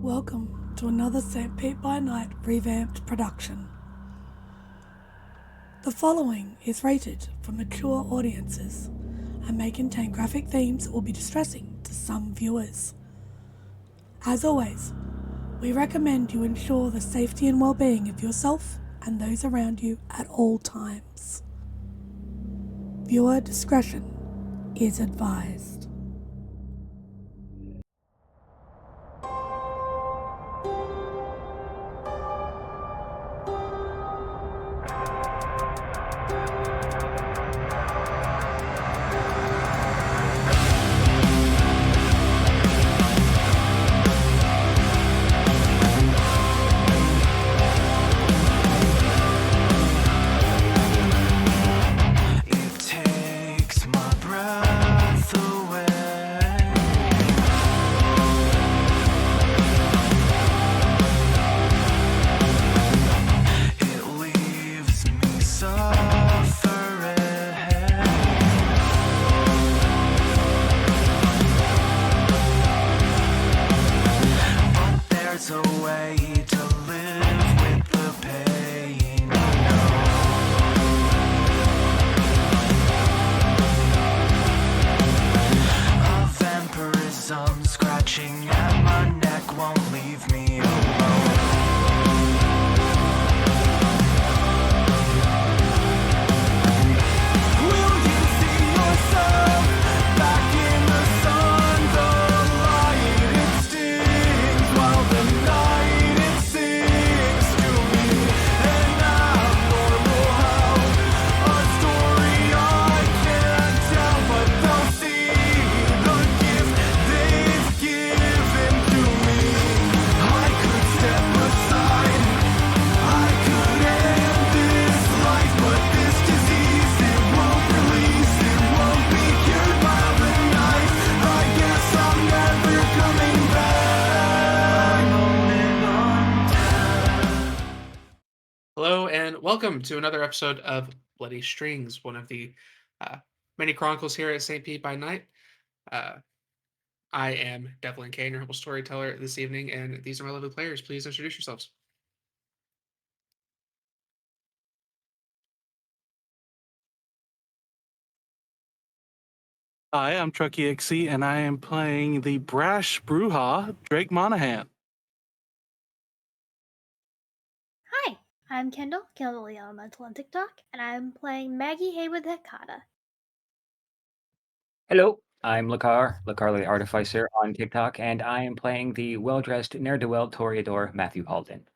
Welcome to another Petersburg By Night revamped production. The following is rated for mature audiences and may contain graphic themes that will be distressing to some viewers. As always, we recommend you ensure the safety and well-being of yourself and those around you at all times. Viewer discretion is advised. Welcome to another episode of Bloody Strings, one of the many chronicles here at SPbN By Night. I am Devlin Kane, your humble storyteller this evening, and these are my lovely players. Please introduce yourselves. Hi, I'm Trucky XC, and I am playing the brash Brewha, Drake Monahan. Hi, I'm Kendall the Elemental on TikTok, and I'm playing Maggie Haywood Hekata. Hello, I'm Lakar the Artificer on TikTok, and I am playing the well-dressed ne'er-do-well Toreador Matthew Halden.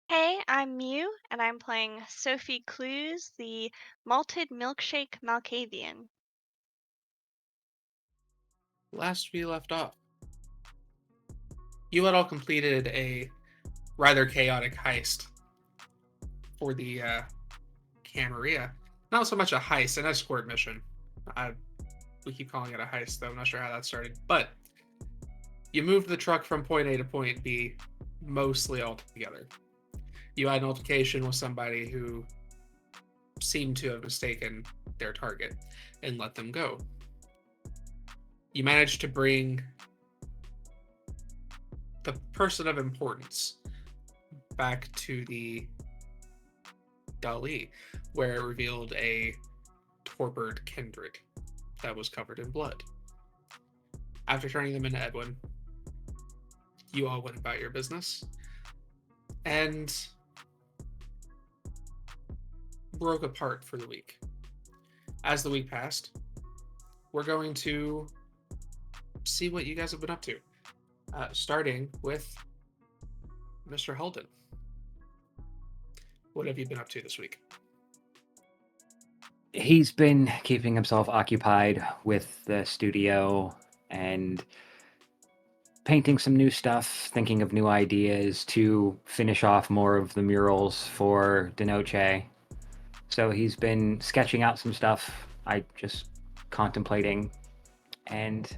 Hey, I'm Mew, and I'm playing Sophie Clues, the malted milkshake Malkavian. Last we left off, you had all completed a rather chaotic heist for the Camarilla. Not so much a heist, an escort mission. We keep calling it a heist, though. I'm not sure how that started. But you moved the truck from point A to point B mostly all together. You had an altercation with somebody who seemed to have mistaken their target and let them go. You managed to bring the person of importance back to the Dali, where it revealed a torpid kindred that was covered in blood. After turning them into Edwin, you all went about your business and broke apart for the week. As the week passed, we're going to see what you guys have been up to, starting with Mr. Halden. What have you been up to this week? He's been keeping himself occupied with the studio and painting some new stuff, thinking of new ideas to finish off more of the murals for De Noche. So he's been sketching out some stuff, I just contemplating, and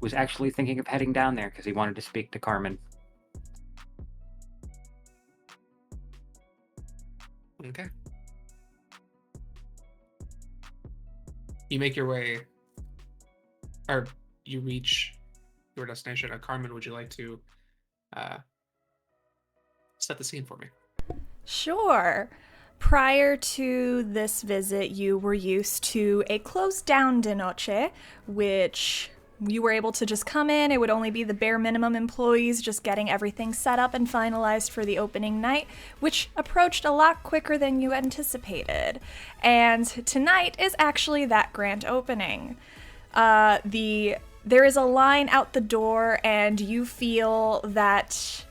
was actually thinking of heading down there because he wanted to speak to Carmen. Okay. You make your way, or you reach your destination. Carmen, would you like to set the scene for me? Sure. Prior to this visit, you were used to a closed down de noche, which you were able to just come in. It would only be the bare minimum employees just getting everything set up and finalized for the opening night, which approached a lot quicker than you anticipated. And tonight is actually that grand opening. There is a line out the door, and you feel that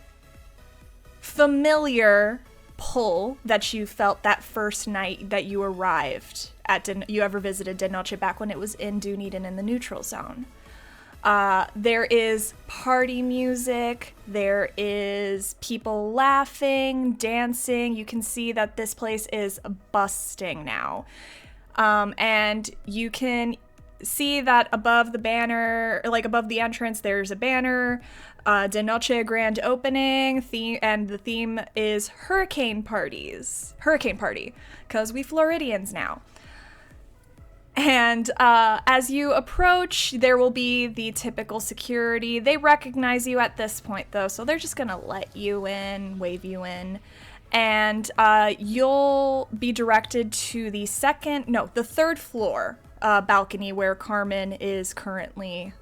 familiar pull that you felt that first night that you arrived at you ever visited De Noche back when it was in Dunedin in the neutral zone. There is party music, there is people laughing, dancing. You can see that this place is busting now. And you can see that above the banner, like above the entrance, there's a banner, De Noche Grand Opening theme, and the theme is Hurricane Party, because we Floridians now. And as you approach, there will be the typical security. They recognize you at this point, though, so they're just gonna let you in, wave you in. And you'll be directed to the third floor balcony where Carmen is currently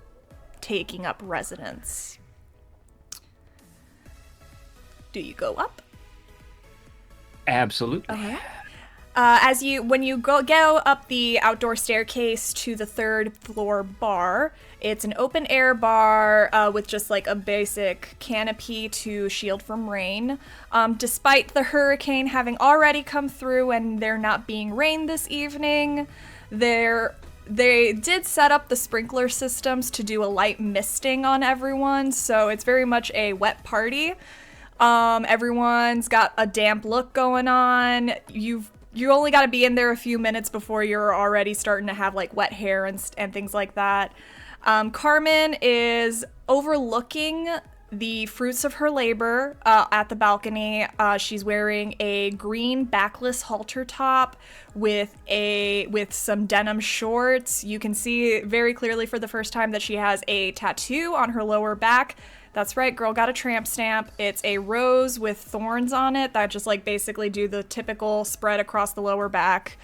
taking up residence. Do you go up? Absolutely. Okay. When you go up the outdoor staircase to the third floor bar, it's an open air bar with just like a basic canopy to shield from rain. Despite the hurricane having already come through and there not being rain this evening, they did set up the sprinkler systems to do a light misting on everyone, so it's very much a wet party. Everyone's got a damp look going on. You only got to be in there a few minutes before you're already starting to have like wet hair and things like that. Carmen is overlooking the fruits of her labor at the balcony. She's wearing a green backless halter top with some denim shorts. You can see very clearly for the first time that she has a tattoo on her lower back. That's right, girl got a tramp stamp. It's a rose with thorns on it that just like basically do the typical spread across the lower back.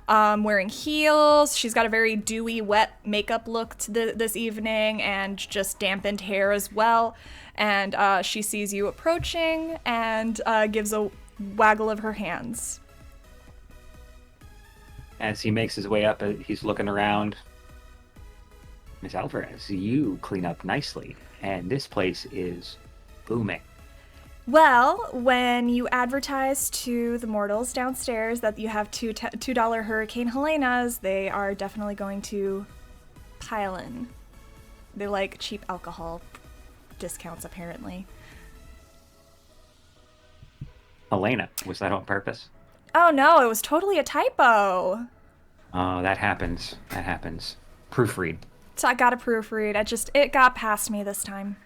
Wearing heels. She's got a very dewy, wet makeup look this evening and just dampened hair as well. And she sees you approaching and gives a waggle of her hands. As he makes his way up, he's looking around. Miss Alvarez, you clean up nicely, and this place is booming. Well, when you advertise to the mortals downstairs that you have $2 Hurricane Helenas, they are definitely going to pile in. They like cheap alcohol discounts, apparently. Helena, was that on purpose? Oh no, it was totally a typo. Oh, that happens. Proofread. So I got a proofread. It got past me this time.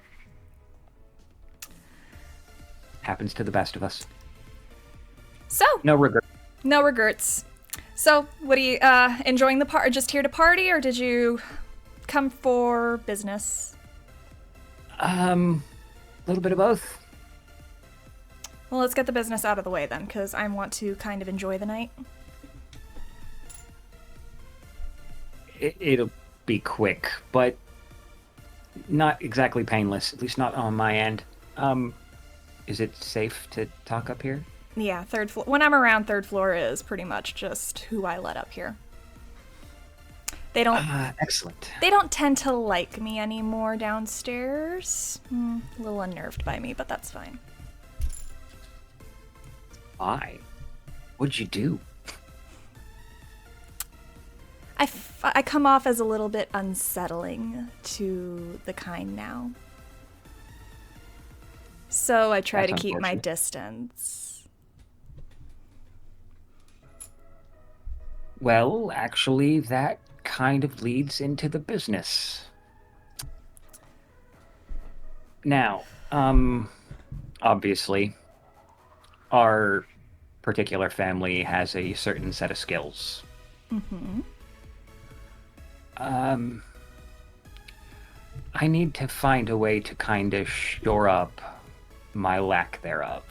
Happens to the best of us. So No regret. no regrets. So what are you enjoying the part? Just here to party, or did you come for business? A little bit of both. Well, let's get the business out of the way then, because I want to kind of enjoy the night. It'll be quick, but not exactly painless, at least not on my end. Is it safe to talk up here? Yeah, third floor. When I'm around, third floor is pretty much just who I let up here. They don't. Excellent. They don't tend to like me anymore downstairs. A little unnerved by me, but that's fine. Why? What'd you do? I come off as a little bit unsettling to the kind now. So I try That's to keep my unfortunate. distance. Well, actually, that kind of leads into the business. Now, obviously, our particular family has a certain set of skills. I need to find a way to kind of shore up my lack thereof.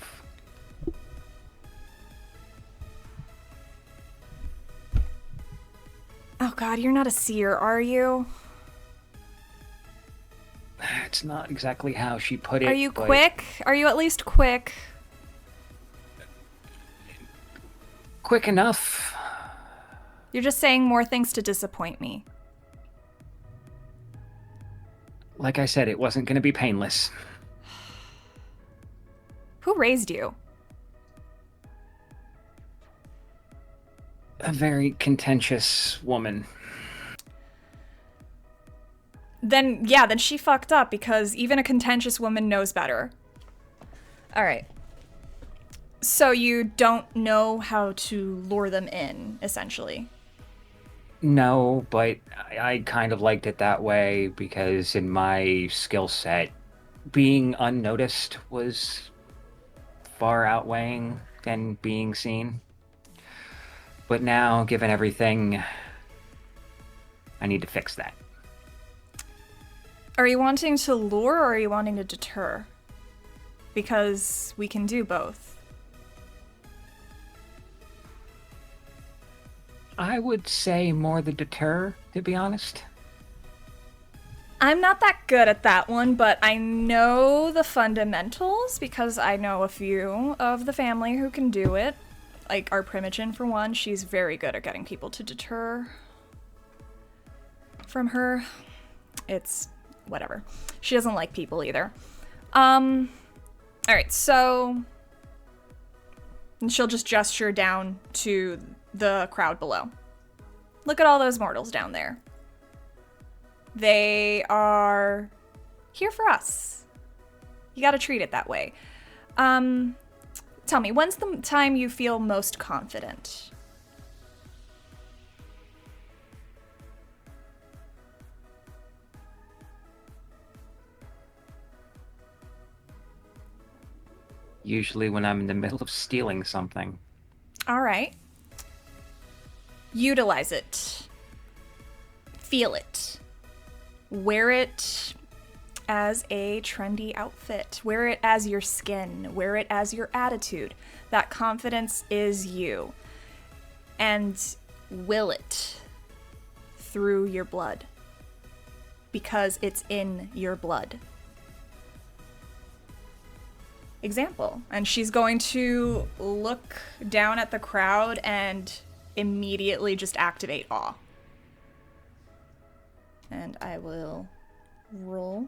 Oh god, you're not a seer, are you? It's not exactly how she put it. Are you but quick? Are you at least quick? Quick enough. You're just saying more things to disappoint me. Like I said, it wasn't going to be painless. Who raised you? A very contentious woman. Then she fucked up because even a contentious woman knows better. All right. So you don't know how to lure them in, essentially. No, but I kind of liked it that way because in my skill set, being unnoticed was far outweighing than being seen. But now, given everything, I need to fix that. Are you wanting to lure or are you wanting to deter? Because we can do both. I would say more the deter, to be honest. I'm not that good at that one, but I know the fundamentals because I know a few of the family who can do it. Like our Primogen, for one, she's very good at getting people to deter from her. It's whatever. She doesn't like people either. Alright, so and she'll just gesture down to the crowd below. Look at all those mortals down there. They are here for us. You gotta treat it that way. Tell me, when's the time you feel most confident? Usually when I'm in the middle of stealing something. All right. Utilize it. Feel it. Wear it as a trendy outfit. Wear it as your skin. Wear it as your attitude. That confidence is you. And will it through your blood. Because it's in your blood. Example. And she's going to look down at the crowd and immediately just activate awe. And I will roll.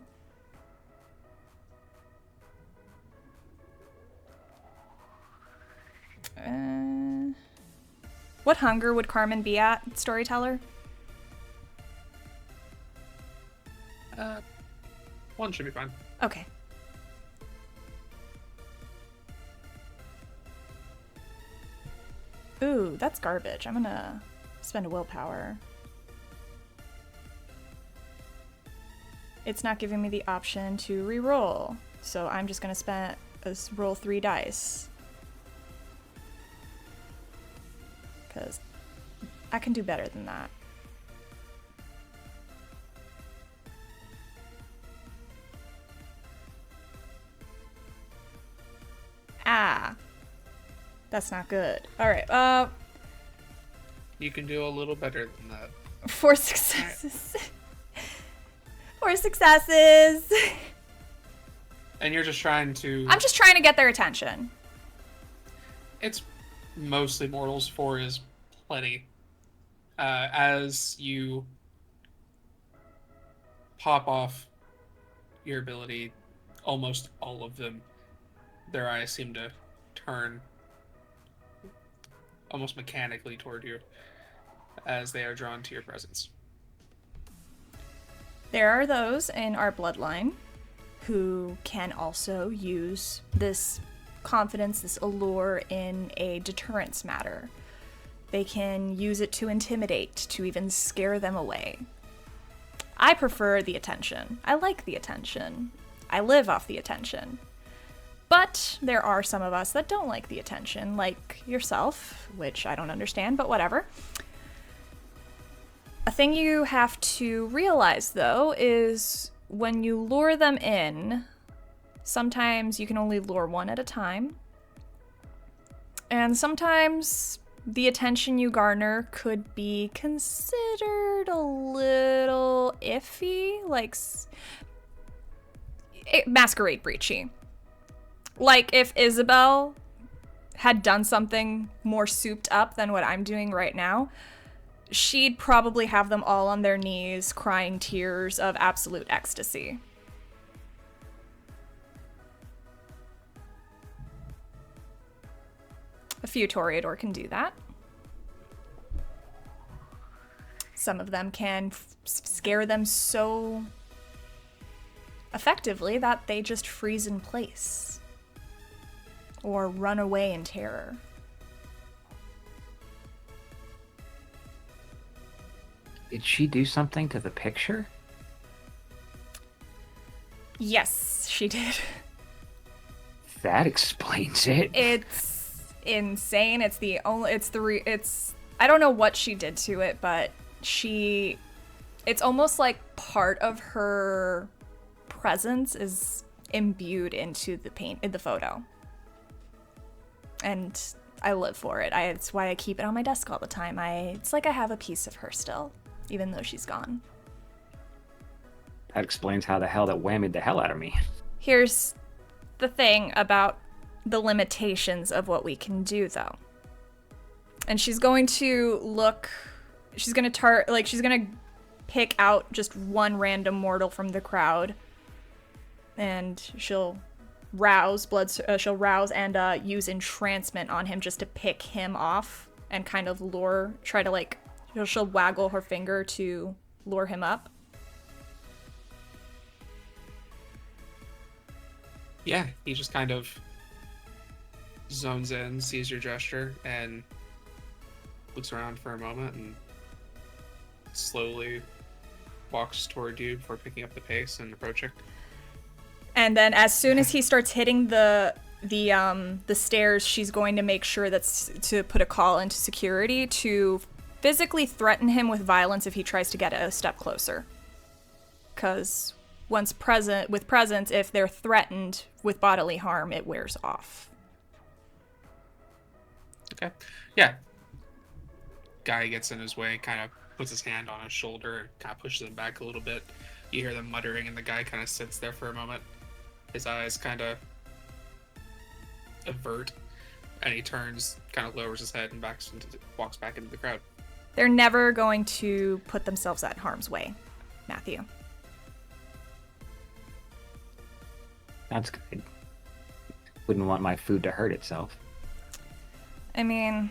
What hunger would Carmen be at, storyteller? One should be fine. Okay. Ooh, that's garbage. I'm gonna spend a willpower. It's not giving me the option to re-roll, so I'm just gonna roll 3 dice. Because I can do better than that. Ah. That's not good. Alright, You can do a little better than that. 4 successes. 4 successes. And you're just trying to... I'm just trying to get their attention. It's mostly mortals. 4 is plenty. As you pop off your ability, almost all of them, their eyes seem to turn almost mechanically toward you as they are drawn to your presence. There are those in our bloodline who can also use this confidence, this allure in a deterrence matter. They can use it to intimidate, to even scare them away. I prefer the attention. I like the attention. I live off the attention. But there are some of us that don't like the attention, like yourself, which I don't understand, but whatever. A thing you have to realize, though, is when you lure them in, sometimes you can only lure one at a time. And sometimes the attention you garner could be considered a little iffy, like masquerade breachy. Like if Isabel had done something more souped up than what I'm doing right now, she'd probably have them all on their knees crying tears of absolute ecstasy. A few Toreador can do that. Some of them can scare them so effectively that they just freeze in place or run away in terror. Did she do something to the picture? Yes, she did. That explains it. It's insane. I don't know what she did to it, but it's almost like part of her presence is imbued into the photo. And I live for it. It's why I keep it on my desk all the time. It's like I have a piece of her still, even though she's gone. That explains how the hell that whammied the hell out of me. Here's the thing about the limitations of what we can do, though. And she's going to pick out just one random mortal from the crowd, and she'll rouse and use entrancement on him just to pick him off and kind of she'll waggle her finger to lure him up. Yeah, he just kind of zones in, sees your gesture, and looks around for a moment and slowly walks toward you before picking up the pace and approaching. And then as soon as he starts hitting the stairs, she's going to make sure to put a call into security to physically threaten him with violence if he tries to get a step closer. Because with presence, if they're threatened with bodily harm, it wears off. Okay. Yeah. Guy gets in his way, kind of puts his hand on his shoulder, and kind of pushes him back a little bit. You hear them muttering, and the guy kind of sits there for a moment. His eyes kind of avert, and he turns, kind of lowers his head, and walks back into the crowd. They're never going to put themselves at harm's way, Matthew. That's good. Wouldn't want my food to hurt itself. I mean,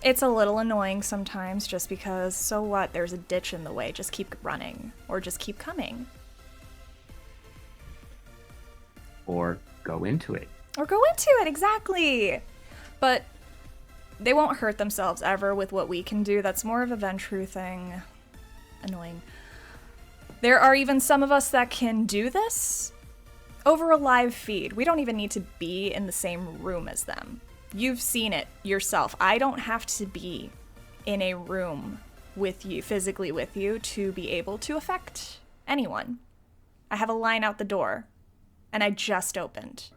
it's a little annoying sometimes just because, so what, there's a ditch in the way, just keep running, or just keep coming. Or go into it. Exactly! But they won't hurt themselves ever with what we can do. That's more of a Ventrue thing. Annoying. There are even some of us that can do this over a live feed. We don't even need to be in the same room as them. You've seen it yourself. I don't have to be in a room with you, physically with you, to be able to affect anyone. I have a line out the door, and I just opened.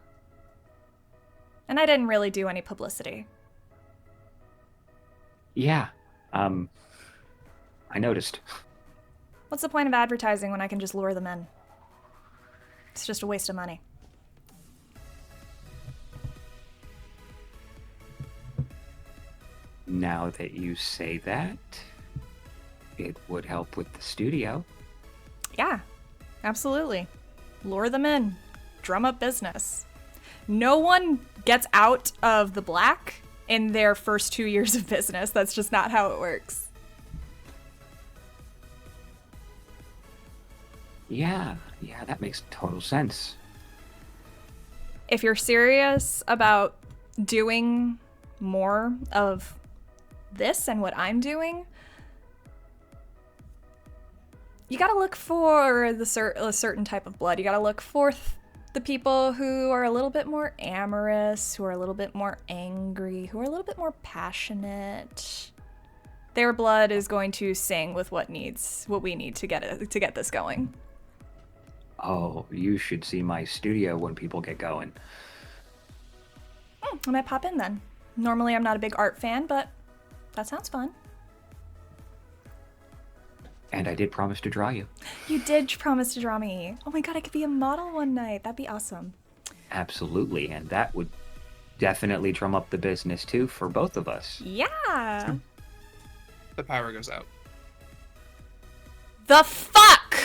And I didn't really do any publicity. Yeah. I noticed. What's the point of advertising when I can just lure them in? It's just a waste of money. Now that you say that, it would help with the studio. Yeah, absolutely. Lure them in. Drum up business. No one gets out of the black in their first 2 years of business. That's just not how it works. Yeah, that makes total sense. If you're serious about doing more of this and what I'm doing, you gotta look for a certain type of blood. You gotta look for the people who are a little bit more amorous, who are a little bit more angry, who are a little bit more passionate. Their blood is going to sing with what we need to get this going. Oh, you should see my studio when people get going. I might pop in then. Normally I'm not a big art fan, but that sounds fun. And I did promise to draw you. You did promise to draw me. Oh my god, I could be a model one night. That'd be awesome. Absolutely, and that would definitely drum up the business too for both of us. Yeah. The power goes out. The fuck?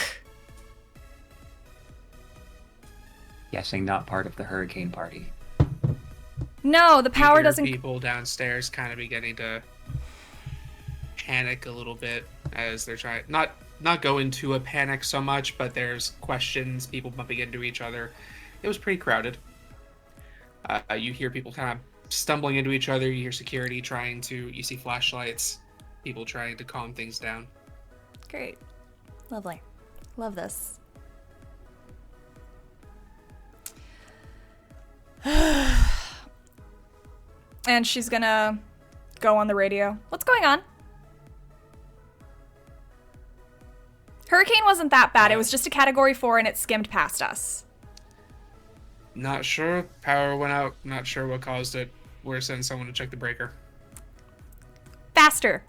Guessing not part of the hurricane party. No, the You power hear doesn't. people downstairs kind of beginning to panic a little bit as they're trying not go into a panic so much, but there's questions, people bumping into each other. It was pretty crowded. You hear people kind of stumbling into each other. You hear security trying to. You see flashlights. People trying to calm things down. Great. Lovely. Love this. And she's gonna go on the radio. What's going on? Hurricane wasn't that bad. It was just a category 4 and it skimmed past us. Not sure. Power went out. Not sure what caused it. We're sending someone to check the breaker. Faster.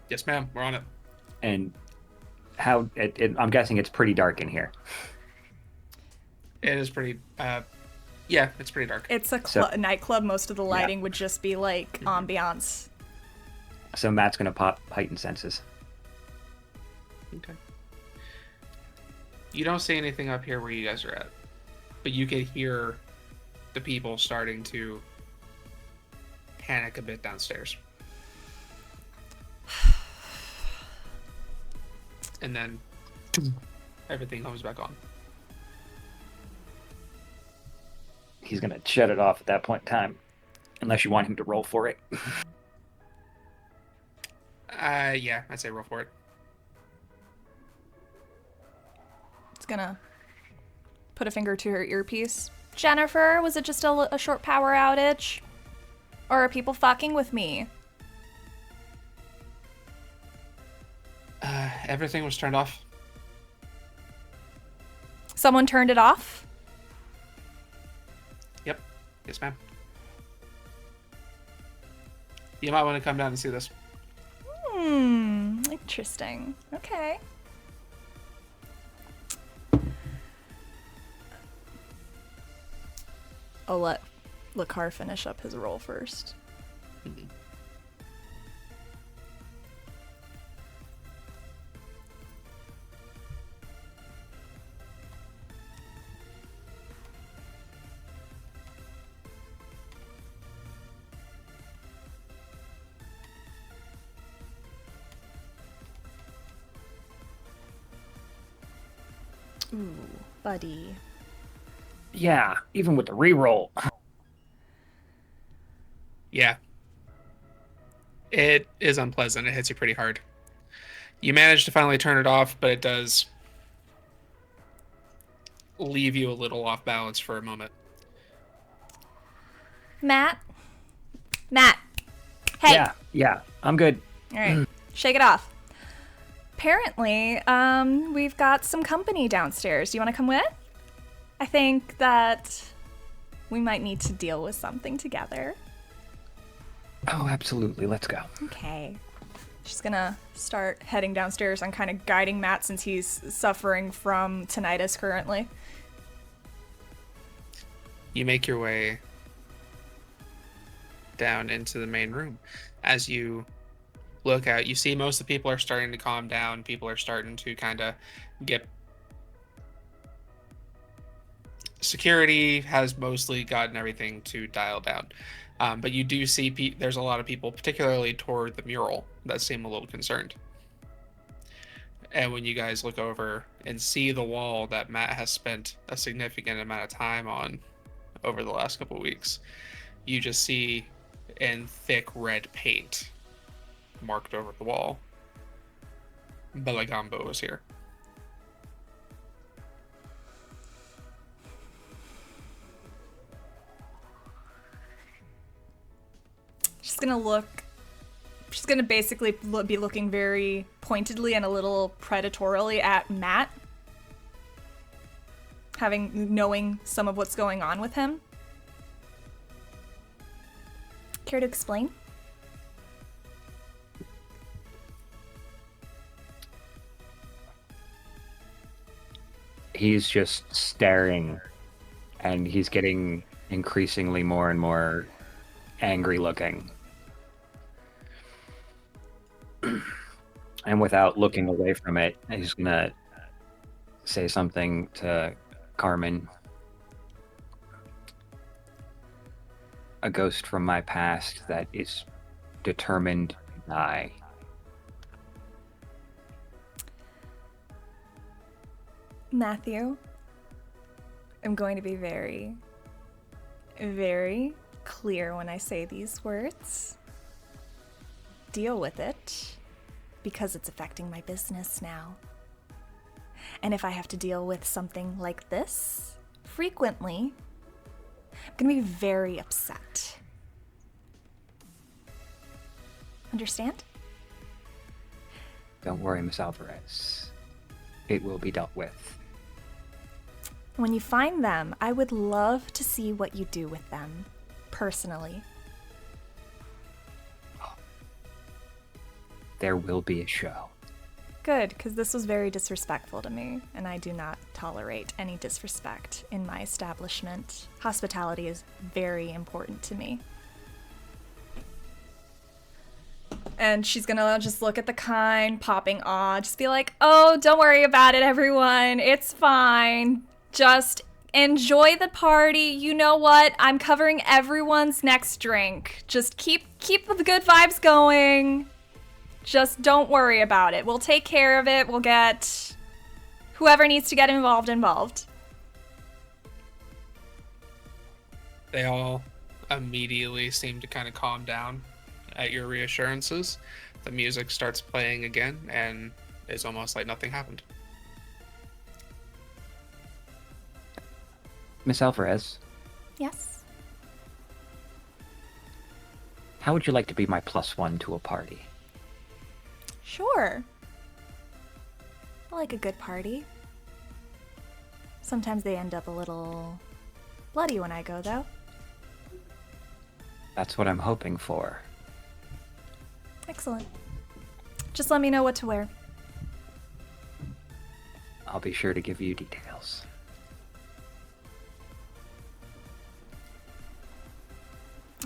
Yes, ma'am. We're on it. And how? I'm guessing it's pretty dark in here. It is pretty. Yeah, it's pretty dark. It's a So- nightclub. Most of the lighting would just be like ambiance. So Matt's gonna pop heightened senses. Okay. You don't see anything up here where you guys are at, but you can hear the people starting to panic a bit downstairs. And then everything comes back on. He's gonna shut it off at that point in time, unless you want him to roll for it. Yeah, I'd say roll for it. It's gonna put a finger to her earpiece. Jennifer, was it just a short power outage? Or are people fucking with me? Everything was turned off. Someone turned it off? Yep. Yes, ma'am. You might want to come down and see this. Interesting. Okay. I'll let Lakar finish up his roll first. Ooh, buddy. Yeah, even with the re-roll. Yeah. It is unpleasant. It hits you pretty hard. You manage to finally turn it off, but it does leave you a little off balance for a moment. Matt? Matt! Hey! Yeah, I'm good. Alright, shake it off. Apparently, we've got some company downstairs. Do you want to come with? I think that we might need to deal with something together. Oh, absolutely. Let's go. Okay. She's gonna start heading downstairs. I'm kind of guiding Matt since he's suffering from tinnitus currently. You make your way down into the main room. As you look out, you see most of the people are starting to calm down. People are starting to kind of get... Security has mostly gotten everything to dial down. But you do see there's a lot of people, particularly toward the mural, that seem a little concerned. And when you guys look over and see the wall that Matt has spent a significant amount of time on over the last couple of weeks, you just see in thick red paint marked over the wall, Belagambo is here. She's gonna basically be looking very pointedly and a little predatorily at Matt. knowing some of what's going on with him. Care to explain? He's just staring, and he's getting increasingly more and more angry looking. And without looking away from it, he's gonna say something to Carmen. A ghost from my past that is determined to die. Matthew, I'm going to be very, very clear when I say these words. Deal with it, because it's affecting my business now. And if I have to deal with something like this frequently, I'm gonna be very upset. Understand? Don't worry, Miss Alvarez. It will be dealt with. When you find them, I would love to see what you do with them, personally. There will be a show. Good, because this was very disrespectful to me, and I do not tolerate any disrespect in my establishment. Hospitality is very important to me. And she's gonna just look at the kind, popping awe, just be like, oh, don't worry about it, everyone. It's fine. Just enjoy the party. You know what? I'm covering everyone's next drink. Just keep the good vibes going. Just don't worry about it. We'll take care of it. We'll get whoever needs to get involved. They all immediately seem to kind of calm down at your reassurances. The music starts playing again, and it's almost like nothing happened. Miss Alvarez, Yes? how would you like to be my +1 to a party? Sure. I like a good party. Sometimes they end up a little bloody when I go, though. That's what I'm hoping for. Excellent. Just let me know what to wear. I'll be sure to give you details.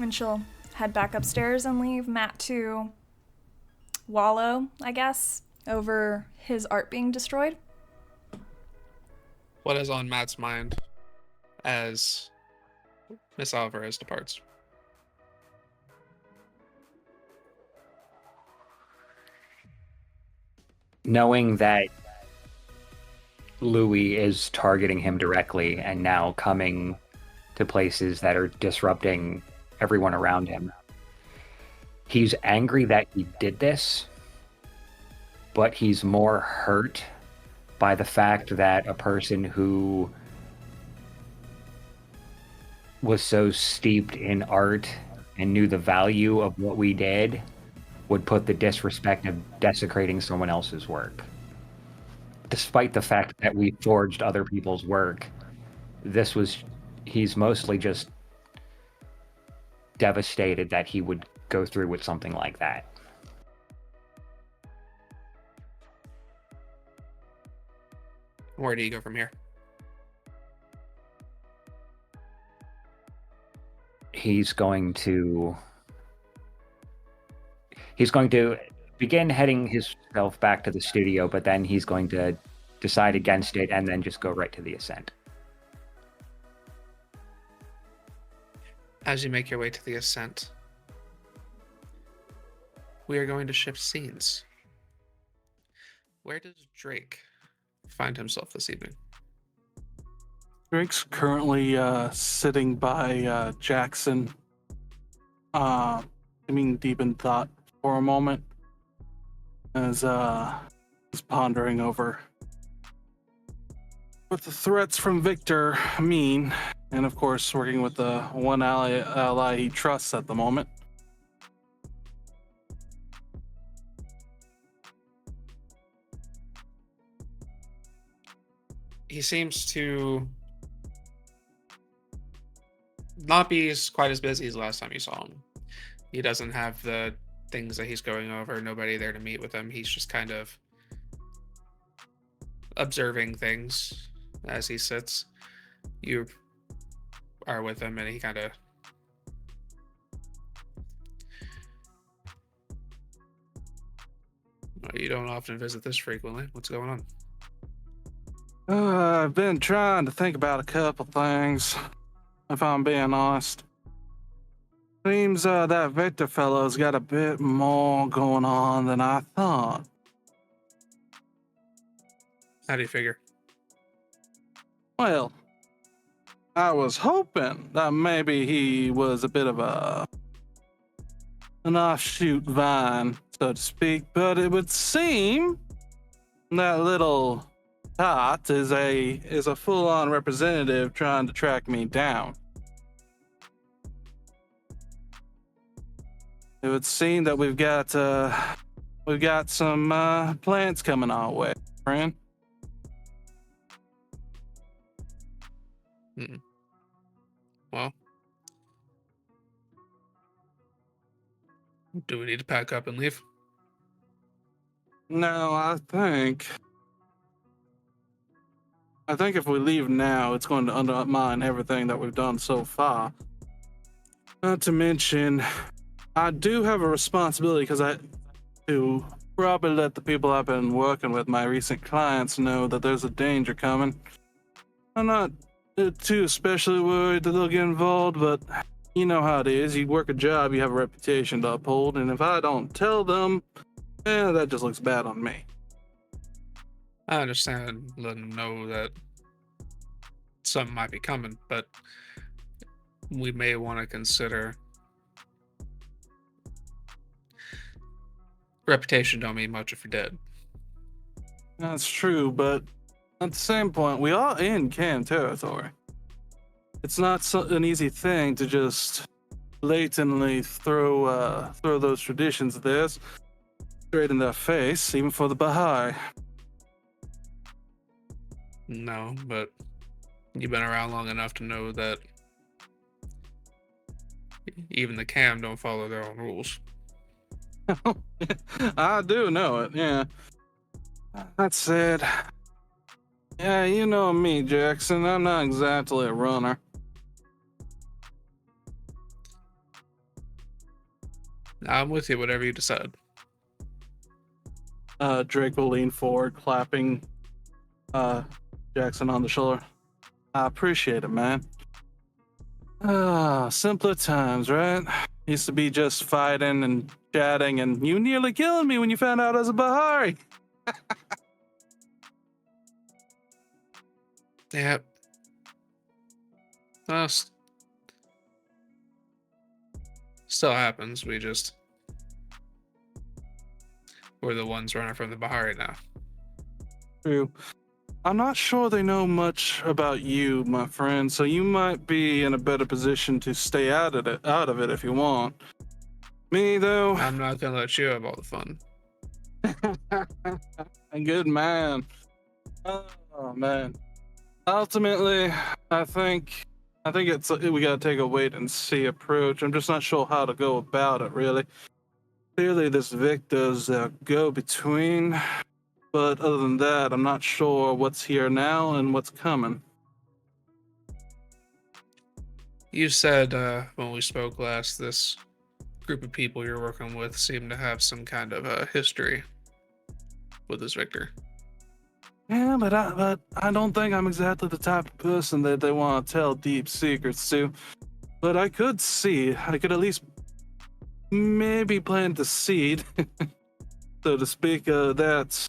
And she'll head back upstairs and leave Matt to wallow, I guess, over his art being destroyed. What is on Matt's mind as Miss Alvarez departs? Knowing that Louis is targeting him directly and now coming to places that are disrupting everyone around him. He's angry that he did this, but he's more hurt by the fact that a person who was so steeped in art and knew the value of what we did would put the disrespect of desecrating someone else's work. Despite the fact that we forged other people's work, he's mostly just devastated that he would go through with something like that. Where do you go from here? He's going to begin heading himself back to the studio, but then he's going to decide against it and then just go right to the Ascent. As you make your way to the Ascent, we are going to shift scenes. Where does Drake find himself this evening? Drake's currently sitting by Jackson, seeming deep in thought for a moment, as he's pondering over what the threats from Victor mean, and of course working with the one ally he trusts at the moment. He seems to not be quite as busy as the last time you saw him. He doesn't have the things that he's going over, nobody there to meet with him. He's just kind of observing things as he sits. You are with him, and he kind of you don't often visit this frequently. What's going on? I've been trying to think about a couple things, if I'm being honest. Seems that Victor fellow's got a bit more going on than I thought. How do you figure? Well, I was hoping that maybe he was a bit of an offshoot vine, so to speak, but it would seem that little tot is a full-on representative trying to track me down. It would seem that we've got some plants coming our way, friend. Well, do we need to pack up and leave? No, I think if we leave now, it's going to undermine everything that we've done so far. Not to mention, I do have a responsibility because I to probably let the people I've been working with, my recent clients, know that there's a danger coming. I'm not too especially worried that they'll get involved, but you know how it is. You work a job, you have a reputation to uphold, and if I don't tell them, that just looks bad on me. I understand letting them know that something might be coming, but we may want to consider reputation don't mean much if you're dead. That's true, but at the same point, we are in Can territory. It's not an easy thing to just blatantly throw those traditions of theirs straight in their face, even for the Baha'i. No, but you've been around long enough to know that even the Cam don't follow their own rules. I do know it, yeah. That said, yeah, you know me, Jackson. I'm not exactly a runner. I'm with you, whatever you decide. Drake will lean forward, clapping Jackson on the shoulder. I appreciate it, man. Simpler times, right? Used to be just fighting and chatting, and you nearly killing me when you found out I was a Bahari. Yep. Still happens. We're the ones running from the Bahari now. True. I'm not sure they know much about you, my friend, so you might be in a better position to stay out of it if you want. Me, though... I'm not gonna let you have all the fun. A good man. Oh, man. Ultimately, I think we gotta take a wait and see approach. I'm just not sure how to go about it, really. Clearly, this Victor's a go-between, but other than that, I'm not sure what's here now and what's coming. You said when we spoke last, this group of people you're working with seem to have some kind of history with this Victor. Yeah, but I don't think I'm exactly the type of person that they want to tell deep secrets to. But I could at least maybe plant the seed, so to speak, that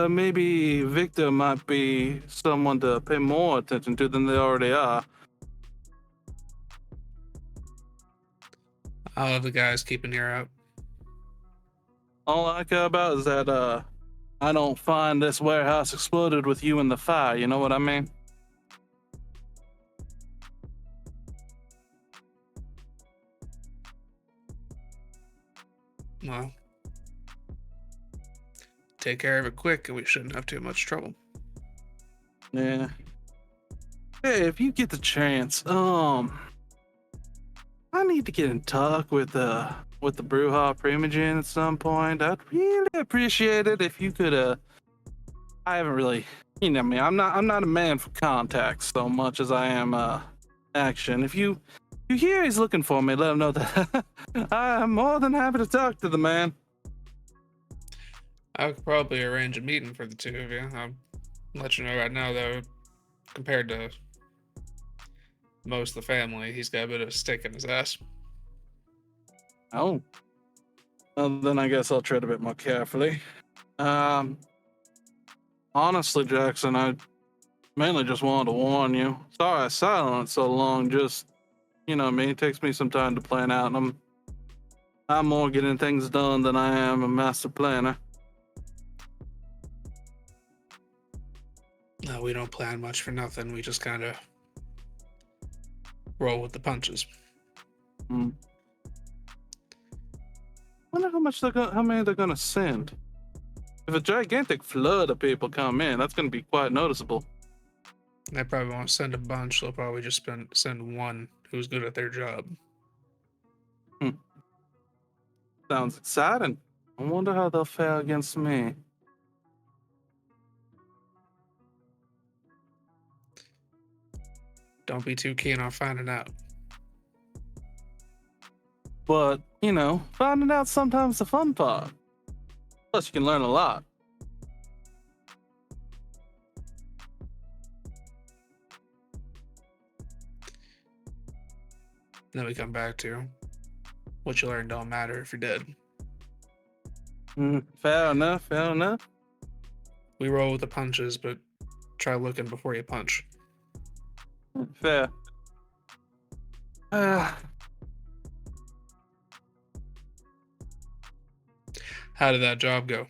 maybe Victor might be someone to pay more attention to than they already are. I'll have the guys keep an ear out. All I care about is that I don't find this warehouse exploded with you in the fire, you know what I mean? Well, take care of it quick and we shouldn't have too much trouble. Yeah. Hey, if you get the chance, I need to get in touch with the Brewha Primogen at some point. I'd really appreciate it if you could. I haven't really, you know me. I'm not a man for contacts so much as I am action. If you hear he's looking for me, let him know that I'm more than happy to talk to the man. I could probably arrange a meeting for the two of you. I'll let you know right now, though, compared to most of the family, he's got a bit of a stick in his ass. Oh. Well, then I guess I'll tread a bit more carefully. Honestly, Jackson, I mainly just wanted to warn you. Sorry I silenced so long. Just, you know me, it takes me some time to plan out, and I'm more getting things done than I am a master planner. No, we don't plan much for nothing. We just kind of roll with the punches. Wonder how many they're gonna send. If a gigantic flood of people come in, that's gonna be quite noticeable. They probably won't send a bunch. They'll probably just send one who's good at their job. Sounds exciting. I wonder how they'll fare against me. Don't be too keen on finding out. But, you know, finding out sometimes the fun part. Plus, you can learn a lot. Then we come back to what you learn don't matter if you're dead. Fair enough, fair enough. We roll with the punches, but try looking before you punch. Fair. How did that job go?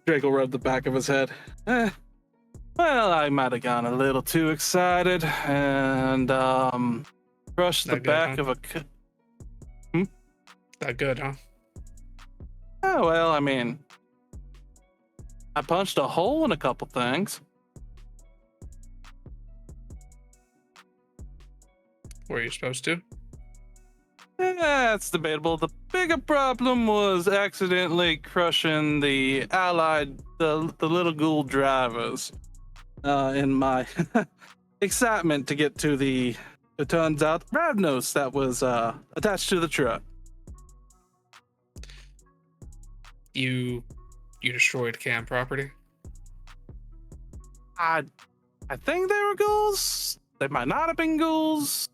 Drake will rub the back of his head. Well, I might have gone a little too excited and crushed the That good, back huh? of a. That good, huh? Oh, well, I mean, I punched a hole in a couple things. Were you supposed to? It's debatable. The bigger problem was accidentally crushing the the little ghoul drivers in my excitement to get to it turns out, Ravnos that was attached to the truck. You destroyed camp property? I think they were ghouls. They might not have been ghouls.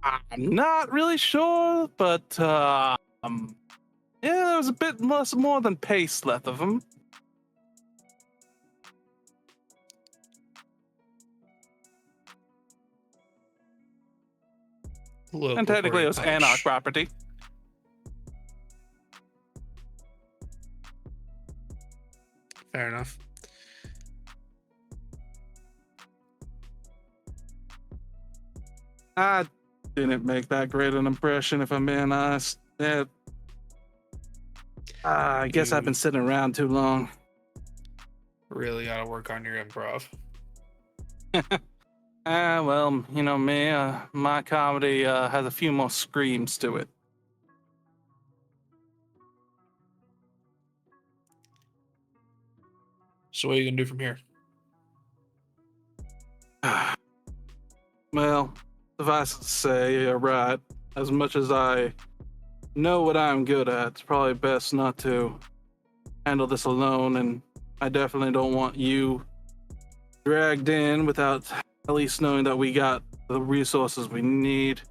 I'm not really sure, but yeah, there was a bit more than paste left of them. Look And before technically, you it was punch. Anarch property. Fair enough. I didn't make that great an impression, if I'm being honest. Yeah. I guess I've been sitting around too long. Really got to work on your improv. Well, you know me, my comedy has a few more screams to it. So what are you gonna do from here? Well, suffice it to say, you're right. As much as I know what I'm good at, it's probably best not to handle this alone, and I definitely don't want you dragged in without at least knowing that we got the resources we need.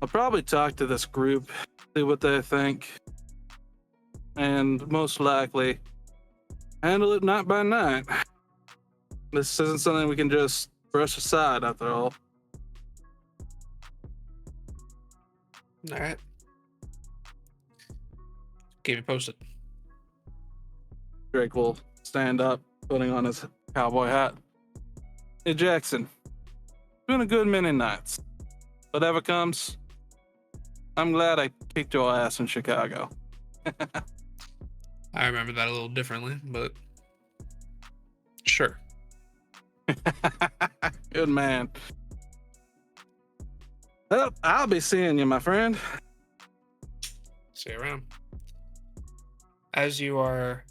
I'll probably talk to this group, see what they think, and most likely handle it night by night. This isn't something we can just brush aside after all. All right. Keep me posted. Drake will stand up, putting on his cowboy hat. Hey, Jackson. It's been a good many nights. Whatever comes, I'm glad I kicked your ass in Chicago. I remember that a little differently, but sure. Good man. Well, I'll be seeing you, my friend. See you around. As you are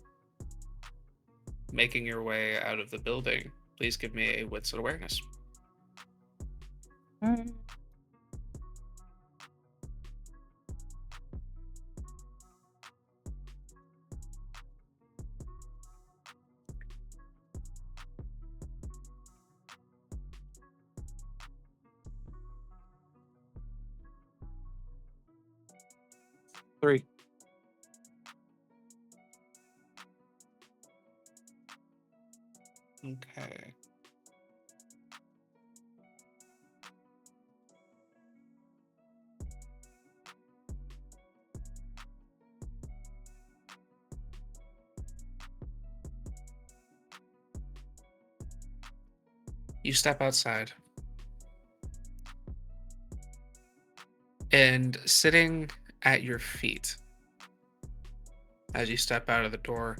making your way out of the building, please give me a wits and awareness. Three. Okay. You step outside. And sitting at your feet, as you step out of the door,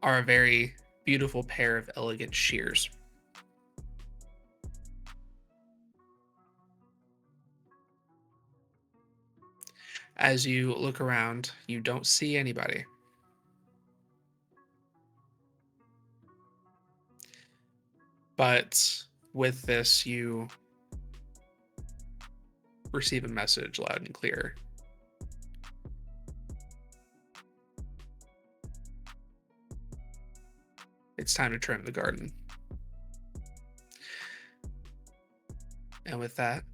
are a very beautiful pair of elegant shears. As you look around, you don't see anybody. But with this, you receive a message loud and clear. It's time to trim the garden. And with that,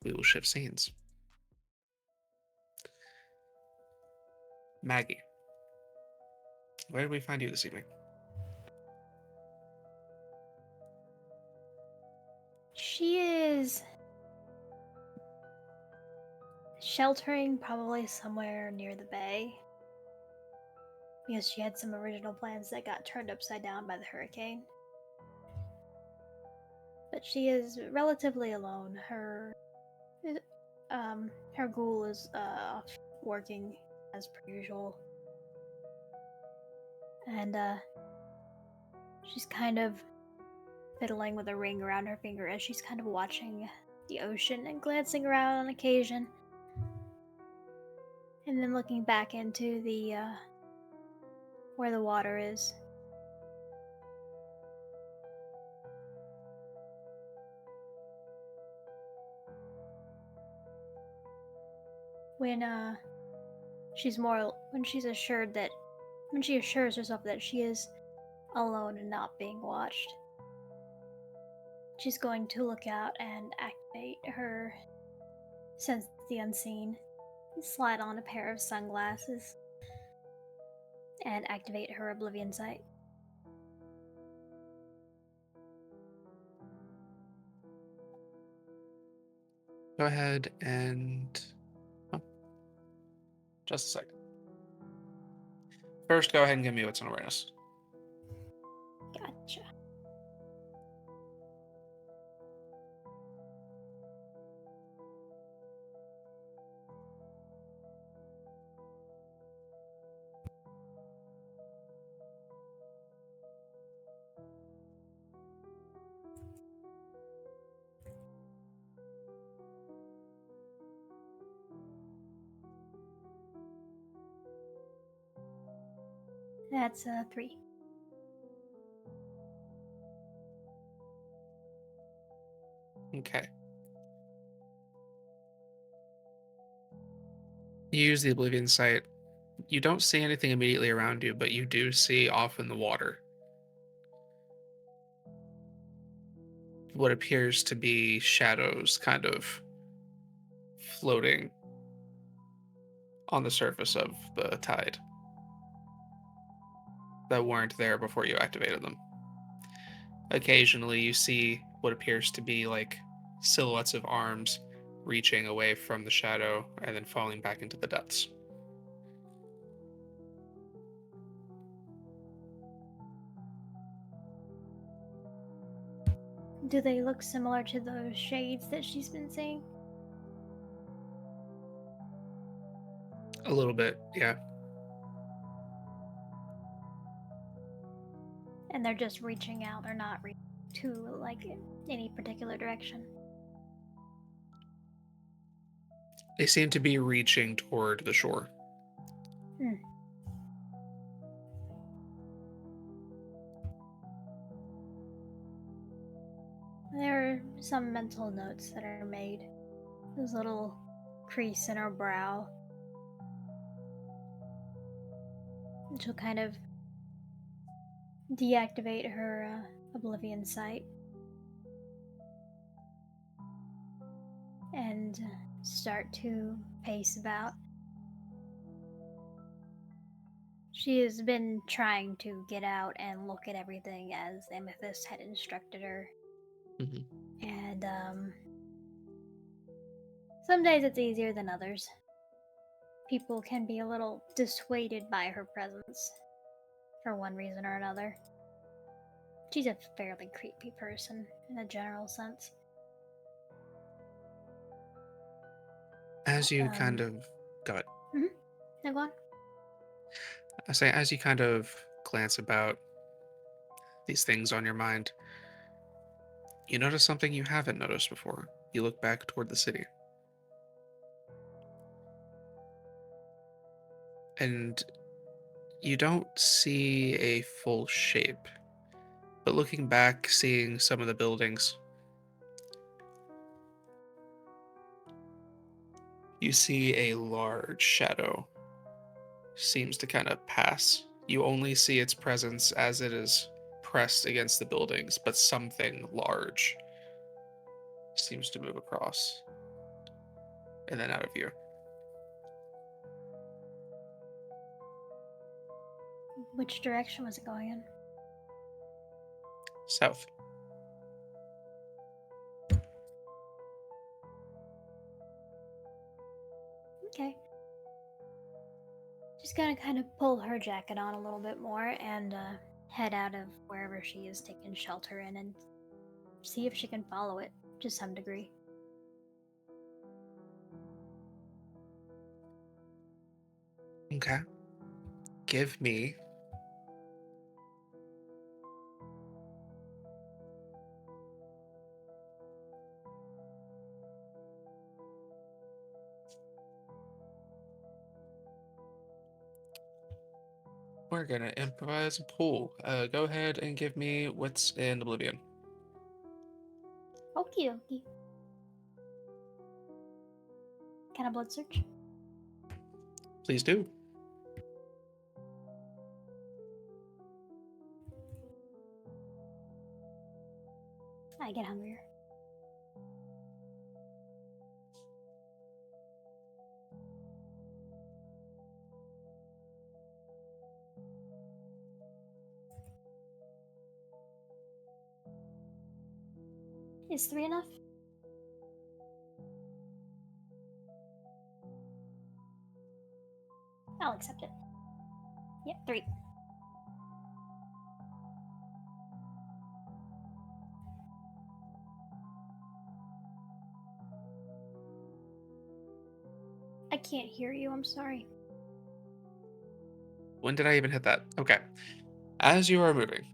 we will shift scenes. Maggie, where did we find you this evening? She is sheltering probably somewhere near the bay. Because she had some original plans that got turned upside down by the hurricane. But she is relatively alone. Her ghoul is off working as per usual. And she's kind of fiddling with a ring around her finger as she's kind of watching the ocean and glancing around on occasion. And then looking back into the where the water is. When she assures herself that she is alone and not being watched, she's going to look out and activate her sense of the unseen, slide on a pair of sunglasses, and activate her oblivion sight. Go ahead and... Oh, just a second. First, go ahead and give me what's an awareness. Gotcha. That's 3. Okay. You use the Oblivion Sight. You don't see anything immediately around you, but you do see off in the water what appears to be shadows kind of floating on the surface of the tide that weren't there before you activated them. Occasionally, you see what appears to be like silhouettes of arms reaching away from the shadow and then falling back into the depths. Do they look similar to those shades that she's been seeing? A little bit, yeah. And they're just reaching out. They're not to like any particular direction. They seem to be reaching toward the shore. There are some mental notes that are made. There's a little crease in her brow. And she'll kind of deactivate her oblivion sight and start to pace about. She has been trying to get out and look at everything as Amethyst had instructed her. And some days it's easier than others. People can be a little dissuaded by her presence for one reason or another. She's a fairly creepy person in a general sense. As you kind of got, Now go on. I say, as you kind of glance about these things on your mind, you notice something you haven't noticed before. You look back toward the city. And you don't see a full shape. But looking back, seeing some of the buildings, you see a large shadow seems to kind of pass. You only see its presence as it is pressed against the buildings, but something large seems to move across and then out of view. Which direction was it going in? South. Okay. She's gonna kind of pull her jacket on a little bit more and head out of wherever she is taking shelter in and see if she can follow it to some degree. Okay. Give me we're gonna improvise a pool. Go ahead and give me what's in Oblivion. Okie dokie. Can I blood search? Please do. I get hungrier. Is 3 enough? I'll accept it. Yep, 3. I can't hear you, I'm sorry. When did I even hit that? Okay. As you are moving,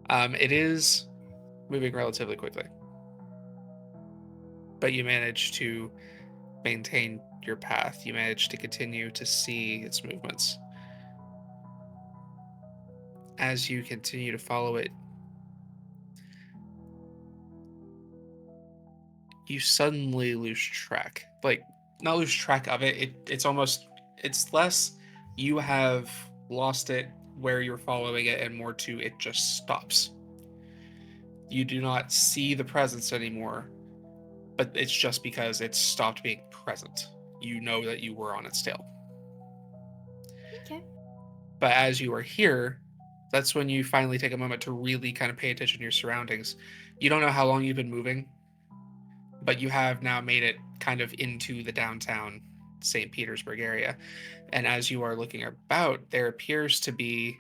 it is moving relatively quickly, but you manage to maintain your path. You manage to continue to see its movements. As you continue to follow it, you suddenly lose track. Like, not lose track of it. It's less you have lost it where you're following it and more to it just stops. You do not see the presence anymore, but it's just because it stopped being present. You know that you were on its tail. Okay. But as you are here, that's when you finally take a moment to really kind of pay attention to your surroundings. You don't know how long you've been moving, but you have now made it kind of into the downtown St. Petersburg area. And as you are looking about, there appears to be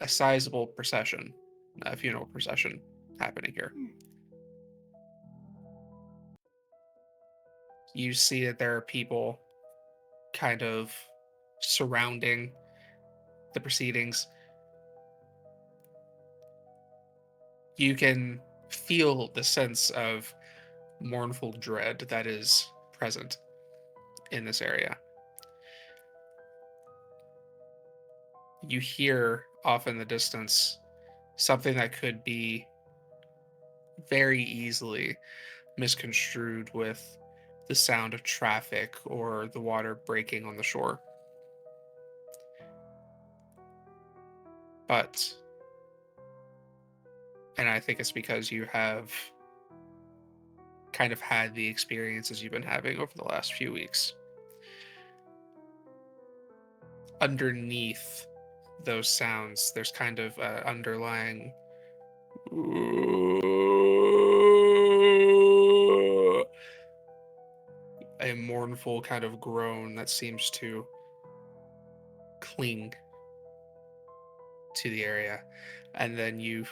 a sizable procession, a funeral procession happening here. You see that there are people kind of surrounding the proceedings, you can feel the sense of mournful dread that is present in this area. You hear off in the distance something that could be very easily misconstrued with the sound of traffic or the water breaking on the shore. But, and I think it's because you have kind of had the experiences you've been having over the last few weeks. Underneath those sounds, there's kind of underlying a mournful kind of groan that seems to cling to the area. And then you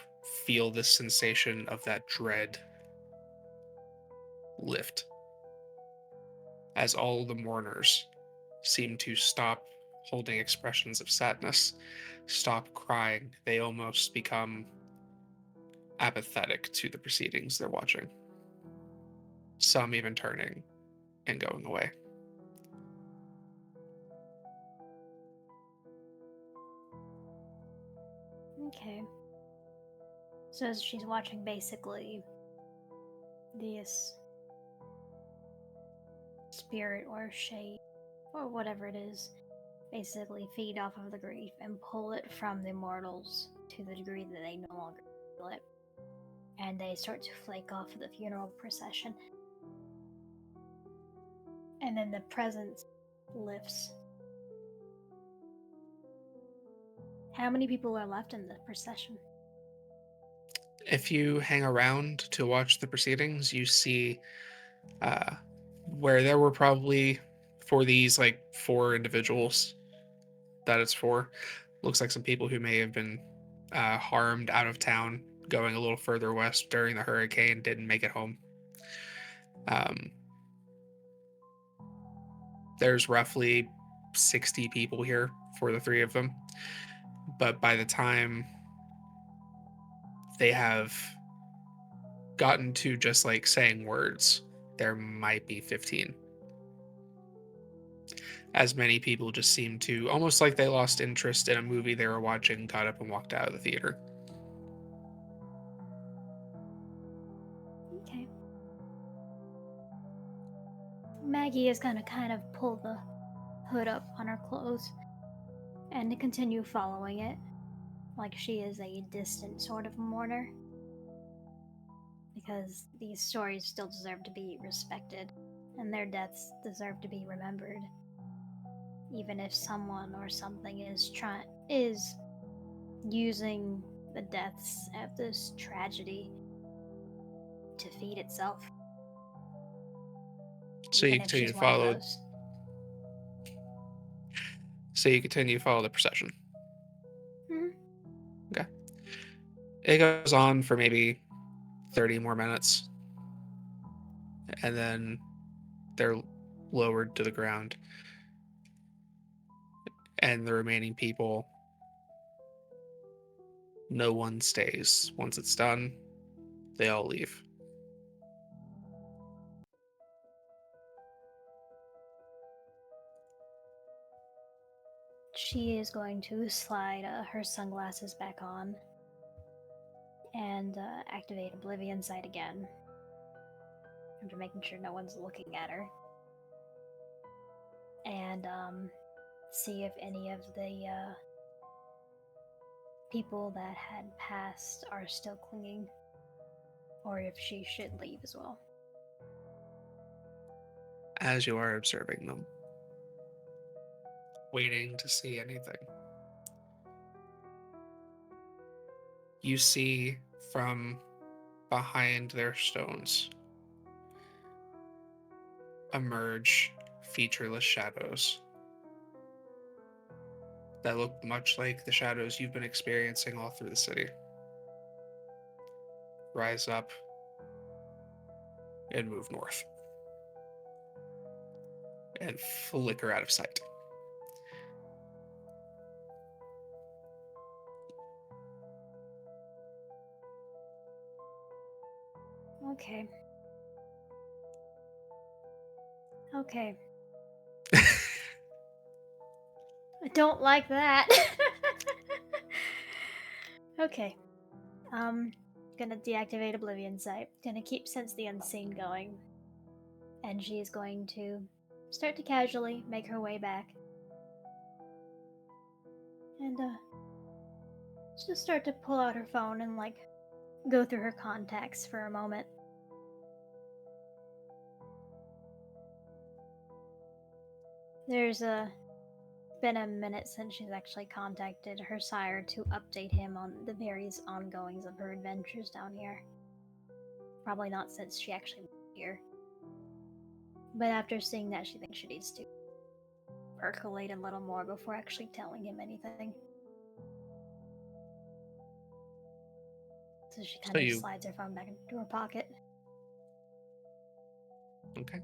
feel this sensation of that dread lift as all the mourners seem to stop holding expressions of sadness, stop crying. They almost become apathetic to the proceedings they're watching. Some even turning and going away. Okay. So as she's watching basically this spirit or shade or whatever it is basically feed off of the grief and pull it from the mortals to the degree that they no longer feel it. And they start to flake off of the funeral procession. And then the presence lifts. How many people are left in the procession? If you hang around to watch the proceedings, you see where there were probably, for these like 4 individuals that it's for, looks like some people who may have been harmed out of town going a little further west during the hurricane, didn't make it home. There's roughly 60 people here for the 3 of them, but by the time they have gotten to just like saying words, there might be 15. As many people just seem to, almost like they lost interest in a movie they were watching, got up and walked out of the theater. Okay. Maggie is gonna kind of pull the hood up on her clothes and to continue following it like she is a distant sort of mourner. Because these stories still deserve to be respected, and their deaths deserve to be remembered. Even if someone or something is using the deaths of this tragedy to feed itself. So you Even if continue she's to one of follow. those. So you continue to follow the procession. Mhm. Okay. It goes on for maybe 30 more minutes, and then they're lowered to the ground, and the remaining people, no one stays. Once it's done, they all leave. She is going to slide her sunglasses back on and activate Oblivion Sight again. After making sure no one's looking at her. And see if any of the people that had passed are still clinging, or if she should leave as well. As you are observing them, waiting to see anything, you see from behind their stones emerge featureless shadows that look much like the shadows you've been experiencing all through the city. Rise up and move north and flicker out of sight. Okay. Okay. I don't like that. Okay. Gonna deactivate Oblivion Sight. Gonna keep Sense the Unseen going. And she's going to start to casually make her way back. And, just start to pull out her phone and, like, go through her contacts for a moment. There's been a minute since she's actually contacted her sire to update him on the various ongoings of her adventures down here. Probably not since she actually moved here. But after seeing that, she thinks she needs to percolate a little more before actually telling him anything. So she kind of slides her phone back into her pocket. Okay.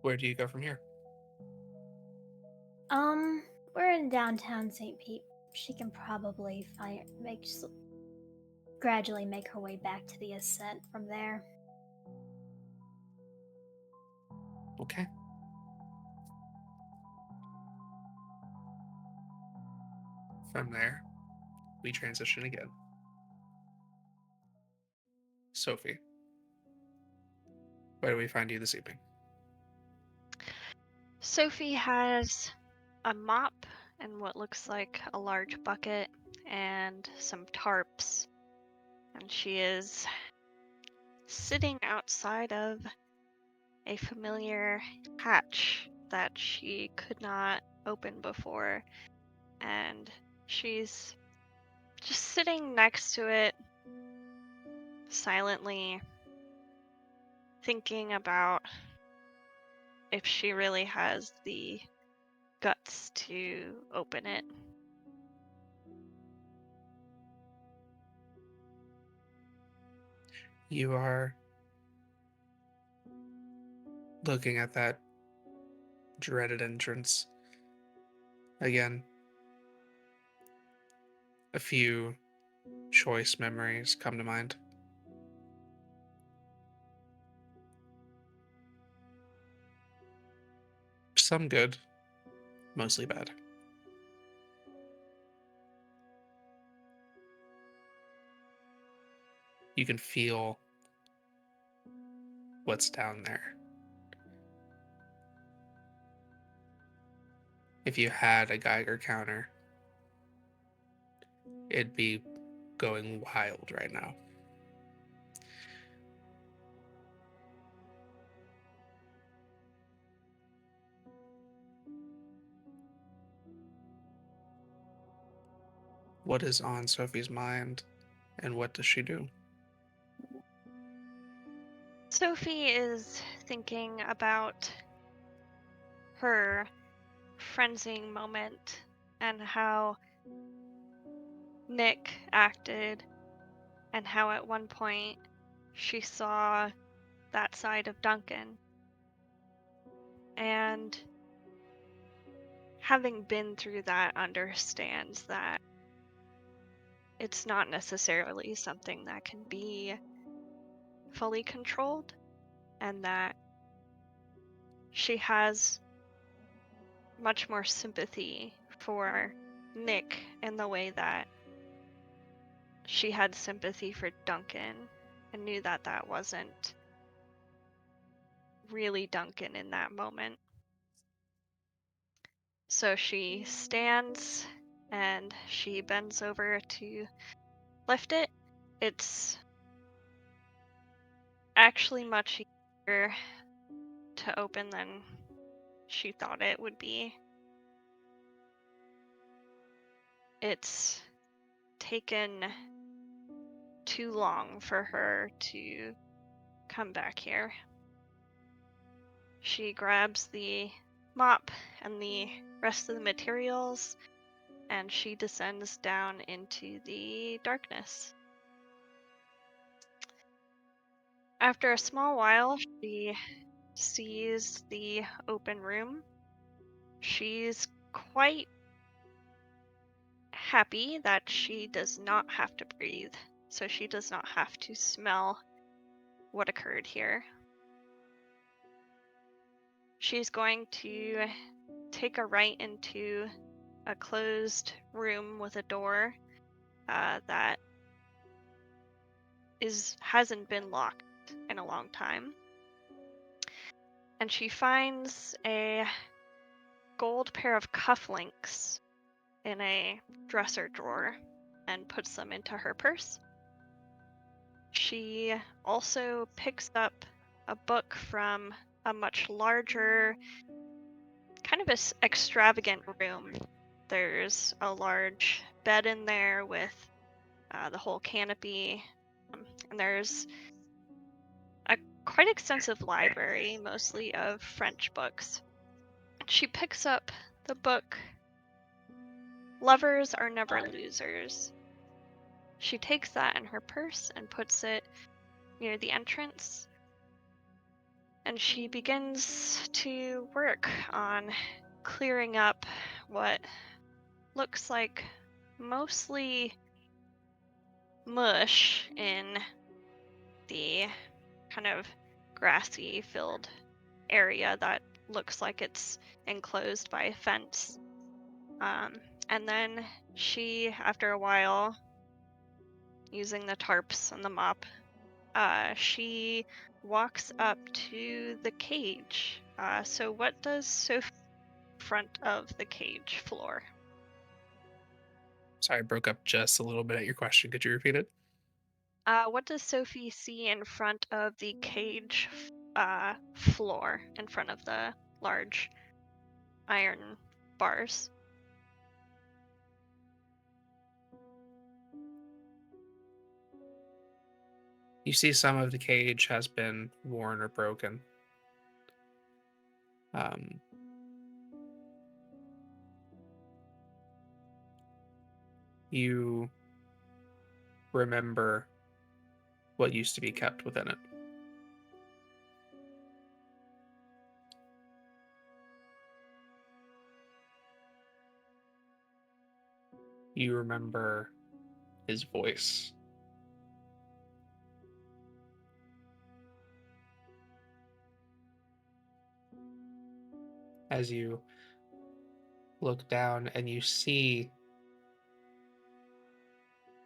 Where do you go from here? We're in downtown St. Pete. She can probably gradually make her way back to the ascent from there. Okay. From there, we transition again. Sophie, where do we find you this evening? Sophie has a mop and what looks like a large bucket and some tarps. And she is sitting outside of a familiar hatch that she could not open before. And she's just sitting next to it, silently thinking about if she really has the guts to open it. You are looking at that dreaded entrance again. A few choice memories come to mind. Some good, mostly bad. You can feel what's down there. If you had a Geiger counter, it'd be going wild right now. What is on Sophie's mind, and what does she do? Sophie is thinking about her frenzying moment and how Nick acted, and how at one point she saw that side of Duncan. And having been through that, understands that it's not necessarily something that can be fully controlled, and that she has much more sympathy for Nick in the way that she had sympathy for Duncan, and knew that that wasn't really Duncan in that moment. So she stands and she bends over to lift it. It's actually much easier to open than she thought it would be. It's taken too long for her to come back here. She grabs the mop and the rest of the materials, and she descends down into the darkness. After a small while, she sees the open room. She's quite happy that she does not have to breathe so she does not have to smell what occurred here. She's going to take a right into a closed room with a door that hasn't been locked in a long time. And she finds a gold pair of cufflinks in a dresser drawer and puts them into her purse. She also picks up a book from a much larger, kind of extravagant room. There's a large bed in there with the whole canopy, and there's a quite extensive library, mostly of French books. She picks up the book, Lovers Are Never Losers. She takes that in her purse and puts it near the entrance, and she begins to work on clearing up what looks like mostly mush in the kind of grassy filled area that looks like it's enclosed by a fence. And then she, after a while, using the tarps and the mop, she walks up to the cage. So what does Sophie front of the cage floor? Sorry, I broke up just a little bit at your question. Could you repeat it? What does Sophie see in front of the cage floor, in front of the large iron bars? You see some of the cage has been worn or broken. You remember what used to be kept within it. You remember his voice. As you look down and you see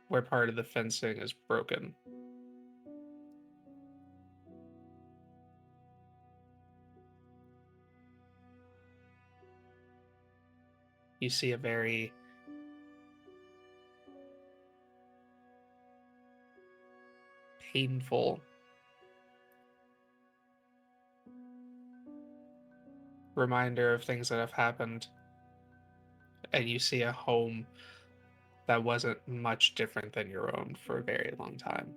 where part of the fencing is broken. You see a very painful reminder of things that have happened, and you see a home that wasn't much different than your own for a very long time.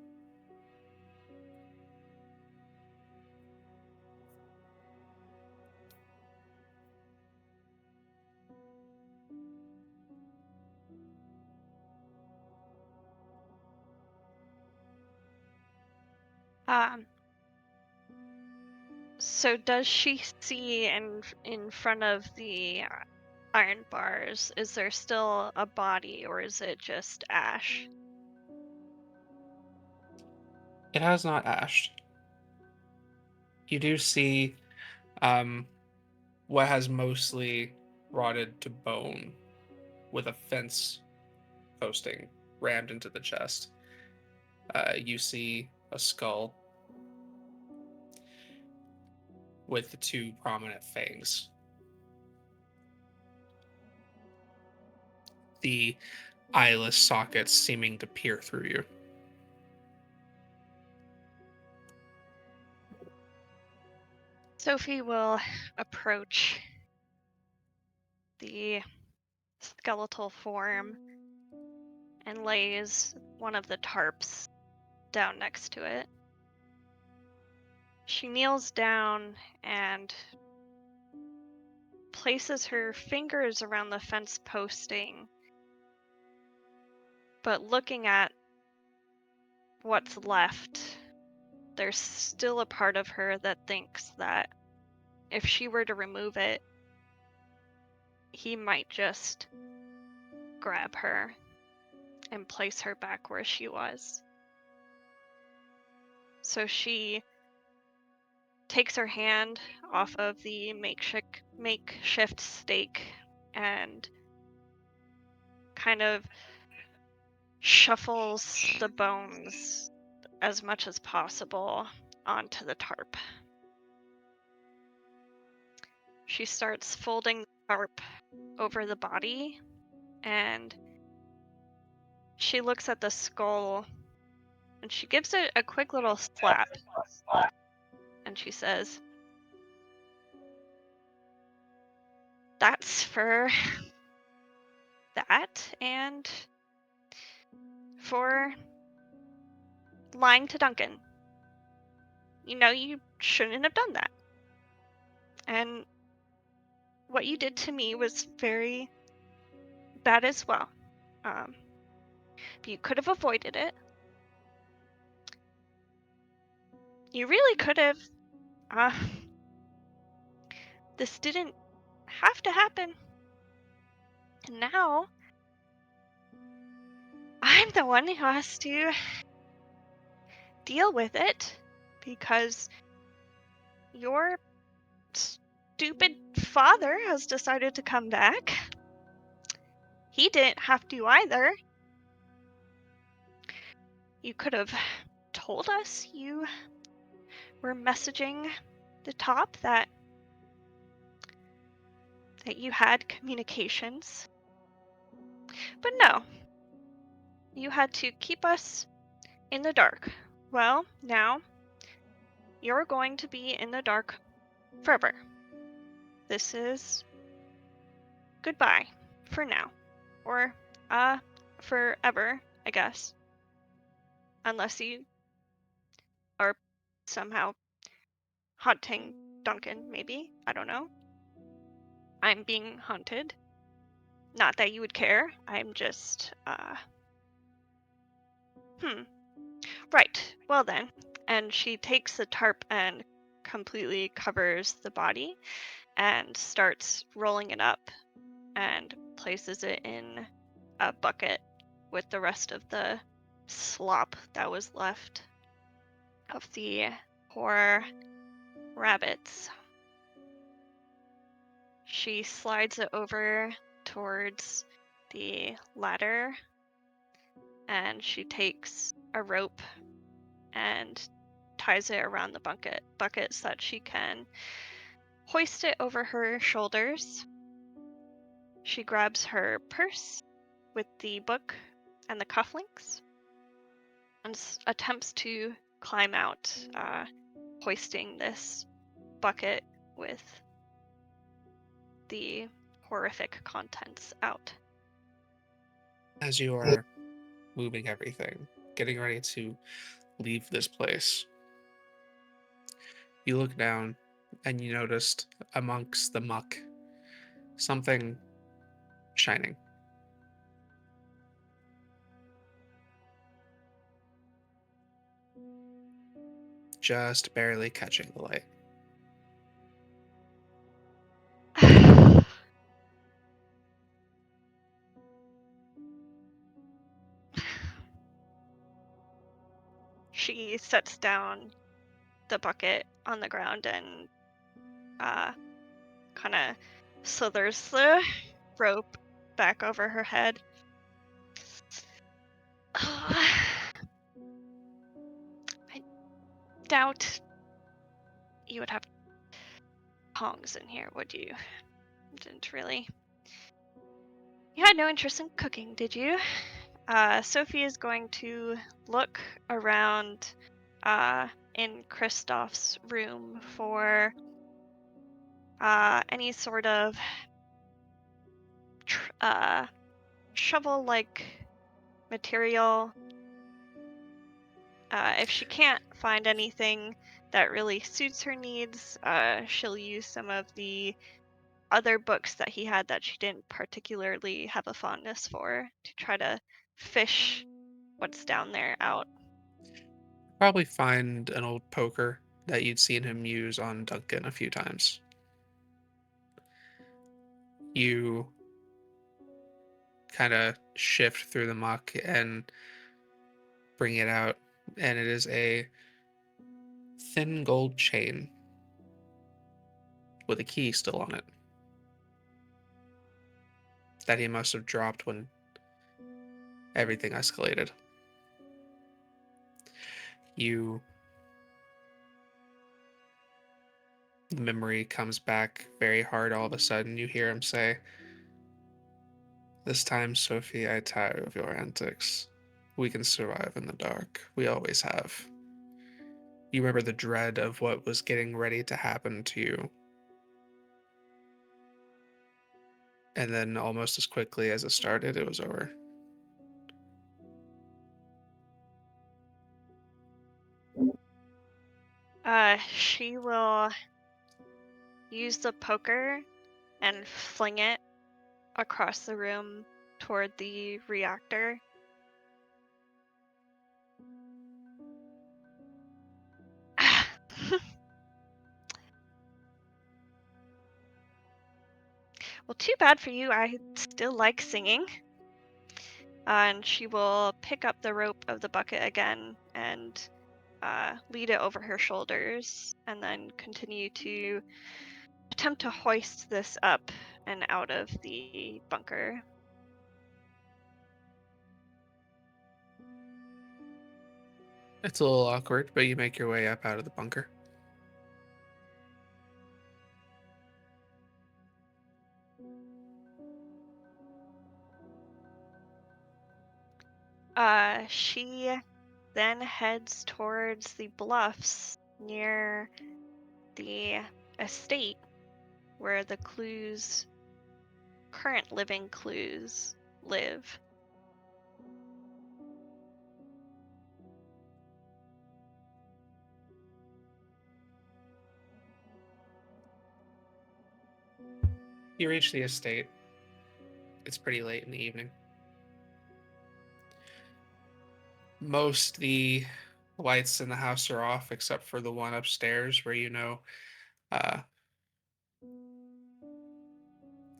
So does she see in front of the iron bars, is there still a body, or is it just ash? It has not ashed. You do see what has mostly rotted to bone with a fence posting rammed into the chest. You see a skull with the two prominent fangs. The eyeless sockets seeming to peer through you. Sophie will approach the skeletal form and lays one of the tarps down next to it. She kneels down and places her fingers around the fence posting, but looking at what's left, there's still a part of her that thinks that if she were to remove it, he might just grab her and place her back where she was. So she takes her hand off of the makeshift stake and kind of shuffles the bones as much as possible onto the tarp. She starts folding the tarp over the body, and she looks at the skull, and she gives it a quick little slap, and she says, "That's for that, and for lying to Duncan. You know, you shouldn't have done that. And what you did to me was very bad as well. But you could have avoided it. You really could have. This didn't have to happen. And now, I'm the one who has to deal with it because your stupid father has decided to come back. He didn't have to either. You could have told us you were messaging the top that you had communications. But no. You had to keep us in the dark. Well, now you're going to be in the dark forever. This is goodbye for now. Or forever, I guess. Unless you are somehow haunting Duncan, maybe. I don't know. I'm being haunted. Not that you would care. I'm just, Right. Well then. And she takes the tarp and completely covers the body and starts rolling it up and places it in a bucket with the rest of the slop that was left of the poor rabbits. She slides it over towards the ladder and she takes a rope and ties it around the bucket so that she can hoist it over her shoulders. She grabs her purse with the book and the cufflinks and attempts to climb out, hoisting this bucket with the horrific contents out. As you are moving everything, getting ready to leave this place, you look down and you noticed amongst the muck something shining. Just barely catching the light. She sets down the bucket on the ground and kind of slithers the rope back over her head. I doubt you would have tongs in here, would you? Didn't really. You had no interest in cooking, did you? Sophie is going to look around in Kristoff's room for any sort of shovel-like material. If she can't find anything that really suits her needs, she'll use some of the other books that he had that she didn't particularly have a fondness for to try to fish what's down there out. Probably find an old poker that you'd seen him use on Duncan a few times. You kind of shift through the muck and bring it out, and it is a thin gold chain with a key still on it that he must have dropped when everything escalated. The memory comes back very hard all of a sudden. You hear him say, "This time, Sophie, I tire of your antics. We can survive in the dark. We always have." You remember the dread of what was getting ready to happen to you. And then almost as quickly as it started, it was over. She will use the poker and fling it across the room toward the reactor. Well, too bad for you. I still like singing. And she will pick up the rope of the bucket again and lead it over her shoulders, and then continue to attempt to hoist this up and out of the bunker. It's a little awkward, but you make your way up out of the bunker. She then heads towards the bluffs near the estate where the current living clues live. You reach the estate. It's pretty late in the evening. Most the lights in the house are off except for the one upstairs where uh,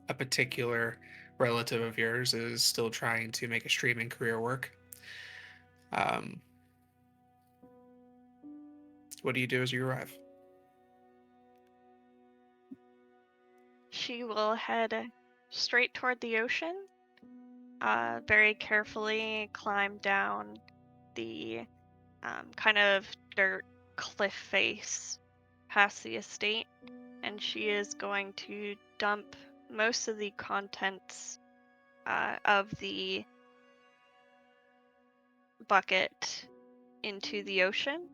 a particular relative of yours is still trying to make a streaming career work. What do you do as you arrive? She will head straight toward the ocean, very carefully climb down the kind of dirt cliff face past the estate, and she is going to dump most of the contents of the bucket into the ocean,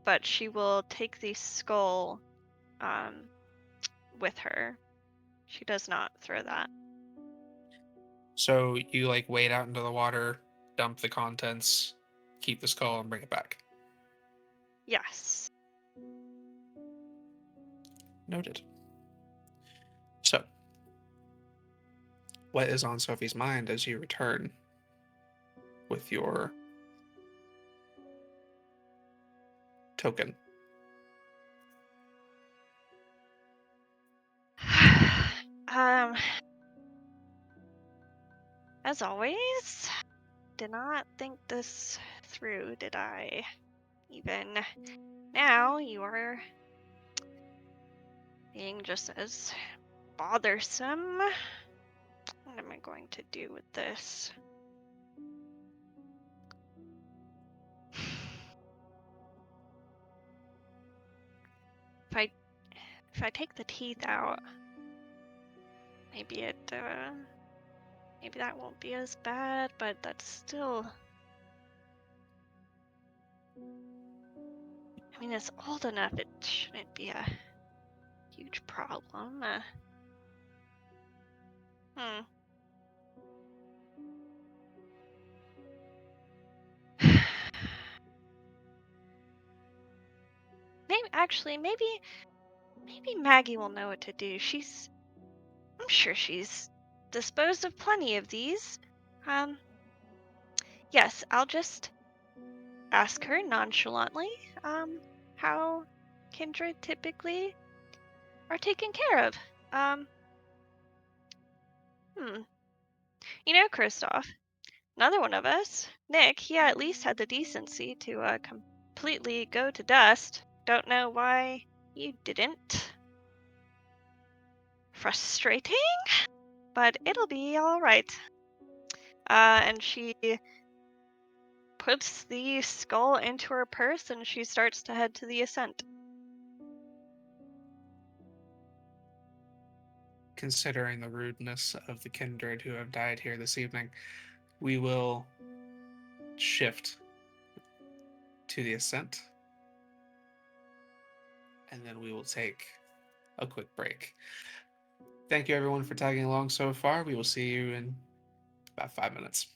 but she will take the skull with her. She does not throw that. So you wade out into the water, dump the contents, keep the skull, and bring it back. Yes. Noted. So, what is on Sophie's mind as you return with your token? As always, did not think this through, did I? Even now, you are being just as bothersome. What am I going to do with this? If I take the teeth out, maybe maybe that won't be as bad, but that's still. I mean, it's old enough; it shouldn't be a huge problem. Maybe Maggie will know what to do. I'm sure she's disposed of plenty of these. Yes, I'll just ask her nonchalantly, how kindred typically are taken care of. You know, Kristoff, another one of us, Nick, he at least had the decency to completely go to dust. Don't know why you didn't. Frustrating, but it'll be all right. And she puts the skull into her purse and she starts to head to the ascent. Considering the rudeness of the kindred who have died here this evening, we will shift to the ascent, and then we will take a quick break. Thank you everyone for tagging along so far. We will see you in about 5 minutes.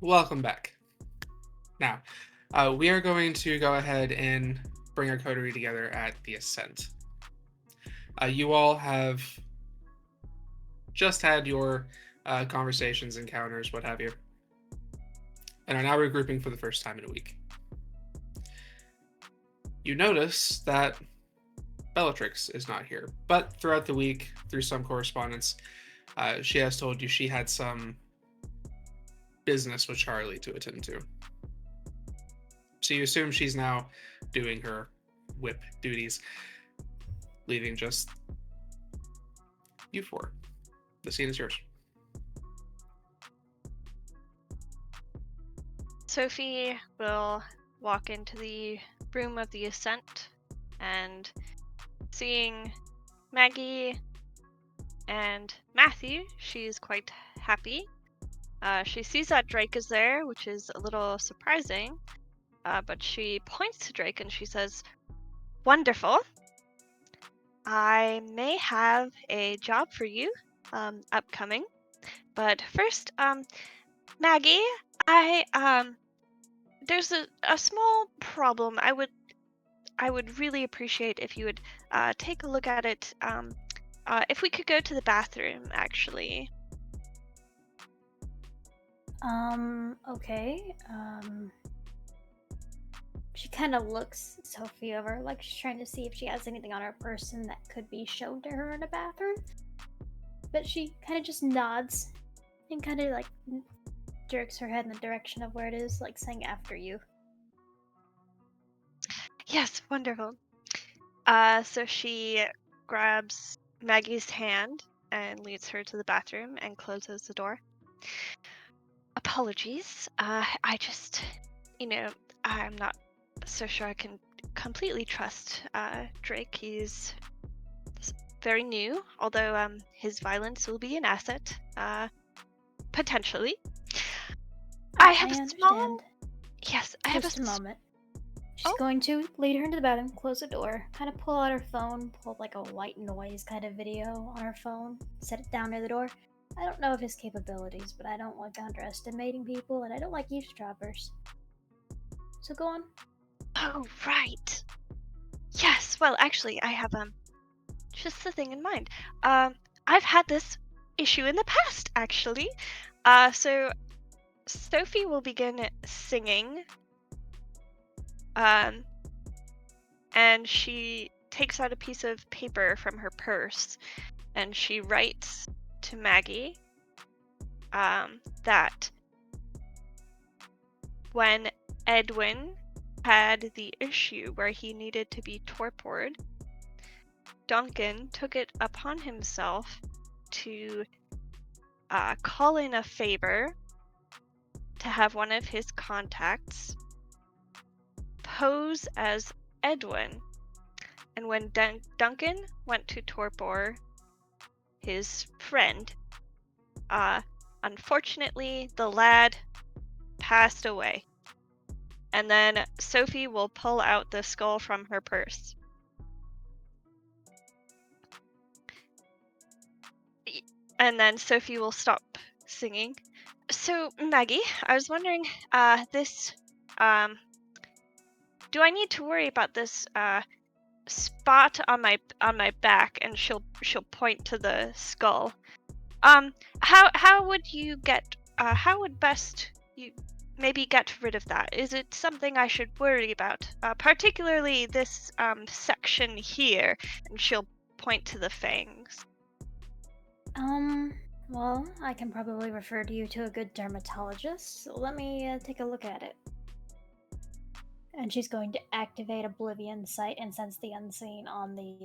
Welcome back. Now, we are going to go ahead and bring our coterie together at the Ascent. You all have just had your conversations, encounters, what have you, and are now regrouping for the first time in a week. You notice that Bellatrix is not here, but throughout the week, through some correspondence, she has told you she had some business with Charlie to attend to. So you assume she's now doing her whip duties, leaving just you four. The scene is yours. Sophie will walk into the room of the Ascent and seeing Maggie and Matthew, she's quite happy. She sees that Drake is there, which is a little surprising, but she points to Drake and she says, "Wonderful. I may have a job for you upcoming, but first, Maggie, there's a small problem. I would really appreciate if you would take a look at it. If we could go to the bathroom, actually." Okay. She kind of looks Sophie over, like she's trying to see if she has anything on her person that could be shown to her in a bathroom. But she kind of just nods and kind of like jerks her head in the direction of where it is, like saying after you. Yes, wonderful. So she grabs Maggie's hand and leads her to the bathroom and closes the door. Apologies. I just, I'm not so sure I can completely trust Drake. He's very new, although his violence will be an asset, potentially. I have a small. understand. Yes, I have Just a a moment. She's Oh. going to lead her into the bathroom, close the door, kind of pull out her phone, pull like a white noise kind of video on her phone, set it down near the door. I don't know of his capabilities, but I don't like underestimating people, and I don't like eavesdroppers. So go on. Oh, right. Yes. Well, actually, I have just the thing in mind. I've had this issue in the past, actually. So Sophie will begin singing. And she takes out a piece of paper from her purse, and she writes to Maggie, that when Edwin had the issue where he needed to be torpored, Duncan took it upon himself to call in a favor to have one of his contacts pose as Edwin. And when Duncan went to torpor his friend, unfortunately, the lad passed away. And then Sophie will pull out the skull from her purse. And then Sophie will stop singing. So, Maggie, I was wondering, do I need to worry about this spot on my back? And she'll point to the skull. How would you get? How would best you maybe get rid of that? Is it something I should worry about? Particularly this section here, and she'll point to the fangs. Well, I can probably refer to you to a good dermatologist, so let me take a look at it. And she's going to activate Oblivion Sight and sense the unseen on the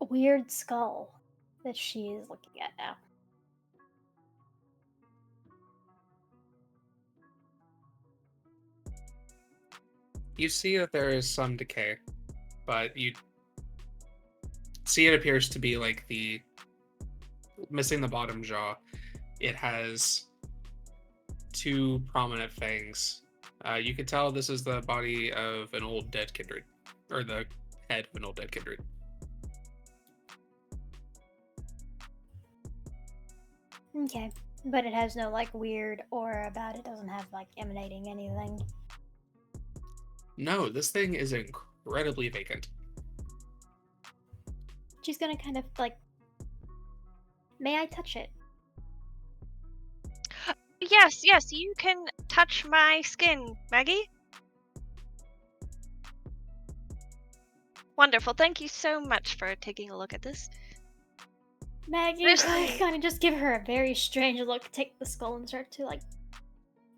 weird skull that she is looking at now. You see that there is some decay, but you see it appears to be like missing the bottom jaw. It has two prominent fangs. You could tell this is the body of an old dead kindred, or the head of an old dead kindred. Okay. But it has no like weird aura about it. Doesn't have like emanating anything. No, this thing is incredibly vacant. She's gonna kind of like. May I touch it? Yes, you can touch my skin, Maggie. Wonderful. Thank you so much for taking a look at this. Maggie, There's- I kind of just give her a very strange look, take the skull and start to like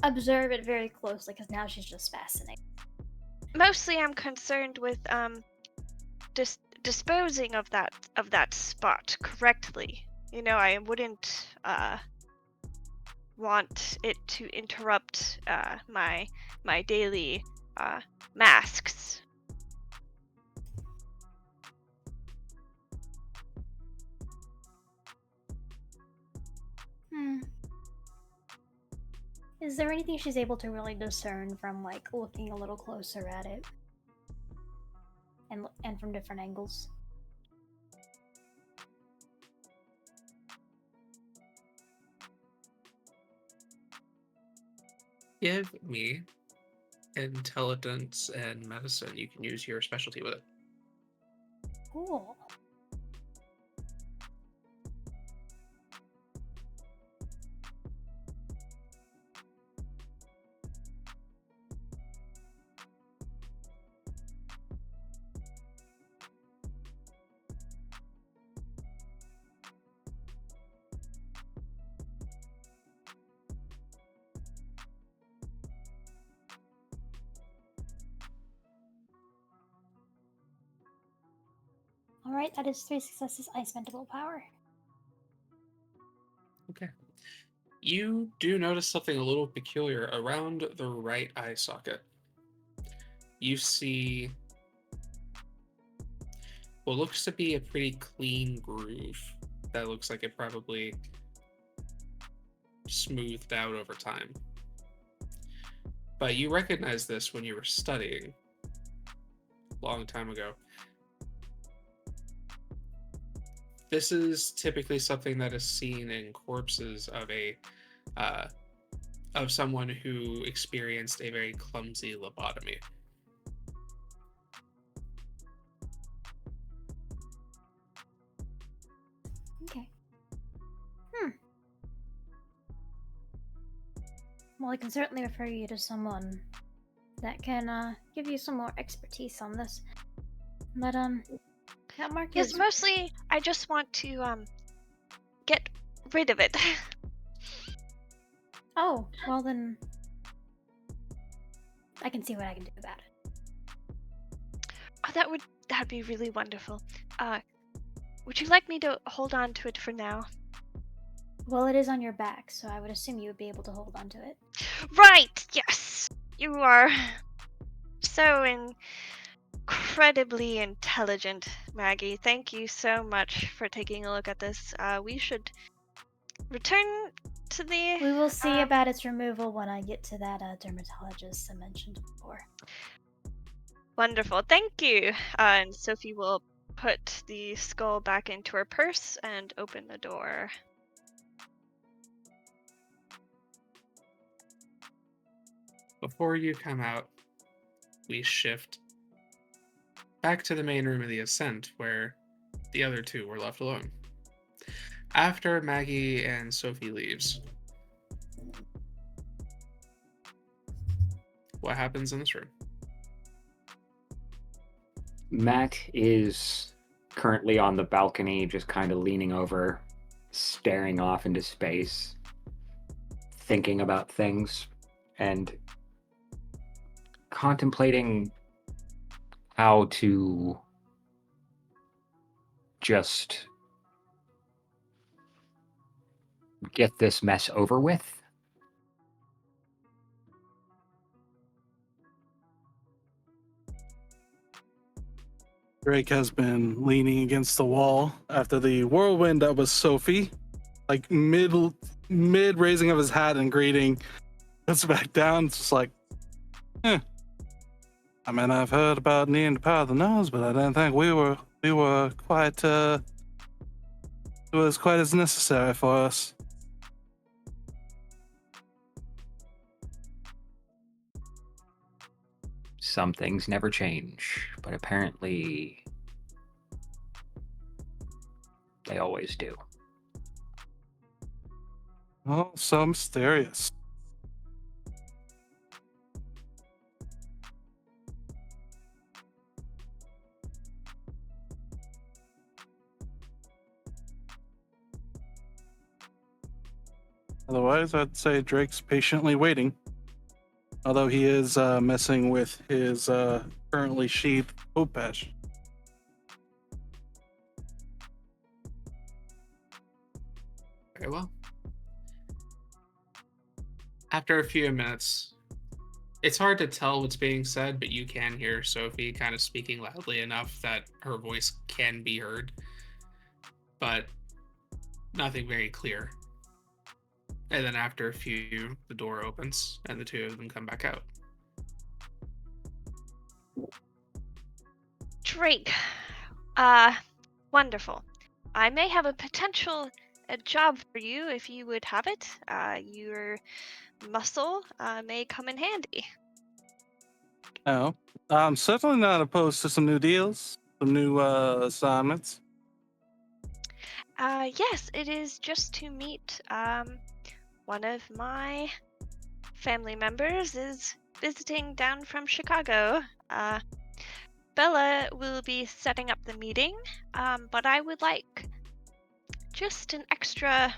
observe it very closely because now she's just fascinated. Mostly, I'm concerned with disposing of that spot correctly. You know, I wouldn't want it to interrupt my daily masks. Is there anything she's able to really discern from like looking a little closer at it? And from different angles? Give me intelligence and medicine. You can use your specialty with it. Cool. Alright, that is 3 successes. I spent a willpower. Okay. You do notice something a little peculiar around the right eye socket. You see what looks to be a pretty clean groove that looks like it probably smoothed out over time. But you recognize this when you were studying a long time ago. This is typically something that is seen in corpses of someone who experienced a very clumsy lobotomy. Okay. Well, I can certainly refer you to someone that can give you some more expertise on this. But that mark Yes, is mostly I just want to get rid of it. Oh, well then I can see what I can do about it. Oh, that'd be really wonderful. Would you like me to hold on to it for now? Well, it is on your back, so I would assume you would be able to hold on to it. Right, yes. You are so incredibly intelligent, Maggie. Thank you so much for taking a look at this. We should return to the... We will see about its removal when I get to that dermatologist I mentioned before. Wonderful, thank you. And Sophie will put the skull back into her purse and open the door. Before you come out, we shift back to the main room of the Ascent, where the other two were left alone. After Maggie and Sophie leaves, what happens in this room? Matt is currently on the balcony, just kind of leaning over, staring off into space, thinking about things, and contemplating how to just get this mess over with. Drake has been leaning against the wall after the whirlwind that was Sophie, like mid raising of his hat and greeting, puts it back down. It's just like, I mean, I've heard about needing to power the nose, but I didn't think we were quite it was quite as necessary for us. some things never change, but apparently they always do. Oh, so mysterious. Otherwise, I'd say Drake's patiently waiting. Although he is messing with his currently sheathed bow patch. Very well. After a few minutes, it's hard to tell what's being said, but you can hear Sophie kind of speaking loudly enough that her voice can be heard, but nothing very clear. And then after a few, the door opens and the two of them come back out. Drake. Wonderful. I may have a potential job for you if you would have it. Your muscle may come in handy. Oh, I'm certainly not opposed to some new deals, some new assignments. Yes, it is just to meet one of my family members is visiting down from Chicago. Bella will be setting up the meeting, but I would like just an extra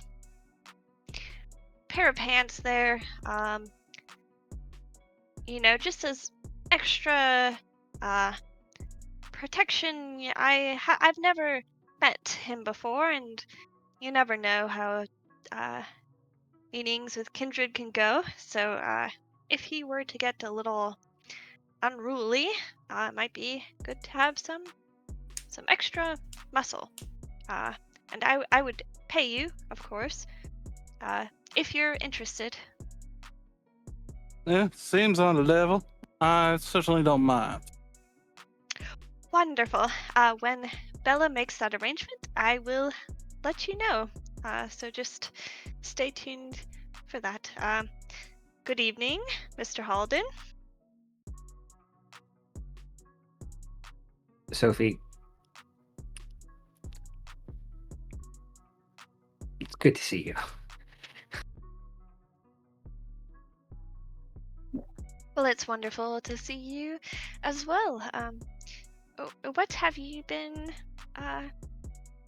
pair of hands there. Just as extra protection. I've never met him before, and you never know how meetings with kindred can go. So if he were to get a little unruly, it might be good to have some extra muscle. And I would pay you, of course, if you're interested. Yeah, seems on the level. I certainly don't mind. Wonderful. When Bella makes that arrangement, I will let you know. So just stay tuned for that. Good evening, Mr. Halden. Sophie, it's good to see you. Well, it's wonderful to see you as well. What have you been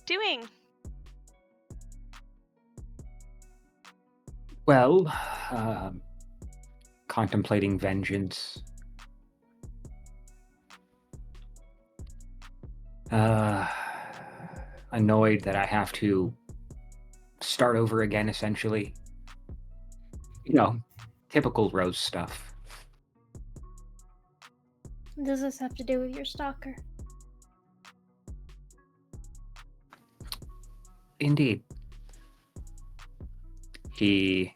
doing? Well, contemplating vengeance. Annoyed that I have to start over again, essentially. Typical Rose stuff. What does this have to do with your stalker? Indeed. He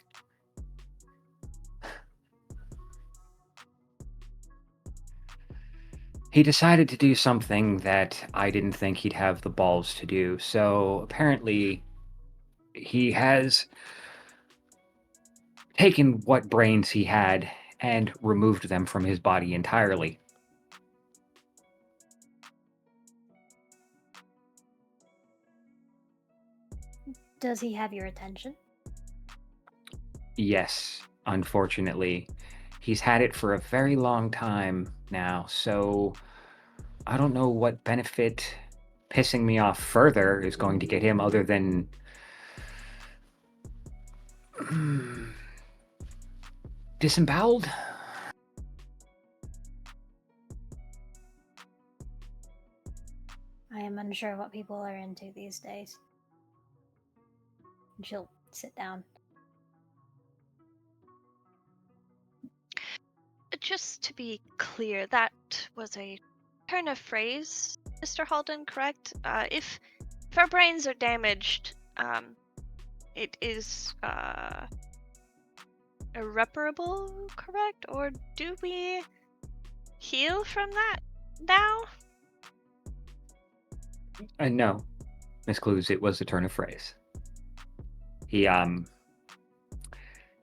decided to do something that I didn't think he'd have the balls to do. So apparently he has taken what brains he had and removed them from his body entirely. Does he have your attention? Yes, unfortunately. He's had it for a very long time now, so I don't know what benefit pissing me off further is going to get him other than disemboweled? I am unsure what people are into these days. And she'll sit down. Just to be clear, that was a turn of phrase, Mr. Halden, correct? If our brains are damaged, it is irreparable, correct? Or do we heal from that now? No, Miss Clues, it was a turn of phrase.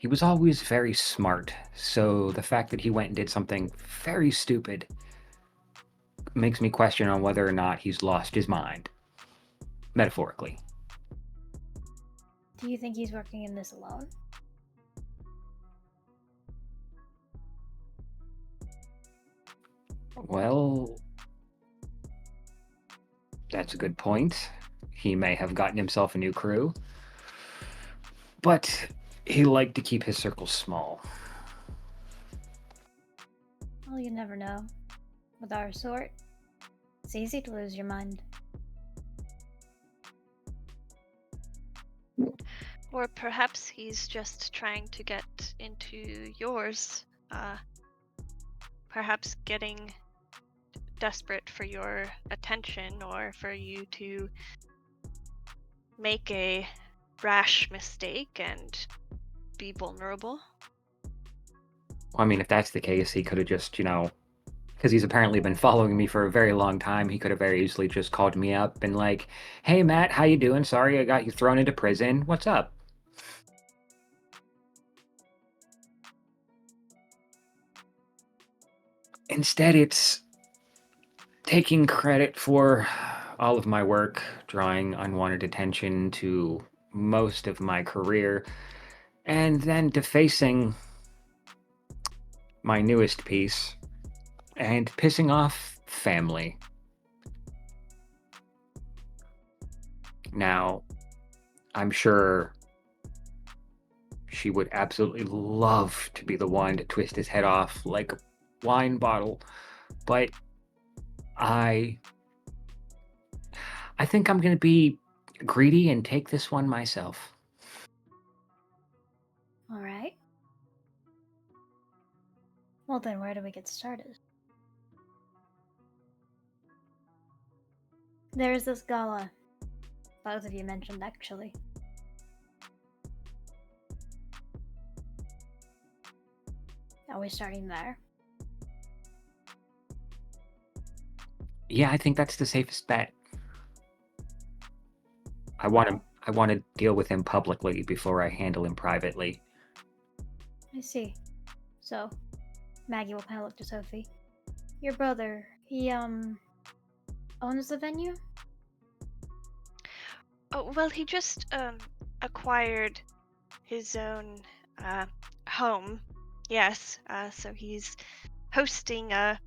He was always very smart, so the fact that he went and did something very stupid makes me question on whether or not he's lost his mind. Metaphorically. Do you think he's working in this alone? Well, that's a good point. He may have gotten himself a new crew, but he liked to keep his circle small. Well, you never know. With our sort, it's easy to lose your mind. Or perhaps he's just trying to get into yours. Perhaps getting desperate for your attention or for you to make a rash mistake and be vulnerable. I mean, if that's the case, he could have just, because he's apparently been following me for a very long time, he could have very easily just called me up and like, "Hey, Matt, how you doing? Sorry I got you thrown into prison. What's up?" Instead, it's taking credit for all of my work, drawing unwanted attention to most of my career, and then defacing my newest piece and pissing off family. Now, I'm sure she would absolutely love to be the one to twist his head off like a wine bottle, but I think I'm going to be greedy and take this one myself. All right. Well, then, where do we get started? There's this gala. Both of you mentioned, actually. Are we starting there? Yeah, I think that's the safest bet. I want to deal with him publicly before I handle him privately. I see. So, Maggie will kind of look to Sophie. Your brother, he, owns the venue? Oh, well, he just acquired his own home. Yes, so he's hosting a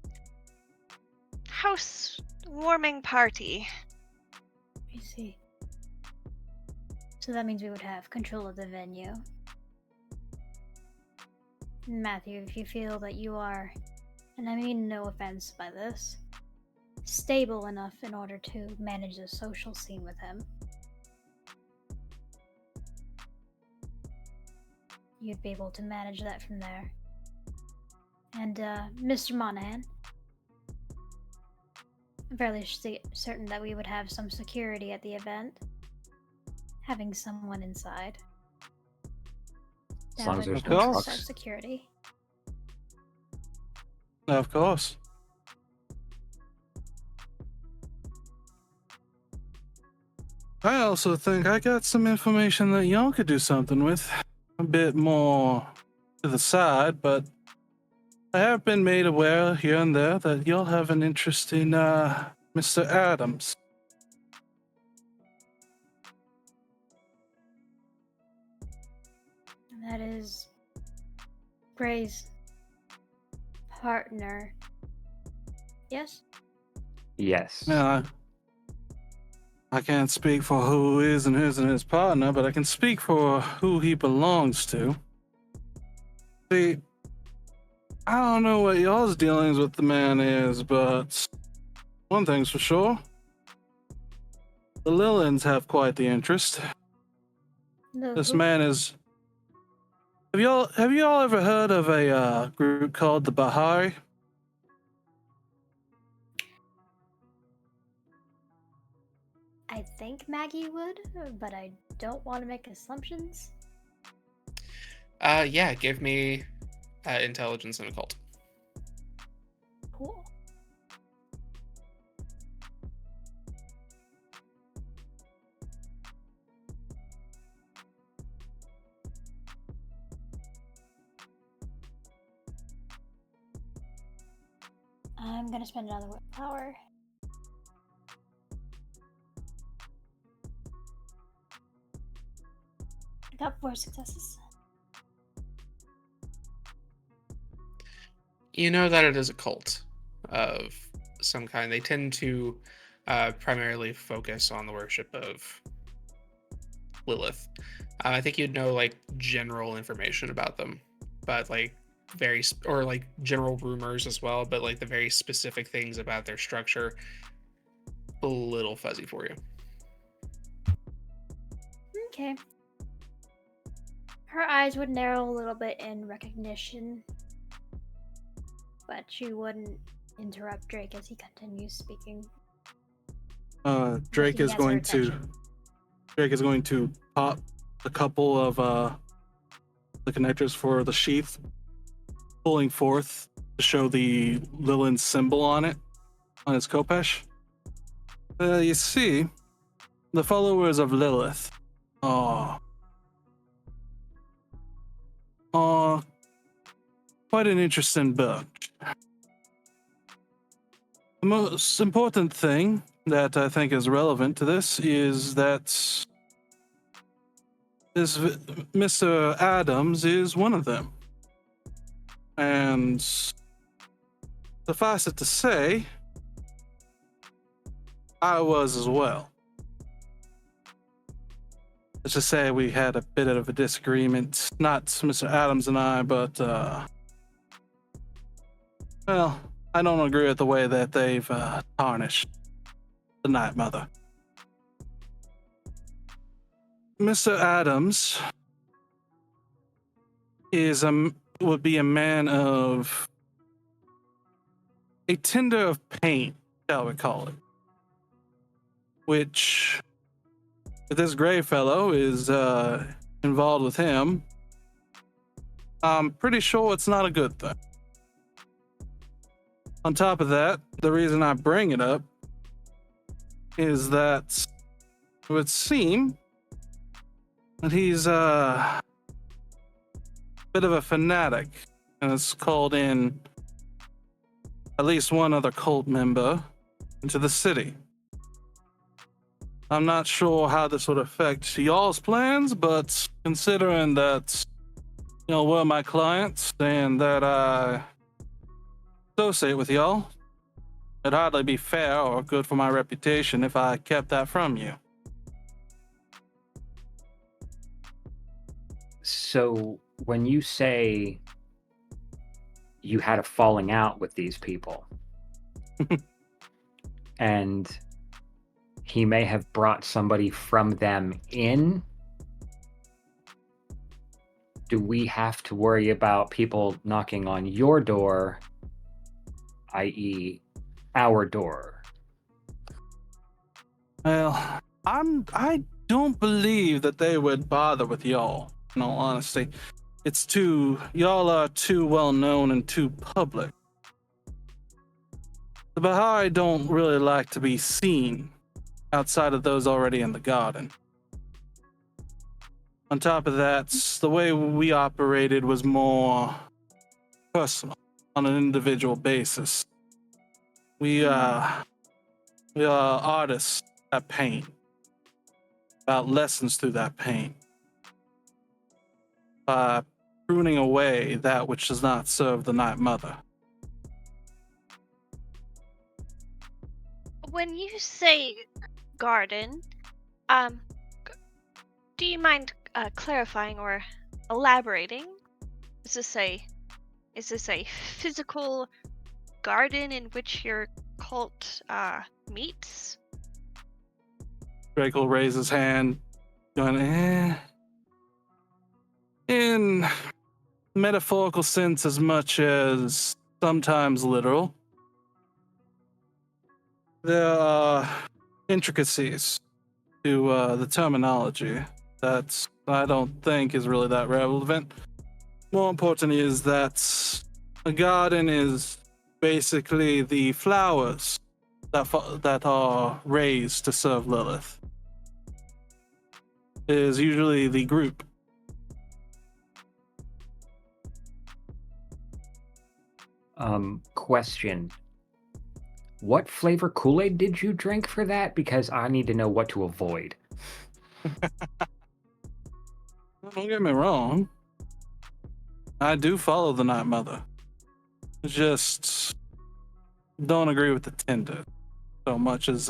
housewarming party. I see. So that means we would have control of the venue. Matthew, if you feel that you are, and I mean no offense by this, stable enough in order to manage the social scene with him, you'd be able to manage that from there. And, Mr. Monahan, I'm fairly certain that we would have some security at the event. Having someone inside. As long as That there's would no increase trucks. our security. Of course. I also think I got some information that y'all could do something with. A bit more to the side, but I have been made aware here and there that y'all have an interest in Mr. Adams. And that is Gray's partner. Yes? Yes. Now, I can't speak for who is and isn't his partner, but I can speak for who he belongs to. See, I don't know what y'all's dealings with the man is, but one thing's for sure. The Lillans have quite the interest. This man is... Have y'all ever heard of a group called the Bahari? I think Maggie would, but I don't want to make assumptions. Yeah, give me intelligence and occult. Cool. I'm gonna spend another willpower. I got 4 successes. You know that it is a cult of some kind. They tend to primarily focus on the worship of Lilith. I think you'd know like general information about them, but like or like general rumors as well, but like the very specific things about their structure, a little fuzzy for you. Okay. Her eyes would narrow a little bit in recognition, but she wouldn't interrupt Drake as he continues speaking. Drake He is has her going to attention. pop a couple of the connectors for the sheath, pulling forth to show the Lilin symbol on it, on his khopesh. You see, the followers of Lilith are quite an interesting bunch. The most important thing that I think is relevant to this is that this Mr. Adams is one of them. And suffice it to say, I was as well. Let's just say we had a bit of a disagreement, not Mr. Adams and I, but, well, I don't agree with the way that they've tarnished the Night Mother. Mr. Adams would be a man of a tinder of pain, shall we call it, which, if this gray fellow is involved with him, I'm pretty sure it's not a good thing. On top of that, the reason I bring it up is that it would seem that he's a bit of a fanatic and has called in at least one other cult member into the city. I'm not sure how this would affect y'all's plans, but considering that, we're my clients and that I associate with y'all, it'd hardly be fair or good for my reputation if I kept that from you. So when you say you had a falling out with these people and he may have brought somebody from them in, do we have to worry about people knocking on your door, i.e. our door? Well, I don't believe that they would bother with y'all, in all honesty. Y'all are too well known and too public. The Bahari don't really like to be seen outside of those already in the garden. On top of that, the way we operated was more personal, on an individual basis. We are artists that paint, about lessons through that pain, by pruning away that which does not serve the Night Mother. When you say garden, do you mind clarifying or elaborating? Is this a physical garden in which your cult meets? Drake will raise his hand, going, in metaphorical sense as much as sometimes literal. There are intricacies to the terminology that I don't think is really that relevant. More important is that a garden is basically the flowers that are raised to serve Lilith. It is usually the group. Question. what flavor Kool-Aid did you drink for that? Because I need to know what to avoid. Don't get me wrong. I do follow the Night Mother. Just don't agree with the Tinder so much as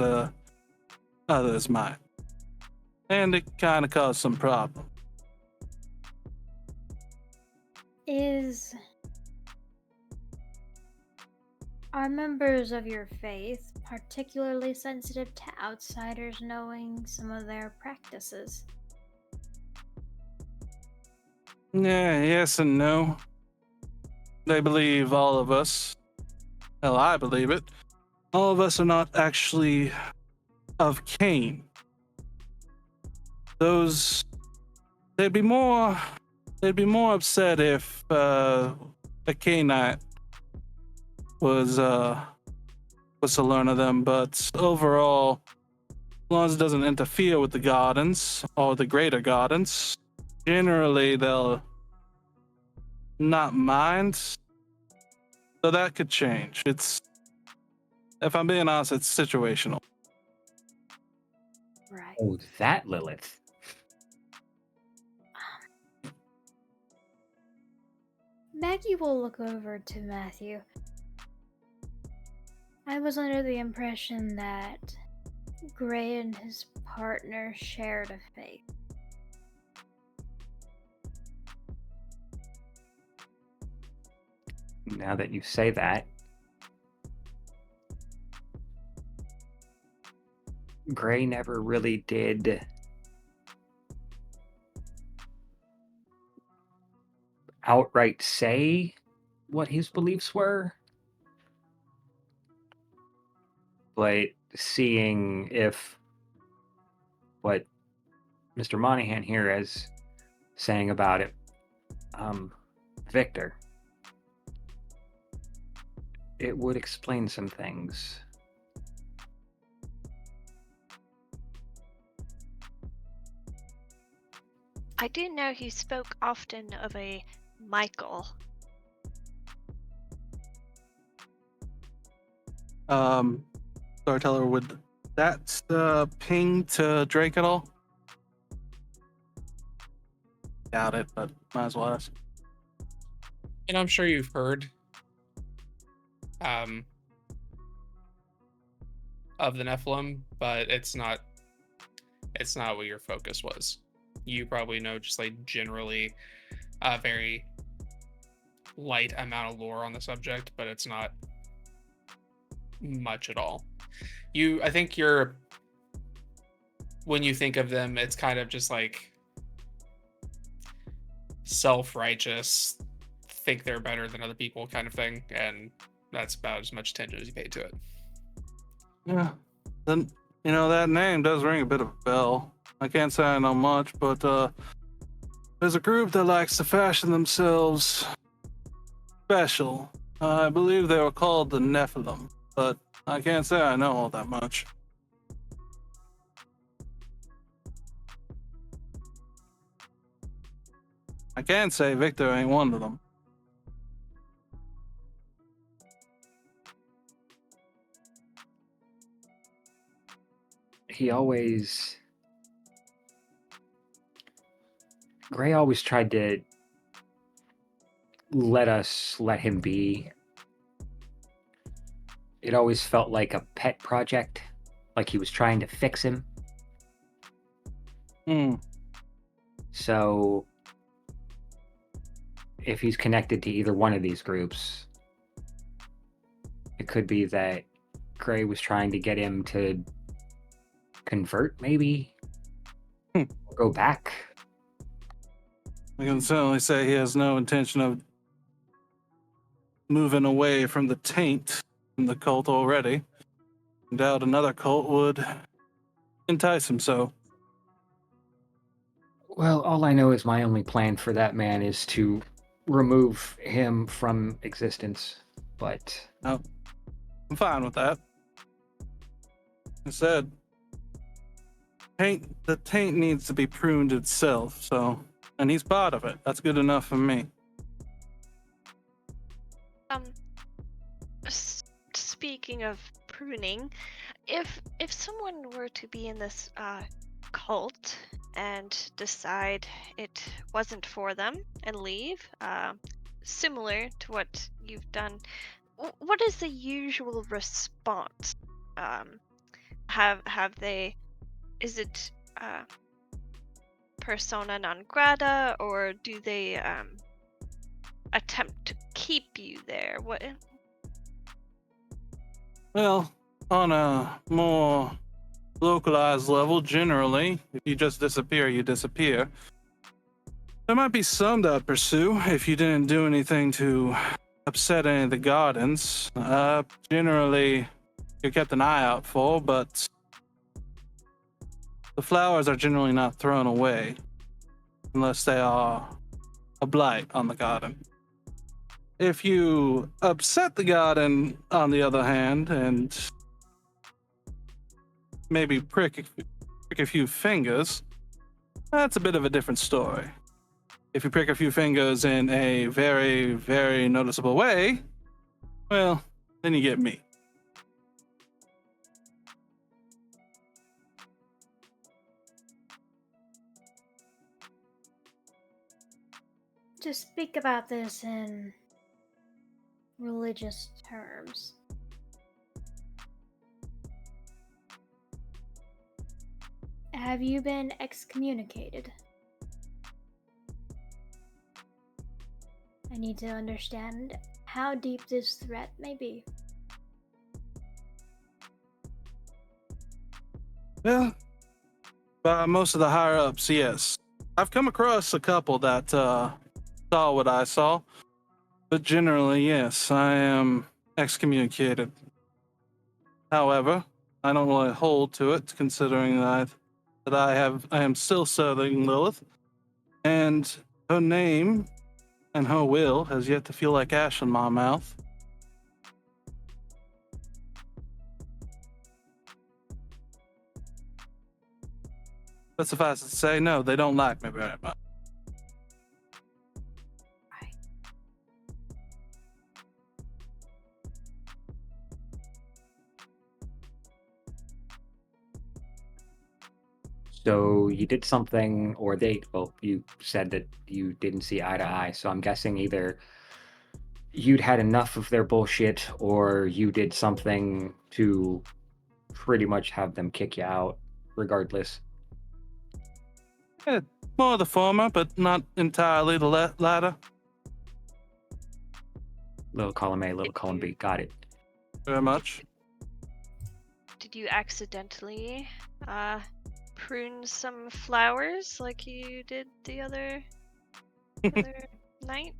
others might. And it kind of caused some problems. Are members of your faith particularly sensitive to outsiders knowing some of their practices? Yeah, yes and no. They believe all of us. Hell, I believe it. All of us are not actually of Cain. They'd be more upset if a Cainite was to learn of them, but overall, as long as it doesn't interfere with the gardens or the greater gardens, generally they'll not mind. So that could change. If I'm being honest, it's situational. Right. Oh, that Lilith. Maggie will look over to Matthew. I was under the impression that Gray and his partner shared a faith. Now that you say that, Gray never really did outright say what his beliefs were. But seeing if what Mr. Monahan here is saying about it, Victor, it would explain some things. I didn't know he spoke often of a Michael. Storyteller, would that ping to Drake at all? Doubt it, but might as well ask. And I'm sure you've heard of the Nephilim, but it's not what your focus was. You probably know just like generally a very light amount of lore on the subject, but it's not much at all. I think when you think of them, it's kind of just like self-righteous, think they're better than other people kind of thing, and that's about as much attention as you pay to it. Yeah, then that name does ring a bit of a bell. I can't say I know much, but there's a group that likes to fashion themselves special. I believe they were called the Nephilim, but I can't say I know all that much. I can say Victor ain't one of them. Gray always tried to let him be. It always felt like a pet project, like he was trying to fix him. So if he's connected to either one of these groups, it could be that Gray was trying to get him to convert, maybe? Go back? I can certainly say he has no intention of moving away from the taint in the cult already. I doubt another cult would entice him so. Well, all I know is my only plan for that man is to remove him from existence, but... No, I'm fine with that. Instead, the taint needs to be pruned itself, so... And he's part of it. That's good enough for me. Speaking of pruning. If someone were to be in this cult and decide it wasn't for them and leave, similar to what you've done, what is the usual response? Have they? Is it persona non grata, or do they attempt to keep you there? What? Well, on a more localized level, generally, if you just disappear, you disappear. There might be some that pursue if you didn't do anything to upset any of the gardens. Generally, you're kept an eye out for, but the flowers are generally not thrown away unless they are a blight on the garden. If you upset the garden, on the other hand, and maybe prick a few fingers, that's a bit of a different story. If you prick a few fingers in a very, very noticeable way, well, then you get me. To speak about this in religious terms, have you been excommunicated? I need to understand how deep this threat may be. Well, by most of the higher ups, yes. I've come across a couple that saw what I saw, but generally, yes, I am excommunicated. However, I don't really hold to it, considering that I am still serving Lilith, and her name and her will has yet to feel like ash in my mouth. But suffice it to say, no, they don't like me very much. So you did something, or you said that you didn't see eye to eye. So I'm guessing either you'd had enough of their bullshit, or you did something to pretty much have them kick you out, regardless. Yeah, more the former, but not entirely the latter. Little column A, little column B. Got it. Very much. Did you accidentally prune some flowers like you did the other night?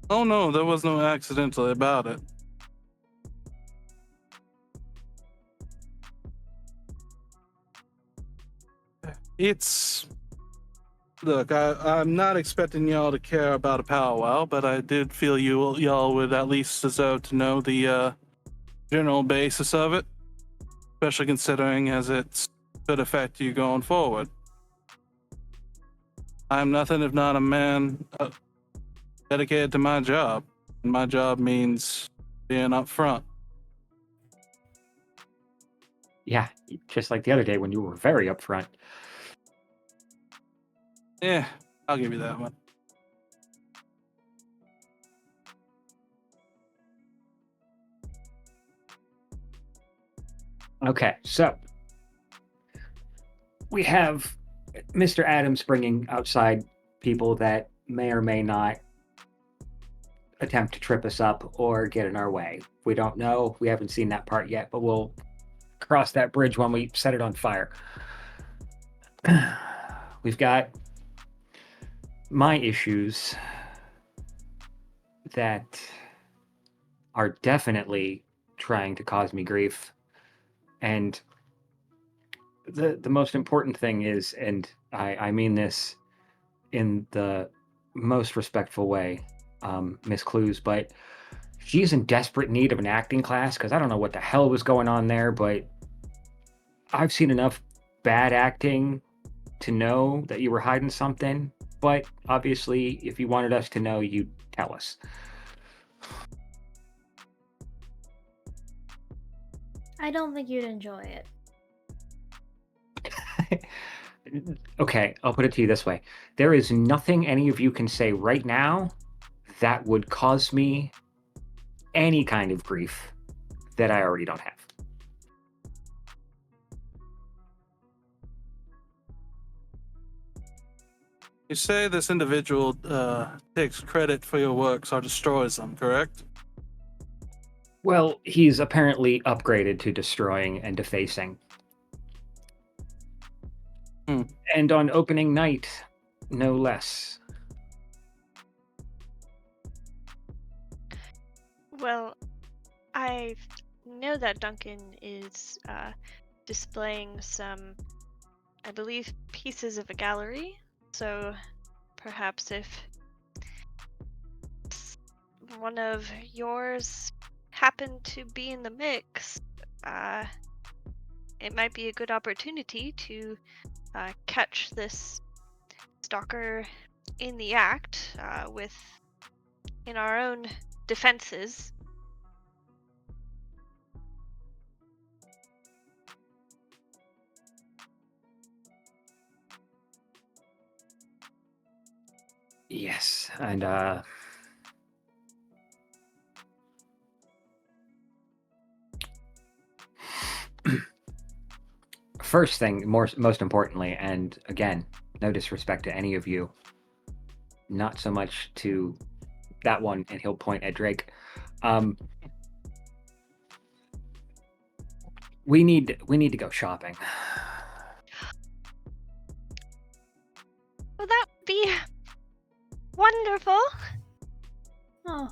Oh no, there was no accidentally about it. Look, I'm not expecting y'all to care about a powwow, but I did feel y'all would at least deserve to know the general basis of it, especially considering as it could affect you going forward. I'm nothing if not a man dedicated to my job, and my job means being up front. Yeah, just like the other day when you were very upfront. Yeah, I'll give you that one. Okay, so we have Mr. Adams bringing outside people that may or may not attempt to trip us up or get in our way. We don't know. We haven't seen that part yet, but we'll cross that bridge when we set it on fire. We've got my issues that are definitely trying to cause me grief. And the most important thing is, and I mean this in the most respectful way, Miss Clues, but she's in desperate need of an acting class, because I don't know what the hell was going on there, but I've seen enough bad acting to know that you were hiding something. But obviously, if you wanted us to know, you'd tell us. I don't think you'd enjoy it. Okay, I'll put it to you this way. There is nothing any of you can say right now that would cause me any kind of grief that I already don't have. You say this individual takes credit for your works or destroys them, correct? Well, he's apparently upgraded to destroying and defacing. And on opening night, no less. Well, I know that Duncan is displaying some, I believe, pieces of a gallery. So perhaps if one of yours happened to be in the mix, it might be a good opportunity to catch this stalker in the act in our own defenses. Yes, and first thing, most importantly, and again, no disrespect to any of you, not so much to that one, and he'll point at Drake. We need to go shopping. Well, that would be wonderful. Oh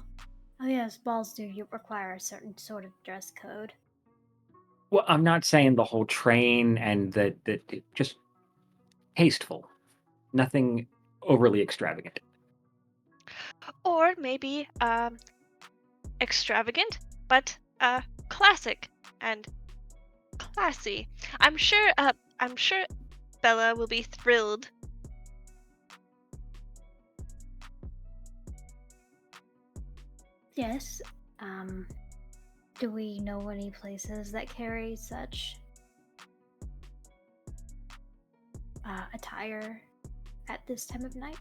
yes, balls do require a certain sort of dress code. Well, I'm not saying the whole train and the just tasteful, nothing overly extravagant. Or maybe extravagant, but classic and classy. I'm sure Bella will be thrilled. Yes. Do we know any places that carry such attire at this time of night?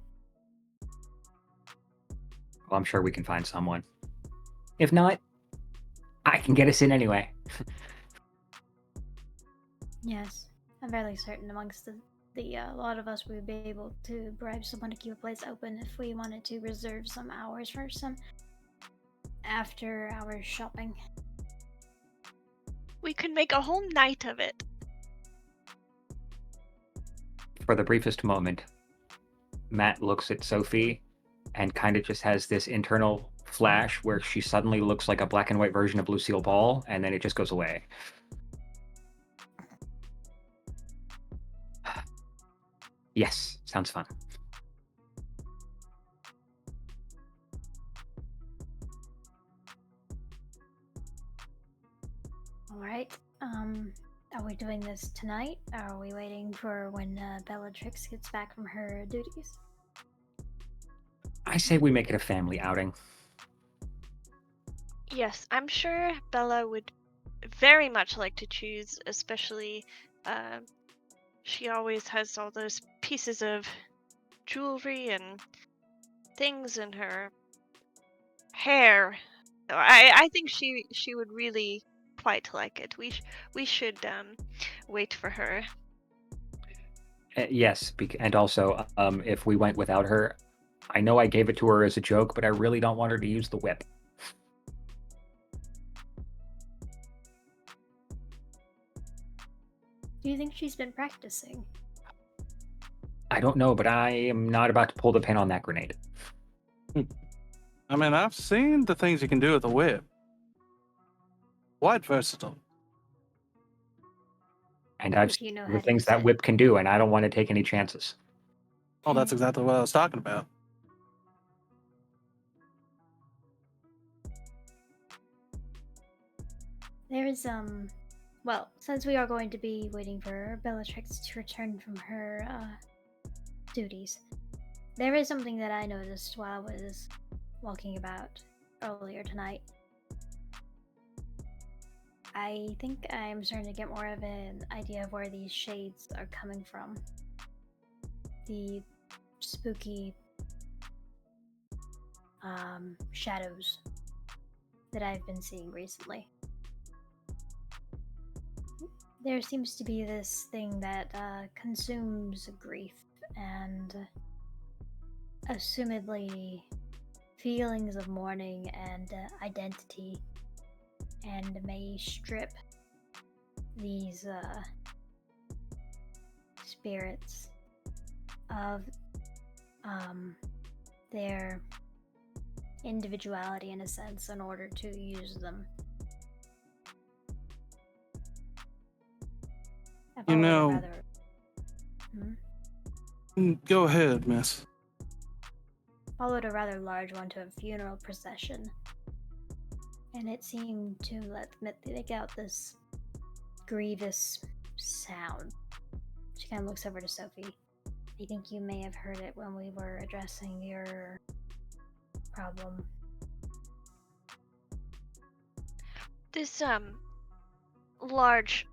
Well, I'm sure we can find someone. If not, I can get us in anyway. Yes, I'm fairly certain amongst the lot of us would be able to bribe someone to keep a place open if we wanted to reserve some hours for some after-hours shopping. We could make a whole night of it. For the briefest moment, Matt looks at Sophie and kind of just has this internal flash where she suddenly looks like a black and white version of Lucille Ball, and then it just goes away. Yes, sounds fun. Alright, are we doing this tonight? Are we waiting for when Bellatrix gets back from her duties? I say we make it a family outing. Yes, I'm sure Bella would very much like to choose, especially she always has all those pieces of jewelry and things in her hair. So I think she would really quite like it. We should wait for her. Yes, and also, if we went without her, I know I gave it to her as a joke, but I really don't want her to use the whip. Do you think she's been practicing? I don't know, but I am not about to pull the pin on that grenade. I mean, I've seen the things you can do with a whip. Quite versatile. And I've If you seen know how the to things use that it. whip can do, and I don't want to take any chances. Oh, that's exactly what I was talking about. There is, well, since we are going to be waiting for Bellatrix to return from her, duties, there is something that I noticed while I was walking about earlier tonight. I think I'm starting to get more of an idea of where these shades are coming from. The spooky shadows that I've been seeing recently. There seems to be this thing that consumes grief and assumedly feelings of mourning and identity, and may strip these spirits of their individuality in a sense in order to use them. I You followed a know- rather... Go ahead, miss. Followed a rather large one to a funeral procession, and it seemed to make out this grievous sound. She kind of looks over to Sophie. I think you may have heard it when we were addressing your problem. This large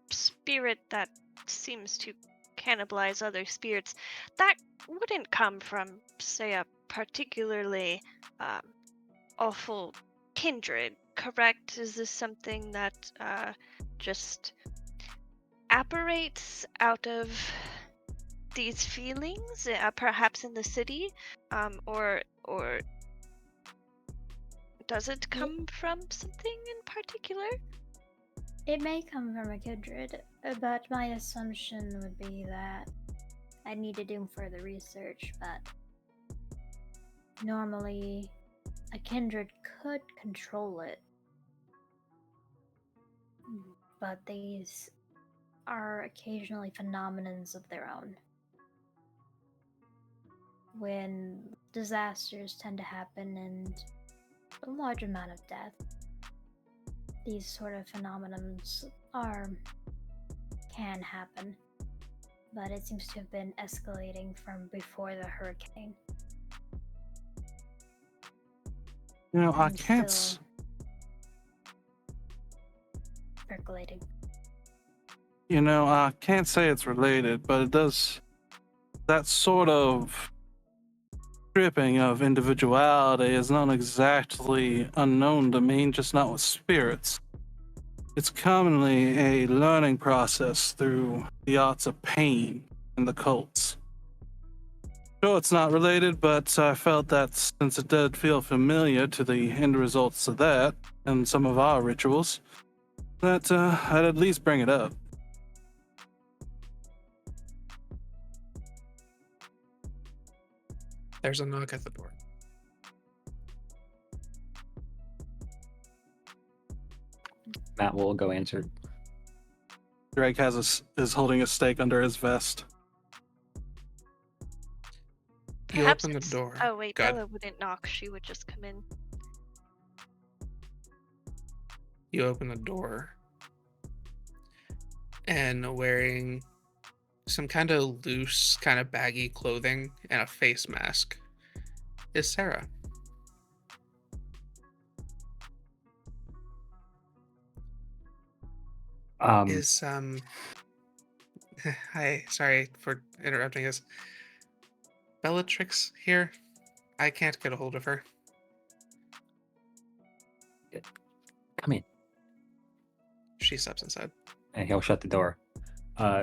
spirit that seems to cannibalize other spirits, that wouldn't come from, say, a particularly awful kindred, correct? Is this something that just apparates out of these feelings, perhaps in the city, or does it come from something in particular? It may come from a kindred, but my assumption would be that I need to do further research, but normally a kindred could control it. But these are occasionally phenomenons of their own. When disasters tend to happen and a large amount of death, these sort of phenomenons can happen, but it seems to have been escalating from before the hurricane. You know, I And can't. still percolating. You know, I can't say it's related, but it does. That sort of stripping of individuality is not exactly unknown to me, just not with spirits. It's commonly a learning process through the arts of pain in the cults. Sure, it's not related, but I felt that since it did feel familiar to the end results of that and some of our rituals, that I'd at least bring it up. There's a knock at the door. Matt will go answer. Greg is holding a stake under his vest. You Perhaps open the it's- door. Oh wait, Go ahead. Bella wouldn't knock. She would just come in. You open the door, and wearing some kind of loose, kind of baggy clothing and a face mask is Sarah. Is hi, sorry for interrupting us. Bellatrix here? I can't get a hold of her. Come in. She steps inside. And he'll shut the door.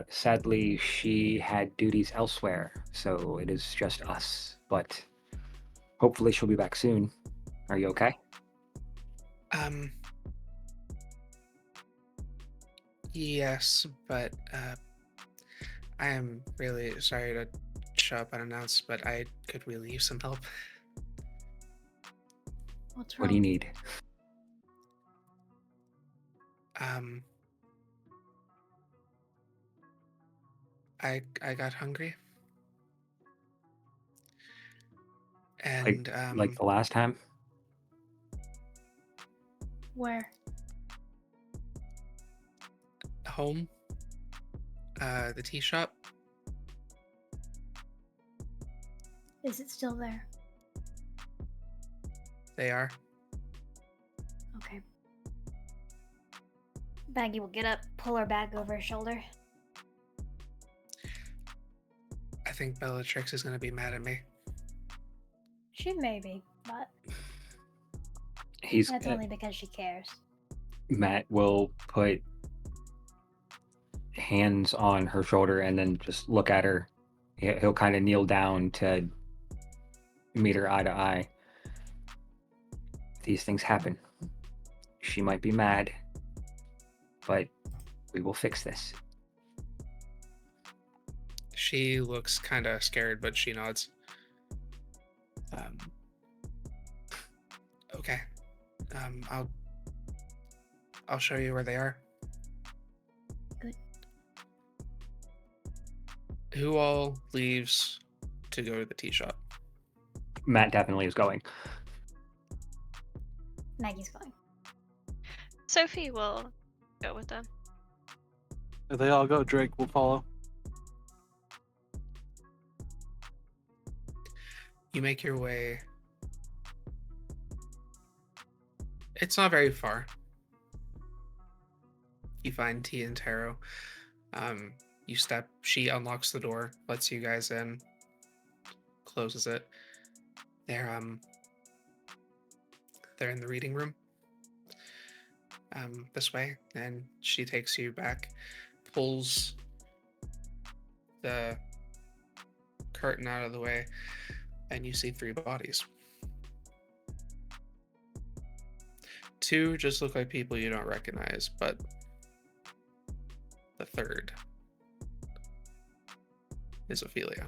Sadly, she had duties elsewhere, so it is just us. But hopefully she'll be back soon. Are you okay? Yes, but I am really sorry to show up unannounced, but I could really use some help. What's wrong? What do you need? I got hungry. And Like the last time? Where? home. The tea shop. Is it still there? They are. Okay. Maggie will get up, pull her bag over her shoulder. I think Bellatrix is going to be mad at me. She may be, but He's that's only because she cares. Matt will put hands on her shoulder and then just look at her. He'll kind of kneel down to meet her eye to eye. These things happen. She might be mad, but we will fix this. She looks kind of scared, but she nods. Okay. I'll show you where they are. Good. Who all leaves to go to the tea shop? Matt definitely is going. Maggie's going. Sophie will go with them. If they all go, Drake will follow. You make your way. It's not very far. You find Tea and Taro. You step. She unlocks the door, lets you guys in, closes it. They're in the reading room. This way, and she takes you back, pulls the curtain out of the way, and you see 3 bodies. 2 just look like people you don't recognize, but the 3rd is Ophelia.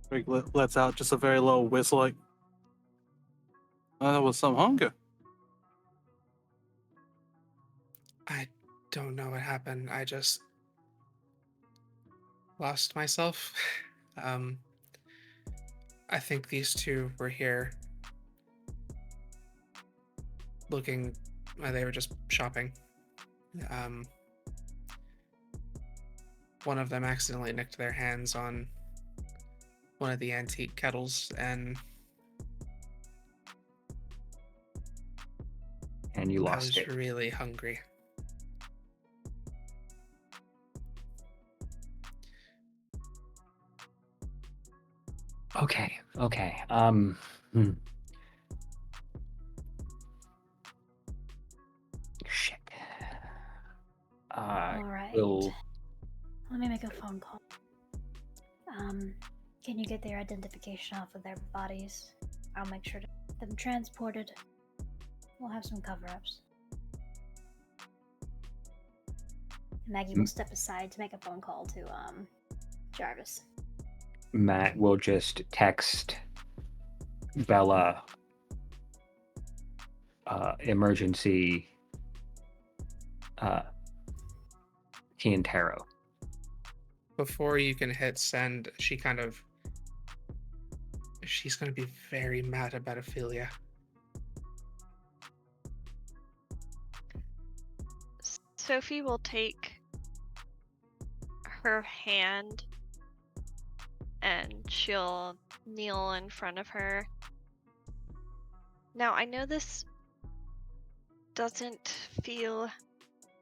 Drake lets out just a very low whistle, like, that was some hunger. I don't know what happened. I just lost myself. I think these 2 were here looking, they were just shopping. One of them accidentally nicked their hands on one of the antique kettles, and You I lost was it. really hungry. Okay. Shit. All right. We'll Let me make a phone call. Can you get their identification off of their bodies? I'll make sure to get them transported. We'll have some cover-ups. Maggie will step aside to make a phone call to Jarvis. Matt will just text Bella emergency Tea and Taro. Before you can hit send, she's going to be very mad about Ophelia. Sophie will take her hand and she'll kneel in front of her. Now, I know this doesn't feel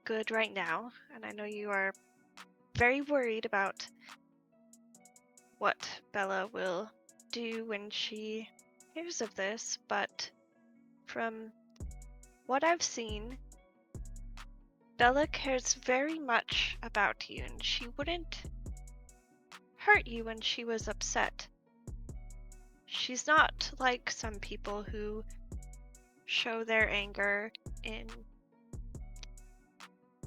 good right now, and I know you are very worried about what Bella will do when she hears of this, but from what I've seen, Bella cares very much about you, and she wouldn't hurt you when she was upset. She's not like some people who show their anger in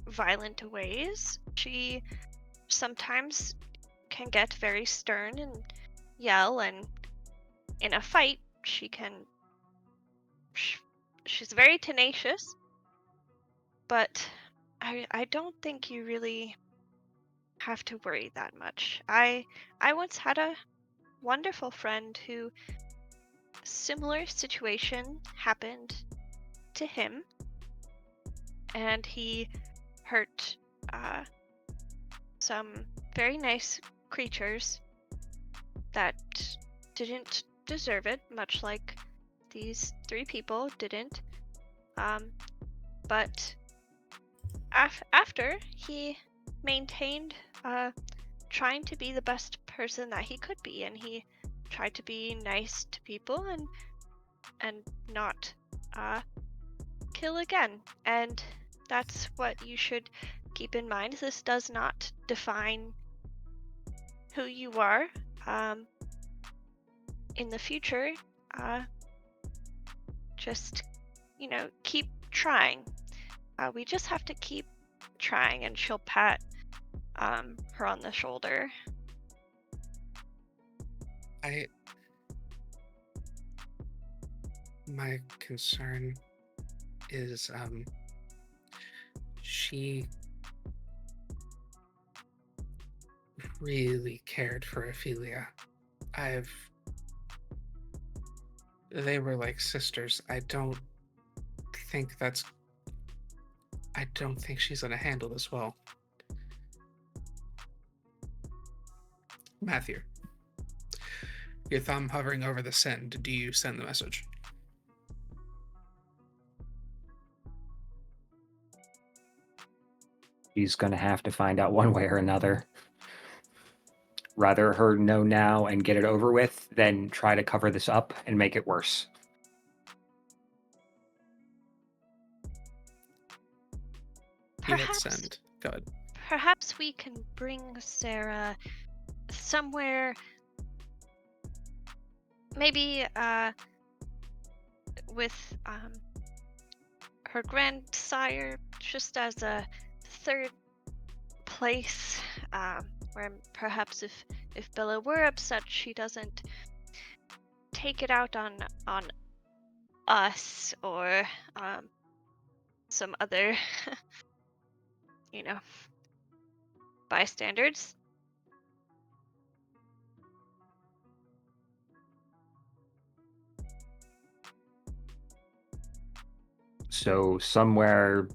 violent ways. She sometimes can get very stern and yell, and in a fight she's very tenacious, but I don't think you really have to worry that much. I once had a wonderful friend who similar situation happened to him, and he hurt some very nice creatures that didn't deserve it, much like these 3 people didn't. But after he maintained trying to be the best person that he could be, and he tried to be nice to people and not kill again. And that's what you should keep in mind. This does not define who you are in the future. Just, keep trying. We just have to keep trying. And she'll pat her on the shoulder. My concern is she really cared for Ophelia. They were like sisters. I don't think she's gonna handle this well. Matthew, your thumb hovering over the send, do you send the message? She's going to have to find out one way or another. Rather her know now and get it over with than try to cover this up and make it worse. You hit send. Go ahead. Perhaps we can bring Sarah somewhere, maybe with her grandsire, just as a third place, where perhaps if Bella were upset, she doesn't take it out on us or some other bystanders. So somewhere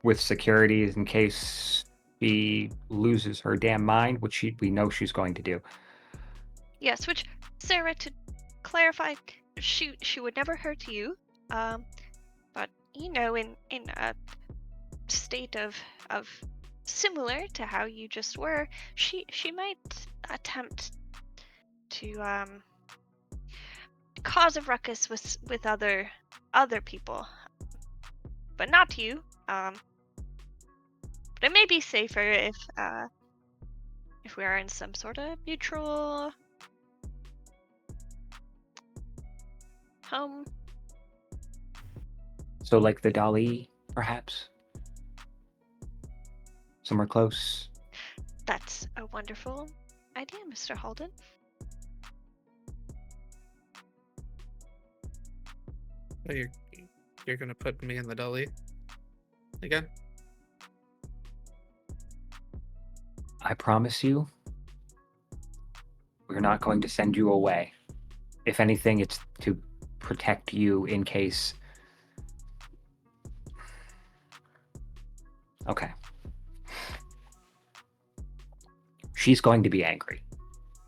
with security in case she loses her damn mind, which we know she's going to do. Yes, which, Sarah, to clarify, she would never hurt you. But in a state of similar to how you just were, she might attempt to cause a ruckus with other people, but not you. But it may be safer if we are in some sort of neutral home. So like the Dali, perhaps? Somewhere close? That's a wonderful idea, Mr. Halden. So you're gonna put me in the deli again? I promise you, we're not going to send you away. If anything, it's to protect you in case. Okay. She's going to be angry.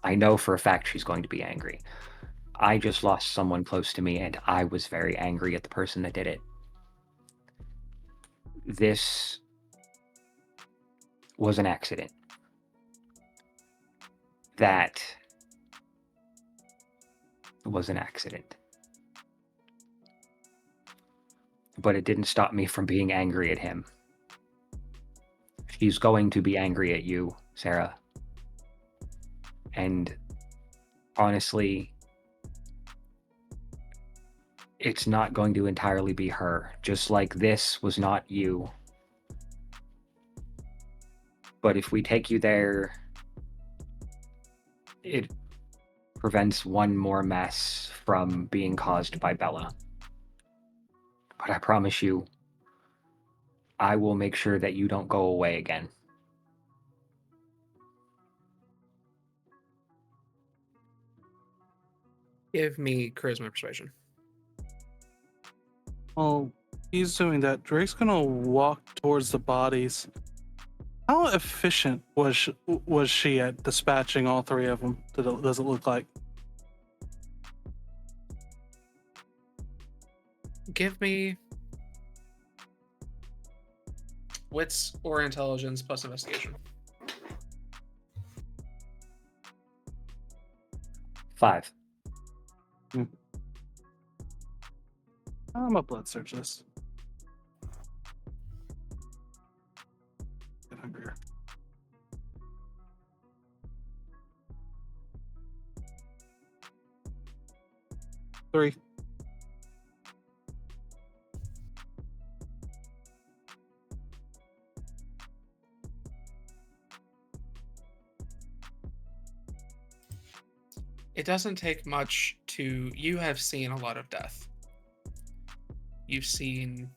I know for a fact she's going to be angry. I just lost someone close to me, and I was very angry at the person that did it. This was an accident. That was an accident. But it didn't stop me from being angry at him. She's going to be angry at you, Sarah. And honestly, it's not going to entirely be her, just like this was not you. But if we take you there, it prevents one more mess from being caused by Bella. But I promise you, I will make sure that you don't go away again. Give me charisma persuasion. Well, he's doing that. Drake's gonna walk towards the bodies. How efficient was she at dispatching all 3 of them? Does it look like? give me wits or intelligence plus investigation. 5. I'm gonna blood search this. Get hungrier. Three. It doesn't take much to... You have seen a lot of death. You've seen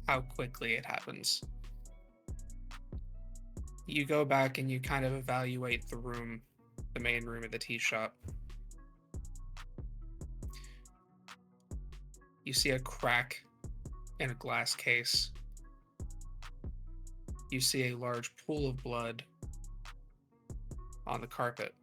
how quickly it happens. You go back and you kind of evaluate the room, the main room of the tea shop. You see a crack in a glass case. You see a large pool of blood on the carpet.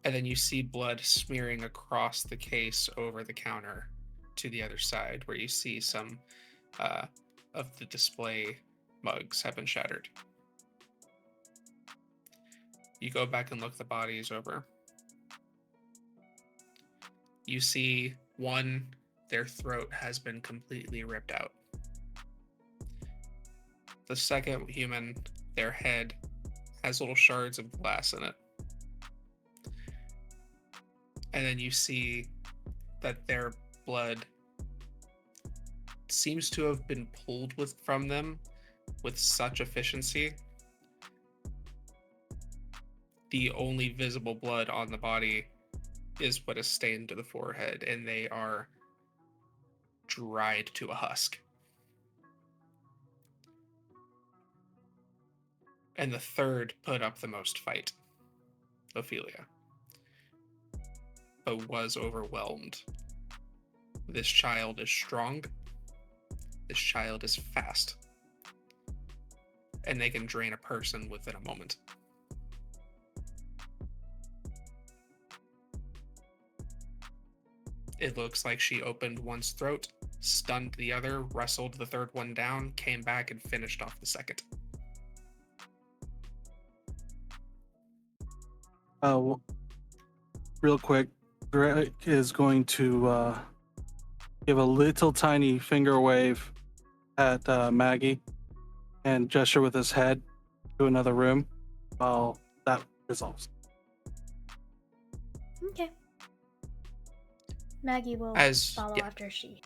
And then you see blood smearing across the case over the counter to the other side, where you see some of the display mugs have been shattered. You go back and look the bodies over. You see one, their throat has been completely ripped out. The second human, their head has little shards of glass in it. And then you see that their blood seems to have been pulled from them with such efficiency. The only visible blood on the body is what is stained to the forehead, and they are dried to a husk. And the third put up the most fight, Ophelia, but was overwhelmed. This child is strong. This child is fast. And they can drain a person within a moment. It looks like she opened one's throat, stunned the other, wrestled the third one down, came back and finished off the second. Real quick, Greg is going to give a little tiny finger wave at Maggie and gesture with his head to another room while that resolves. Okay. Maggie will follow after she.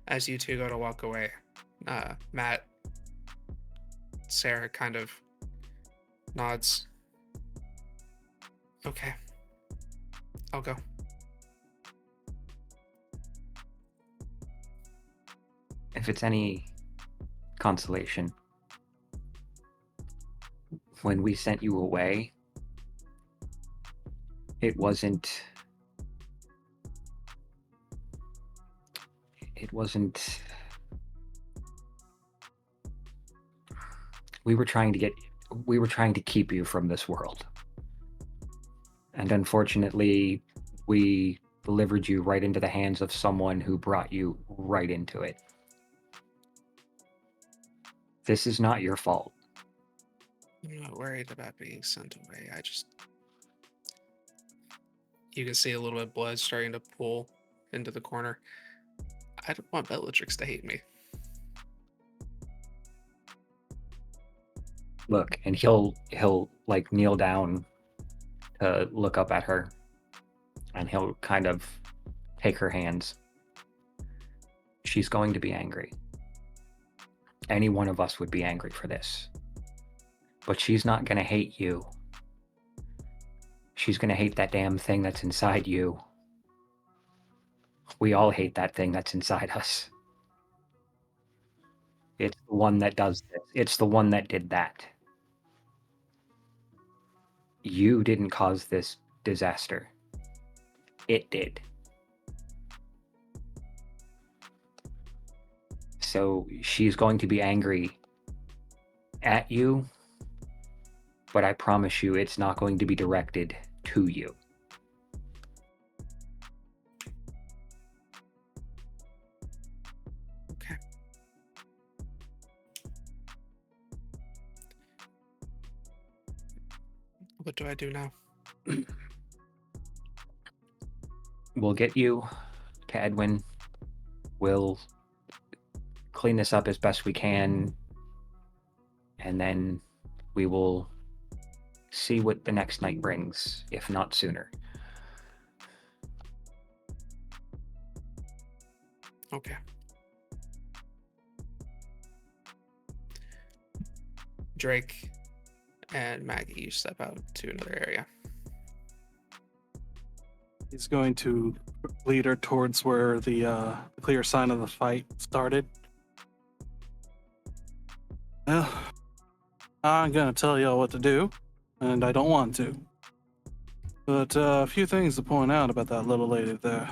As you two go to walk away, Matt, Sarah kind of nods. Okay, I'll go. If it's any consolation, when we sent you away, it wasn't we were trying to keep you from this world. And unfortunately, we delivered you right into the hands of someone who brought you right into it. This is not your fault. I'm not worried about being sent away. You can see a little bit of blood starting to pool into the corner. I don't want Bellatrix to hate me. Look, and he'll like kneel down to look up at her, and he'll kind of take her hands. She's going to be angry. Any one of us would be angry for this. But she's not going to hate you. She's going to hate that damn thing that's inside you. We all hate that thing that's inside us. It's the one that does this. It's the one that did that. You didn't cause this disaster. It did. So she's going to be angry at you, but I promise you it's not going to be directed to you. What do I do now? We'll get you to Edwin. We'll clean this up as best we can, and then we will see what the next night brings, if not sooner. Okay. Drake and Maggie, you step out to another area. He's going to lead her towards where the clear sign of the fight started. Well, I'm gonna tell y'all what to do, and I don't want to. But a few things to point out about that little lady there.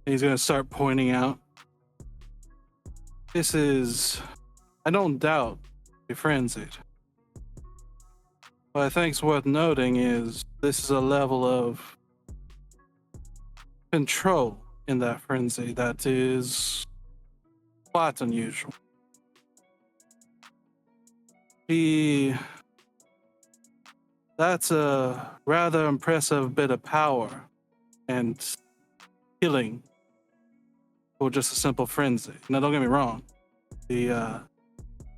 He's gonna start pointing out. This is, I don't doubt, be frenzied. What I think's worth noting is this is a level of control in that frenzy that is quite unusual. That's a rather impressive bit of power and healing for just a simple frenzy. Now, don't get me wrong, the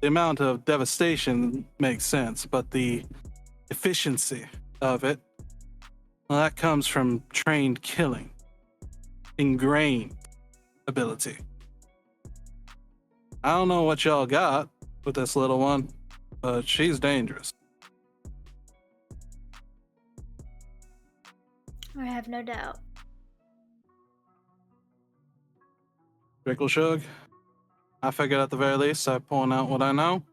amount of devastation makes sense, but the efficiency of it, well, that comes from trained killing, ingrained ability. I don't know what y'all got with this little one, but she's dangerous. I have no doubt. Rickle Shug, I figured at the very least I point out what I know,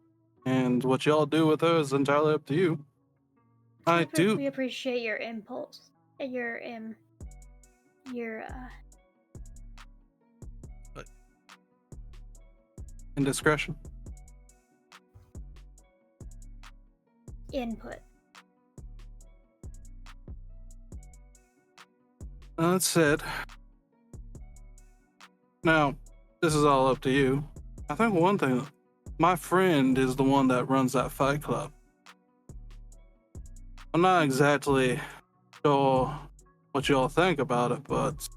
and what y'all do with her is entirely up to you. We appreciate your impulse, your indiscretion. input. That said, now this is all up to you. I think one thing, my friend is the one that runs that fight club. I'm not exactly sure what y'all think about it, but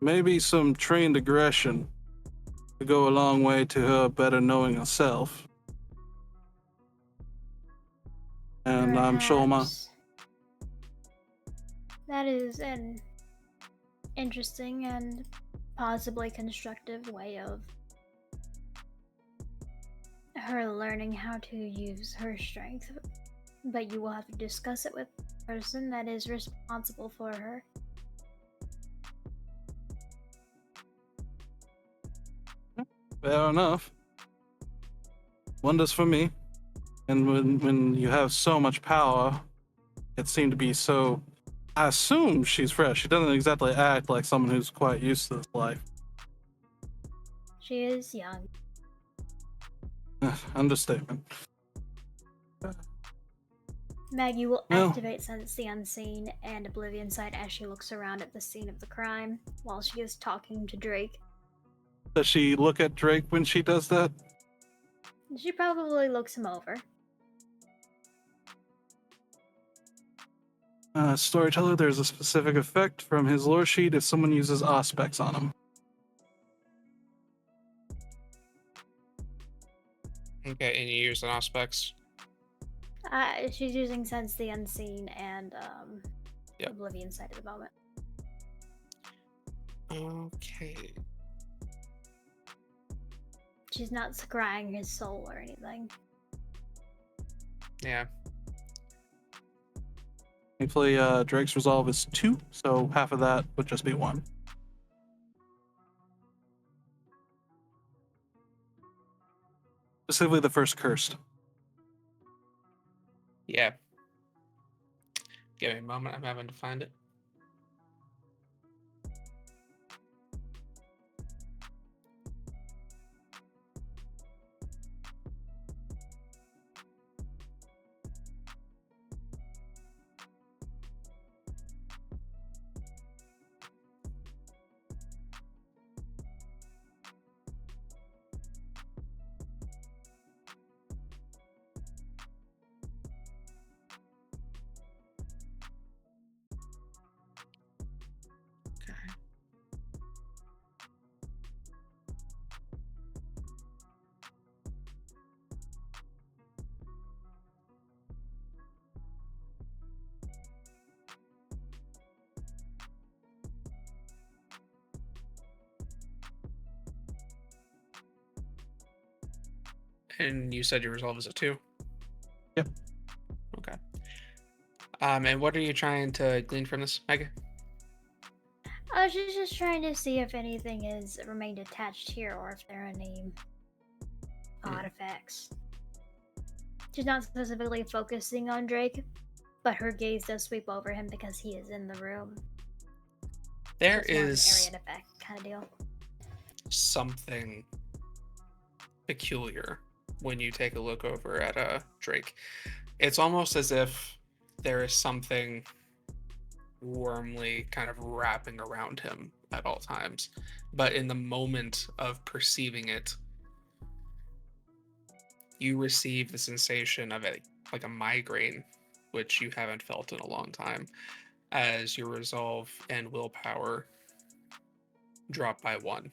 maybe some trained aggression could go a long way to her better knowing herself. And I'm sure Perhaps that is an interesting and possibly constructive way of her learning how to use her strength, but you will have to discuss it with the person that is responsible for her. Fair enough. Wonders for me. And when you have so much power, it seemed to be so. I assume she's fresh. She doesn't exactly act like someone who's quite used to this life. She is young. Understatement. Maggie will Well- activate Sense the Unseen and Oblivion Sight as she looks around at the scene of the crime while she is talking to Drake. Does she look at Drake when she does that? She probably looks him over. Storyteller, there's a specific effect from his lore sheet if someone uses aspects on him. Okay, and you use an aspects. She's using Sense the Unseen and Yep. Oblivion Sight at the moment. Okay. She's not scrying his soul or anything. Yeah. Thankfully, Drake's resolve is 2, so half of that would just be 1. Specifically the first cursed. Yeah. Give me a moment. I'm having to find it. And you said your resolve is a 2? Yep. Okay. And what are you trying to glean from this, Mega? She's just trying to see if anything has remained attached here or if there are any artifacts. She's not specifically focusing on Drake, but her gaze does sweep over him because he is in the room. There It's more of an is area effect kind of deal. something peculiar when you take a look over at Drake. It's almost as if there is something warmly kind of wrapping around him at all times. But in the moment of perceiving it, you receive the sensation of it, like a migraine, which you haven't felt in a long time, as your resolve and willpower drop by 1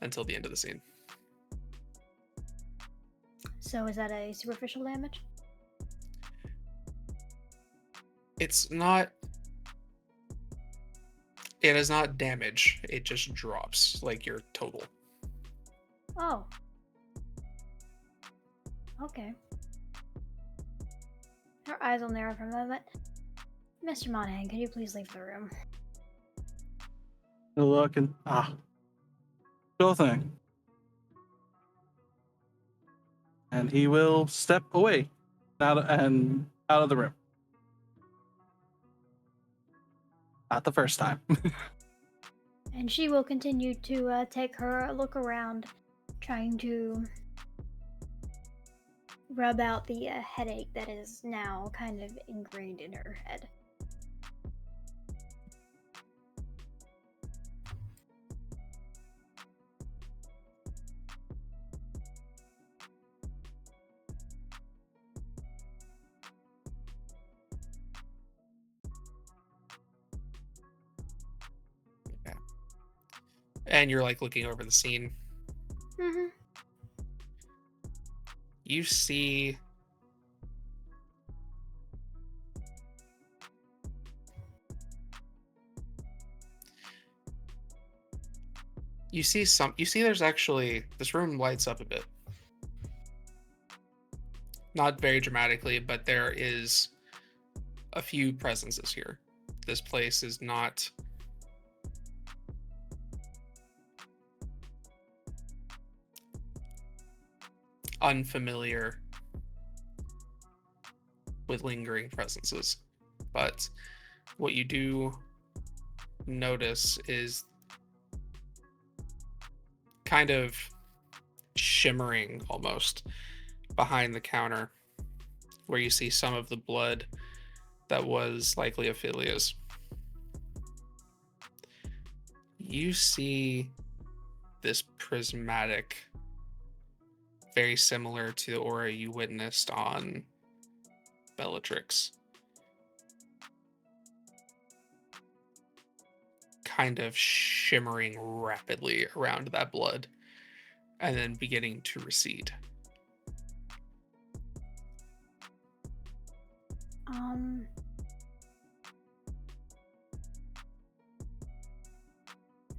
until the end of the scene. So is that a superficial damage? It's not. It is not damage. It just drops, like your total. Oh. Okay. Her eyes will narrow for a moment. Mr. Monahan, can you please leave the room? Look and sure thing. And he will step away out of the room. Not the first time. And she will continue to take her look around, trying to rub out the headache that is now kind of ingrained in her head. And you're like looking over the scene. Mm-hmm. You see there's actually, this room lights up a bit. Not very dramatically, but there is a few presences here. This place is not unfamiliar with lingering presences, but what you do notice is kind of shimmering almost behind the counter, where you see some of the blood that was likely Ophelia's. You see this prismatic, very similar to the aura you witnessed on Bellatrix, kind of shimmering rapidly around that blood and then beginning to recede.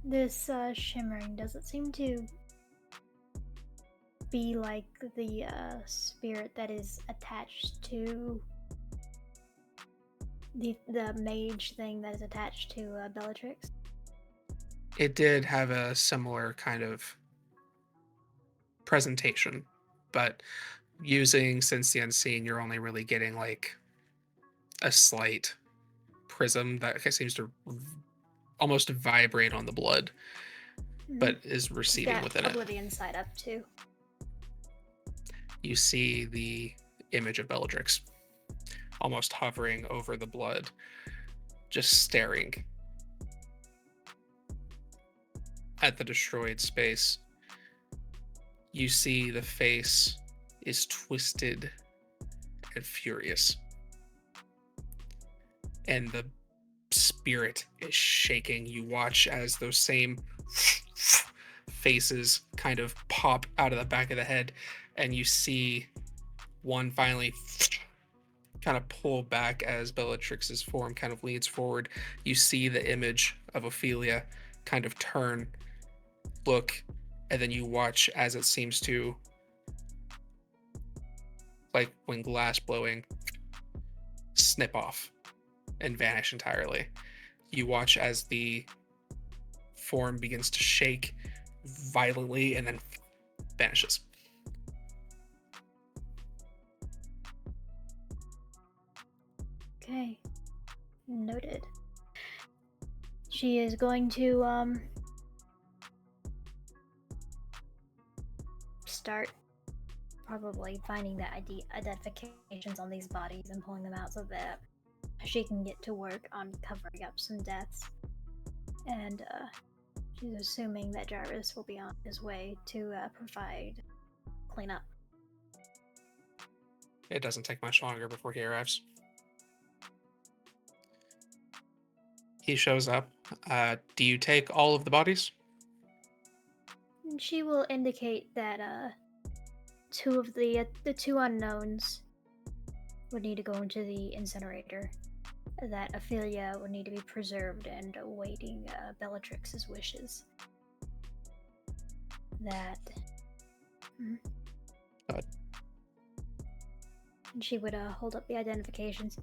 This shimmering, does it seem to be like the spirit that is attached to the mage thing that is attached to Bellatrix? It did have a similar kind of presentation, but using Sense the Unseen, you're only really getting like a slight prism that seems to almost vibrate on the blood, but is receding within it. Oblivion side up too. You see the image of Bellatrix almost hovering over the blood, just staring at the destroyed space. You see the face is twisted and furious, and the spirit is shaking. You watch as those same faces kind of pop out of the back of the head, and you see one finally kind of pull back as Bellatrix's form kind of leans forward. You see the image of Ophelia kind of turn, look, and then you watch as it seems to, like when glass blowing, snip off and vanish entirely. You watch as the form begins to shake violently and then vanishes. Okay. Noted. She is going to start probably finding the identifications on these bodies and pulling them out so that she can get to work on covering up some deaths. And she's assuming that Jarvis will be on his way to provide cleanup. It doesn't take much longer before he arrives. He shows up. Do you take all of the bodies? And she will indicate that two of the two unknowns would need to go into the incinerator. That Ophelia would need to be preserved and awaiting Bellatrix's wishes. That. God. And she would hold up the identifications.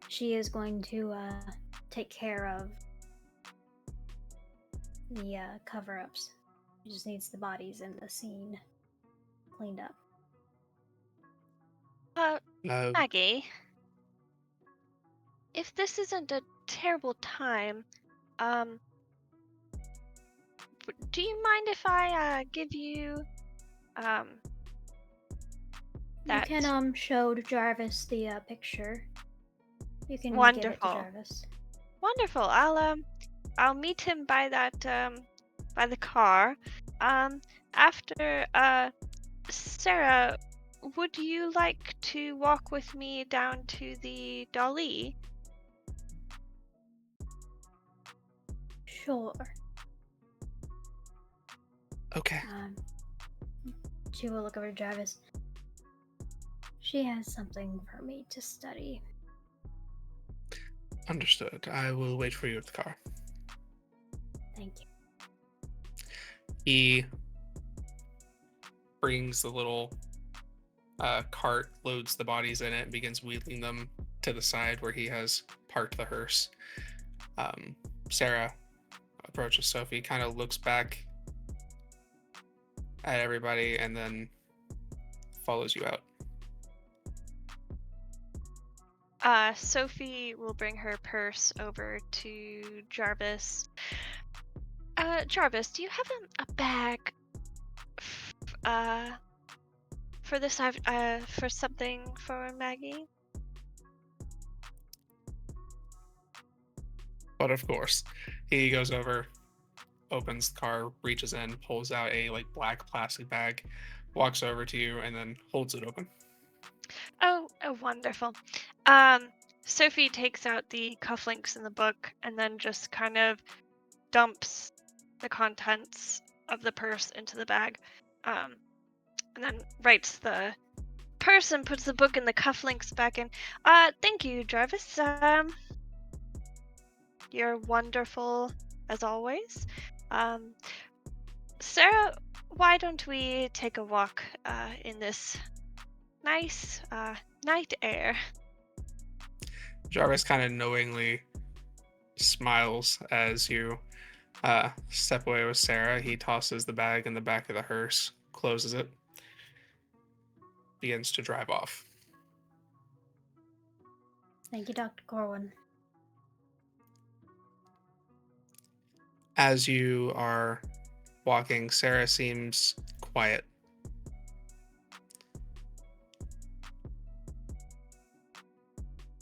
She is going to take care of the cover-ups. She just needs the bodies in the scene cleaned up. Maggie, if this isn't a terrible time, do you mind if I give you that? You can show Jarvis the picture. You can give it to Wonderful. Jarvis. Wonderful. I'll meet him by that by the car. After Sarah, would you like to walk with me down to the dolly? Sure. Okay. She will look over to Jarvis. She has something for me to study. Understood. I will wait for you at the car. Thank you. He brings the little cart, loads the bodies in it, and begins wheeling them to the side where he has parked the hearse. Sarah approaches Sophie, kind of looks back at everybody, and then follows you out. Sophie will bring her purse over to Jarvis. Jarvis, do you have a bag for this for something for Maggie? But of course, he goes over, opens the car, reaches in, pulls out a black plastic bag, walks over to you, and then holds it open. Oh, wonderful. Sophie takes out the cufflinks in the book and then just kind of dumps the contents of the purse into the bag, and then writes the purse and puts the book and the cufflinks back in. Thank you, Jarvis. You're wonderful as always. Sarah, why don't we take a walk in this nice night air? Jarvis kind of knowingly smiles as you step away with Sarah. He tosses the bag in the back of the hearse, closes it, begins to drive off. Thank you, Dr. Corwin. As you are walking, Sarah seems quiet.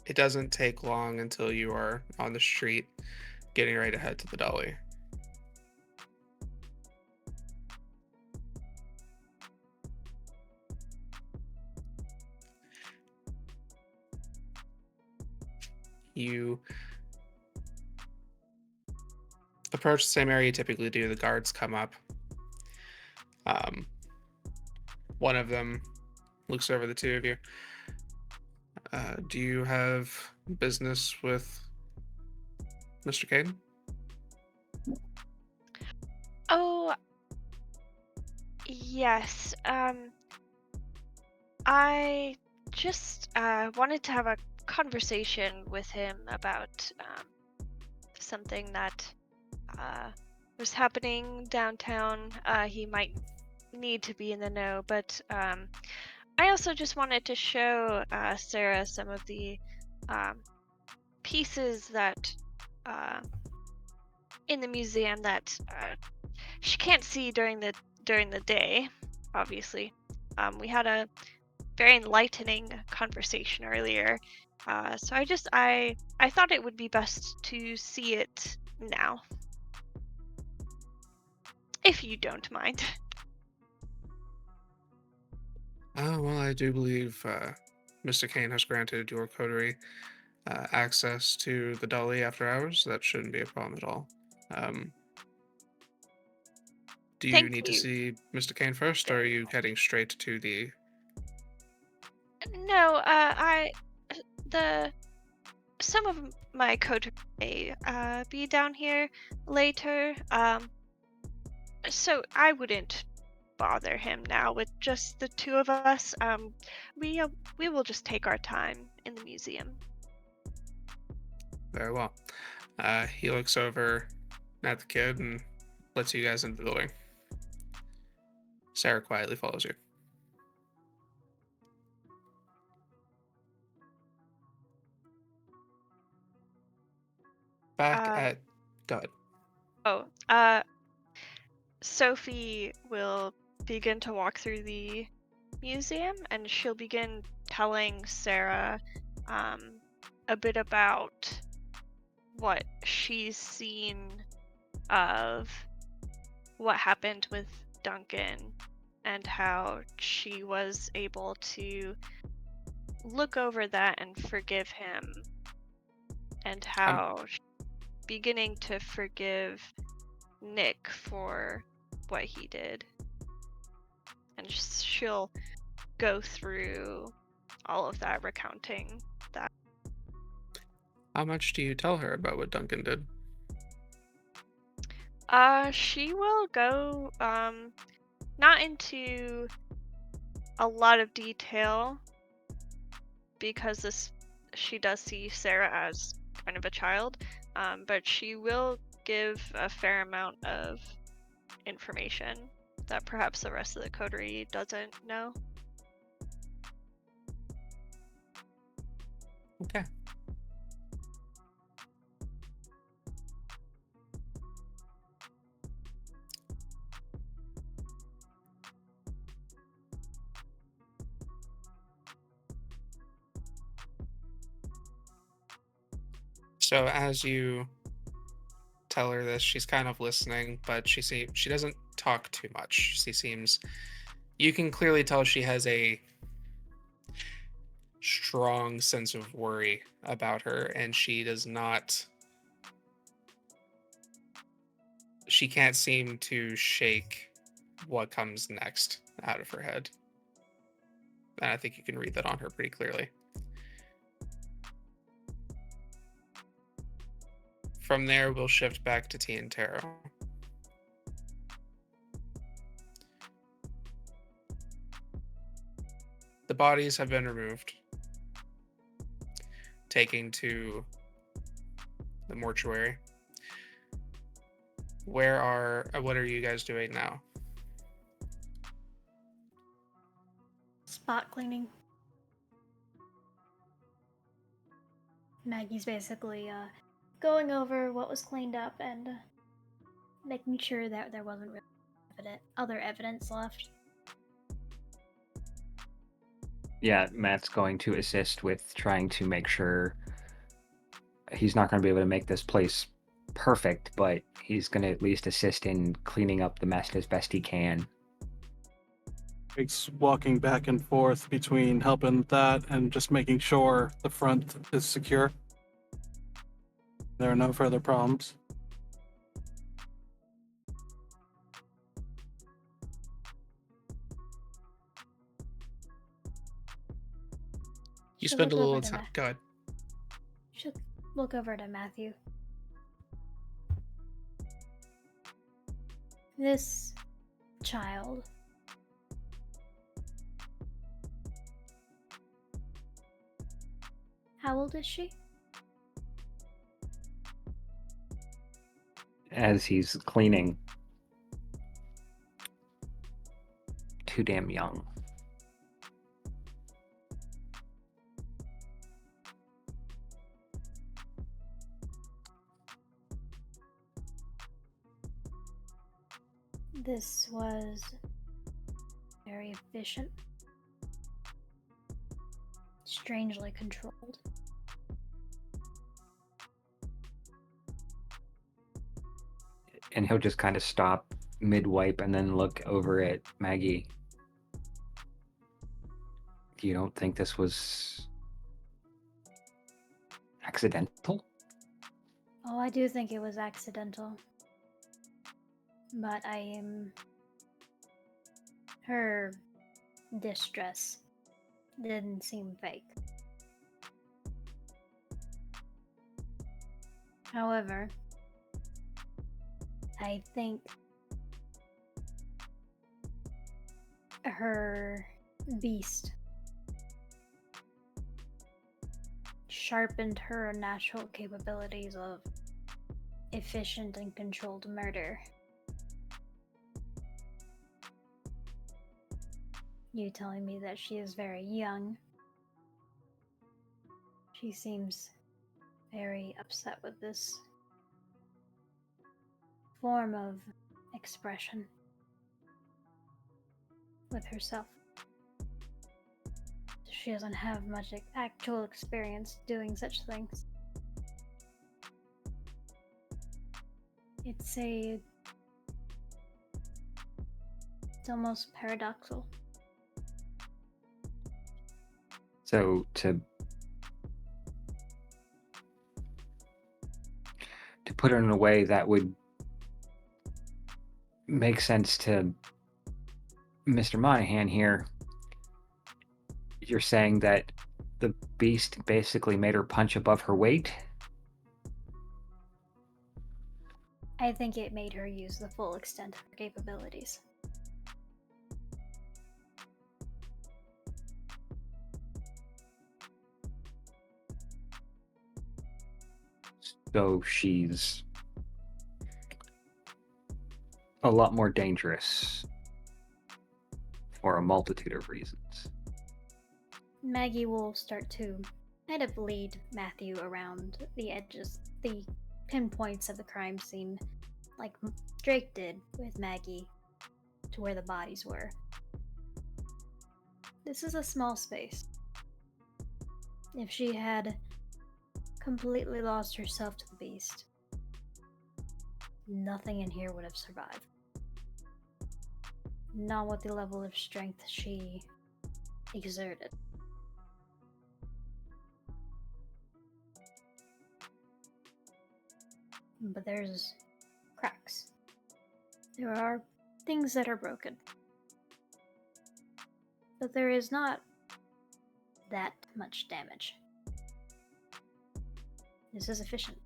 It doesn't take long until you are on the street, getting ready to head to the dolly. You approach the same area you typically do. The guards come up. One of them looks over the two of you. Do you have business with Mr. Caden? Oh, Yes. I just wanted to have a conversation with him about something that was happening downtown. He might need to be in the know, but I also just wanted to show Sarah some of the um, pieces that in the museum that she can't see during the day. Obviously, we had a very enlightening conversation earlier. So I thought it would be best to see it now, if you don't mind. Oh, well, I do believe Mr. Kane has granted your coterie access to the dolly after hours. That shouldn't be a problem at all. Um, do you Thank need to you. see Mr. Kane first, or are you heading straight to the... No, the some of my coterie may be down here later. So I wouldn't bother him now with just the two of us. We will just take our time in the museum. Very well. He looks over at the kid and lets you guys into the building. Sarah quietly follows you. Back Um, at... Go ahead. oh, Sophie will begin to walk through the museum, and she'll begin telling Sarah um, a bit about what she's seen of what happened with Duncan and how she was able to look over that and forgive him, and how she's beginning to forgive Nick for what he did. And she'll go through all of that, recounting that. How much do you tell her about what Duncan did? She will go not into a lot of detail because she does see Sarah as kind of a child, but she will give a fair amount of information that perhaps the rest of the coterie doesn't know. Okay. So as you tell her this, she's kind of listening, but she doesn't talk too much. She seems... You can clearly tell she has a strong sense of worry about her, and she does not... She can't seem to shake what comes next out of her head. And I think you can read that on her pretty clearly. From there, we'll shift back to T and Taro. The bodies have been removed, taken to the mortuary. What are you guys doing now? Spot cleaning. Maggie's basically going over what was cleaned up and making sure that there wasn't really other evidence left. Yeah, Matt's going to assist with trying to make sure he's not going to be able to make this place perfect, but he's going to at least assist in cleaning up the mess as best he can. It's walking back and forth between helping with that and just making sure the front is secure. There are no further problems. You She'll spend a look over little to time. Go ahead. She'll look over to Matthew. This child How old is she? As he's cleaning. Too damn young. This was very efficient. Strangely controlled. And he'll just kind of stop mid-wipe and then look over at Maggie. You don't think this was accidental? Oh, I do think it was accidental. But I am... Her distress didn't seem fake. However, I think her beast sharpened her natural capabilities of efficient and controlled murder. You telling me that she is very young. She seems very upset with this form of expression with herself. She doesn't have much actual experience doing such things. It's almost paradoxical. So to put it in a way that would make sense to Mr. Monahan here, you're saying that the beast basically made her punch above her weight? I think it made her use the full extent of her capabilities. So she's a lot more dangerous for a multitude of reasons. Maggie will start to kind of lead Matthew around the edges, the pinpoints of the crime scene, like Drake did with Maggie, to where the bodies were. This is a small space. If she had completely lost herself to the beast, nothing in here would have survived. Not with the level of strength she exerted. But there's cracks. There are things that are broken. But there is not that much damage. This is efficient.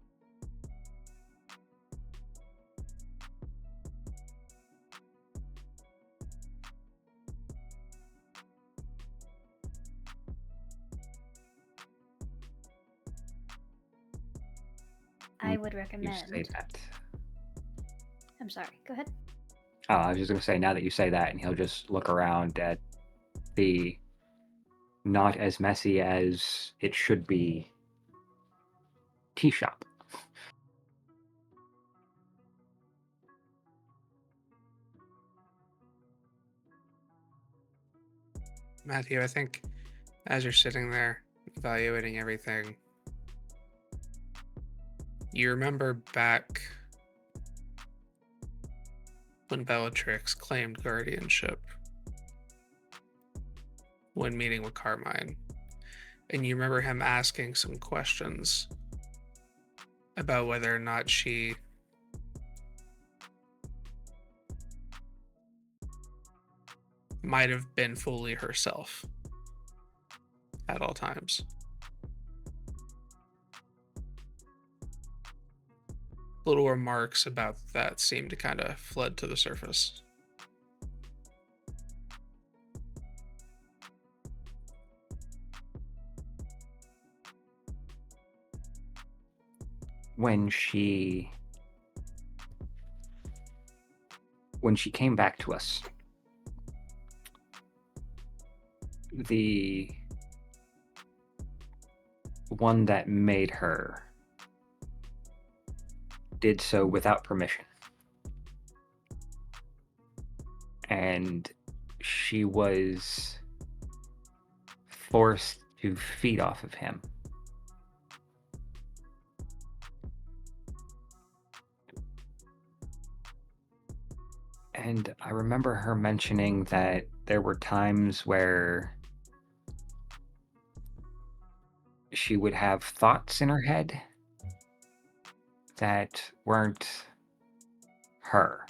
I would You recommend. say that. I'm sorry, go ahead. Oh, I was just going to say, now that you say that, and he'll just look around at the not as messy as it should be tea shop. Matthew, I think as you're sitting there evaluating everything, you remember back when Bellatrix claimed guardianship when meeting with Carmine, and you remember him asking some questions about whether or not she might have been fully herself at all times. Little remarks about that seem to kind of flood to the surface. when she came back to us, the one that made her did so without permission. And she was forced to feed off of him. And I remember her mentioning that there were times where she would have thoughts in her head that weren't her.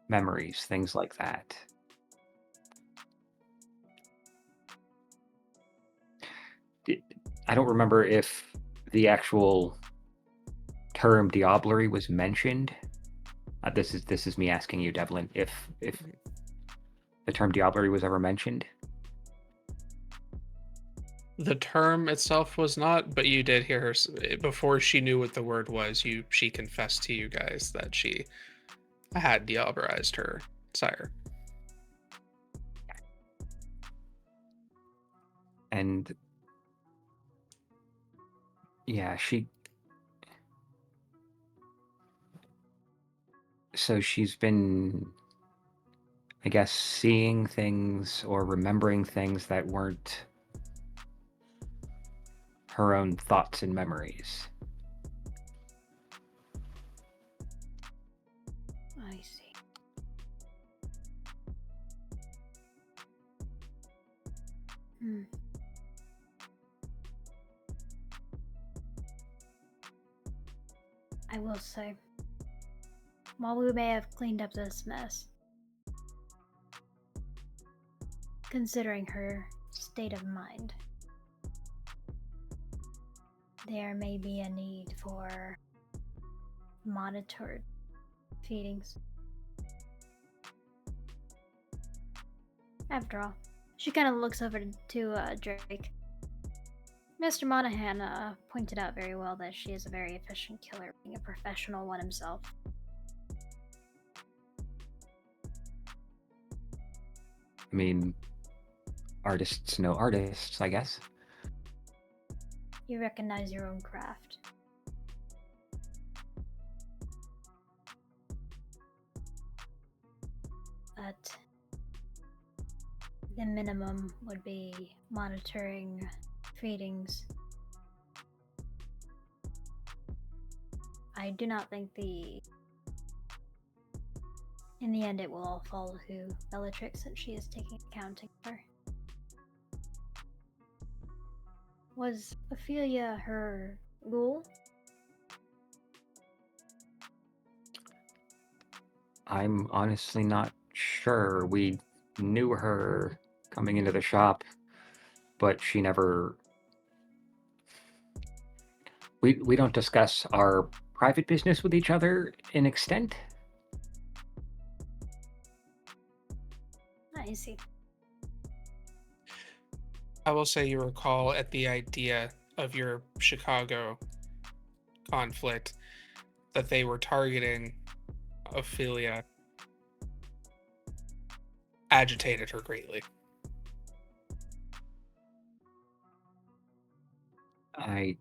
Memories, things like that. I don't remember if the actual term diablerie was mentioned. This is me asking you, Devlin, if the term diablerie was ever mentioned. The term itself was not, but you did hear her before she knew what the word was. She confessed to you guys that she had diablerized her sire. And yeah, so she's been, I guess, seeing things or remembering things that weren't her own thoughts and memories. I see. I will say, while we may have cleaned up this mess, considering her state of mind, there may be a need for monitored feedings. After all, she kind of looks over to Drake. Mr. Monahan pointed out very well that she is a very efficient killer, being a professional one himself. I mean, artists know artists, I guess. You recognize your own craft. But the minimum would be monitoring feedings. I do not think in the end it will all fall to Bellatrix since she is taking accounting of her. Was Ophelia her ghoul? I'm honestly not sure. We knew her coming into the shop, but she never... We don't discuss our private business with each other in extent. I see. I will say you recall at the idea of your Chicago conflict that they were targeting Ophelia agitated her greatly. I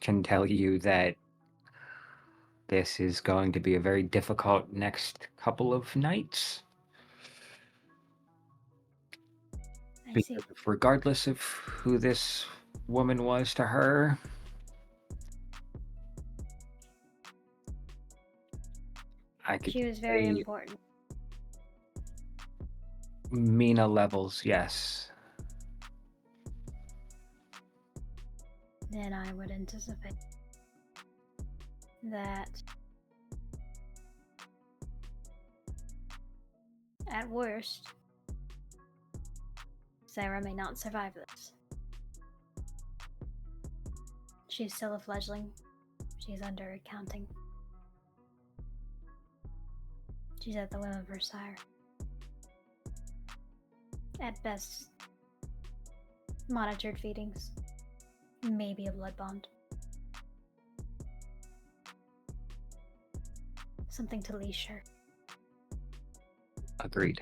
can tell you that this is going to be a very difficult next couple of nights. I see. Because regardless of who this woman was to her, I could She was very say important. Mina levels, yes. Then I would anticipate that at worst, Sarah may not survive this. She's still a fledgling. She's under accounting. She's at the whim of her sire. At best, monitored feedings. Maybe a blood bond. Something to leash her. Agreed.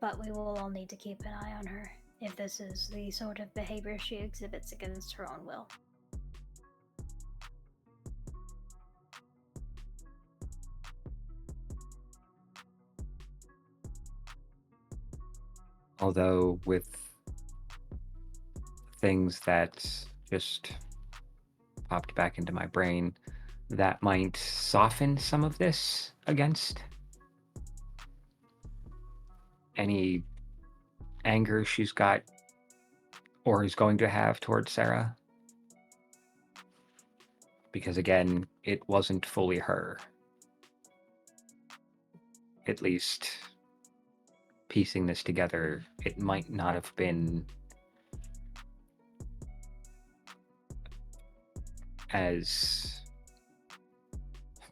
But we will all need to keep an eye on her if this is the sort of behavior she exhibits against her own will. Although with things that just popped back into my brain, that might soften some of this against any anger she's got or is going to have towards Sarah. Because again, it wasn't fully her. At least piecing this together, it might not have been as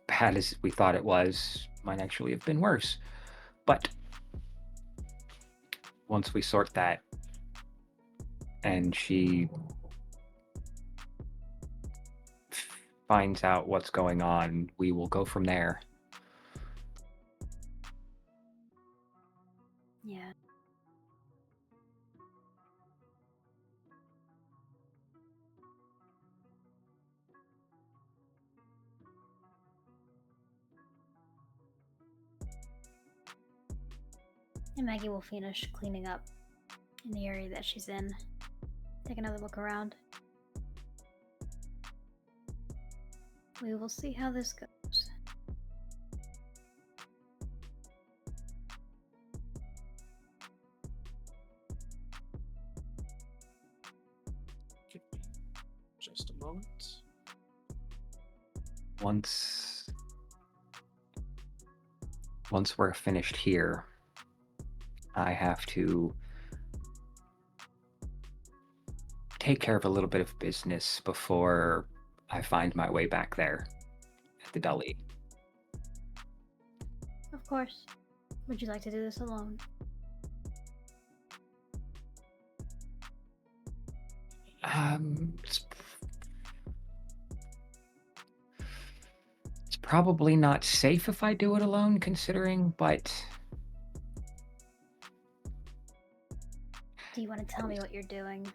bad as we thought it was. Might actually have been worse. But once we sort that and she finds out what's going on, we will go from there. Yeah. And Maggie will finish cleaning up in the area that she's in. Take another look around. We will see how this goes. Give me just a moment. Once we're finished here, I have to take care of a little bit of business before I find my way back there at the deli. Of course. Would you like to do this alone? It's probably not safe if I do it alone, considering, but Do you want to tell me what you're doing?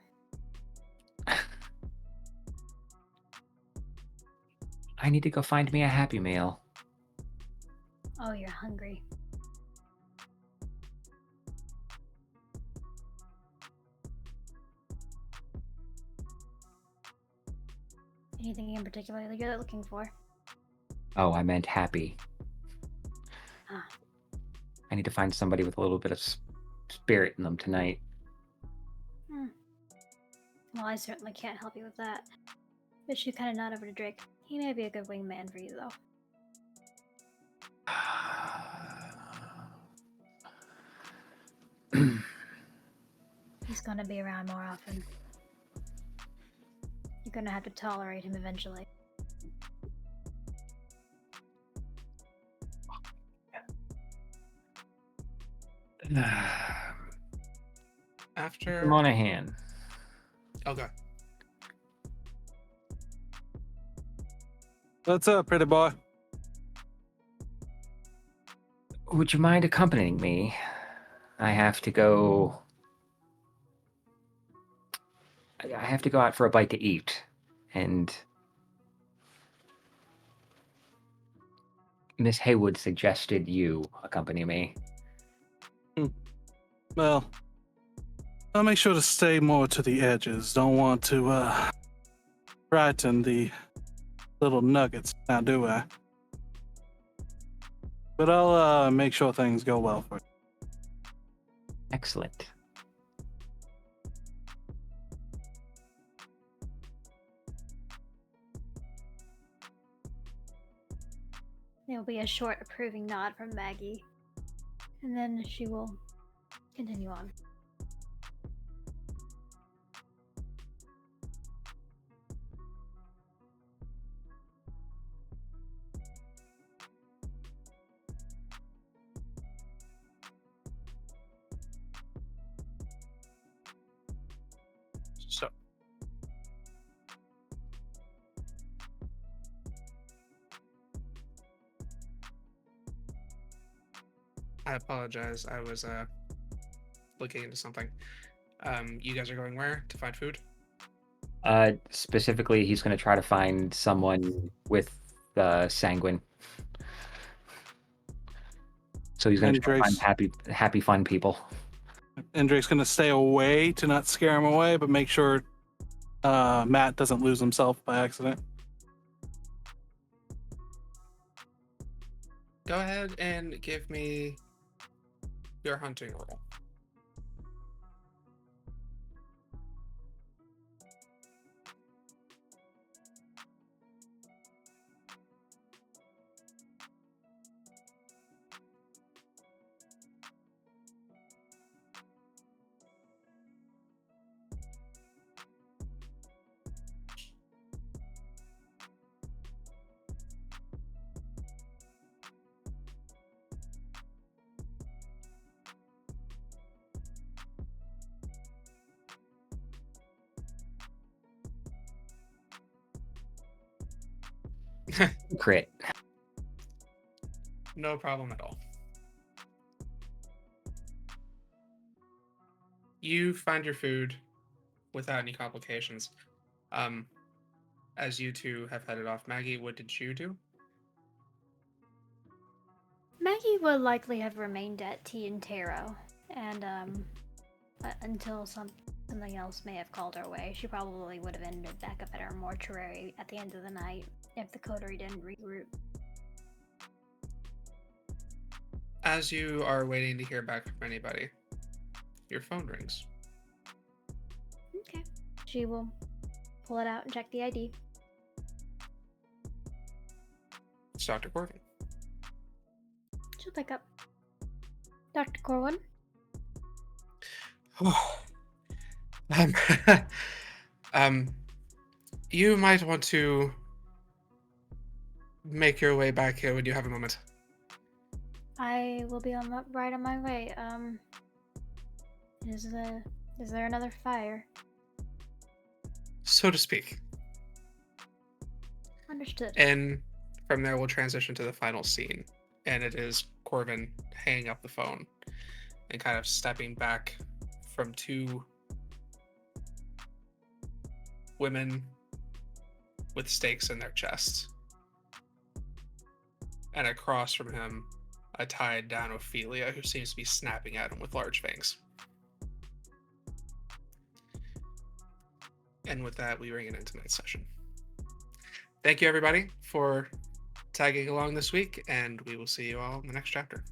I need to go find me a Happy Meal. Oh, you're hungry. Anything in particular that you're looking for? Oh, I meant happy. Ah. I need to find somebody with a little bit of spirit in them tonight. Well, I certainly can't help you with that. But you kind of nod over to Drake. He may be a good wingman for you, though. He's gonna be around more often. You're gonna have to tolerate him eventually. After Monahan, okay. What's up, pretty boy? would you mind accompanying me? I have to go out for a bite to eat, and Miss Haywood suggested you accompany me. Well, I'll make sure to stay more to the edges. Don't want to frighten the little nuggets, now do I? But I'll make sure things go well for you. Excellent. There will be a short approving nod from Maggie, and then she will continue on. So. I apologize. I was looking into something. You guys are going where to find food? Specifically, he's going to try to find someone with sanguine. So he's going to try to find happy, fun people. And Drake's gonna stay away to not scare him away, but make sure Matt doesn't lose himself by accident. Go ahead and give me your hunting roll. Crit. No problem at all. You find your food without any complications. As you two have headed off, Maggie, what did you do? Maggie would likely have remained at T and Taro, and until something else may have called her away. She probably would have ended back up at her mortuary at the end of the night if the coterie didn't regroup. As you are waiting to hear back from anybody, your phone rings. Okay. She will pull it out and check the ID. It's Dr. Corvin. She'll pick up. Dr. Corwin? You might want to make your way back here when you have a moment. I will be right on my way. Is there another fire? So to speak. Understood. And from there, we'll transition to the final scene. And it is Corvin hanging up the phone and kind of stepping back from two women with stakes in their chests. And across from him, a tied down Ophelia who seems to be snapping at him with large fangs. And with that, we bring it into tonight's session. Thank you, everybody, for tagging along this week, and we will see you all in the next chapter.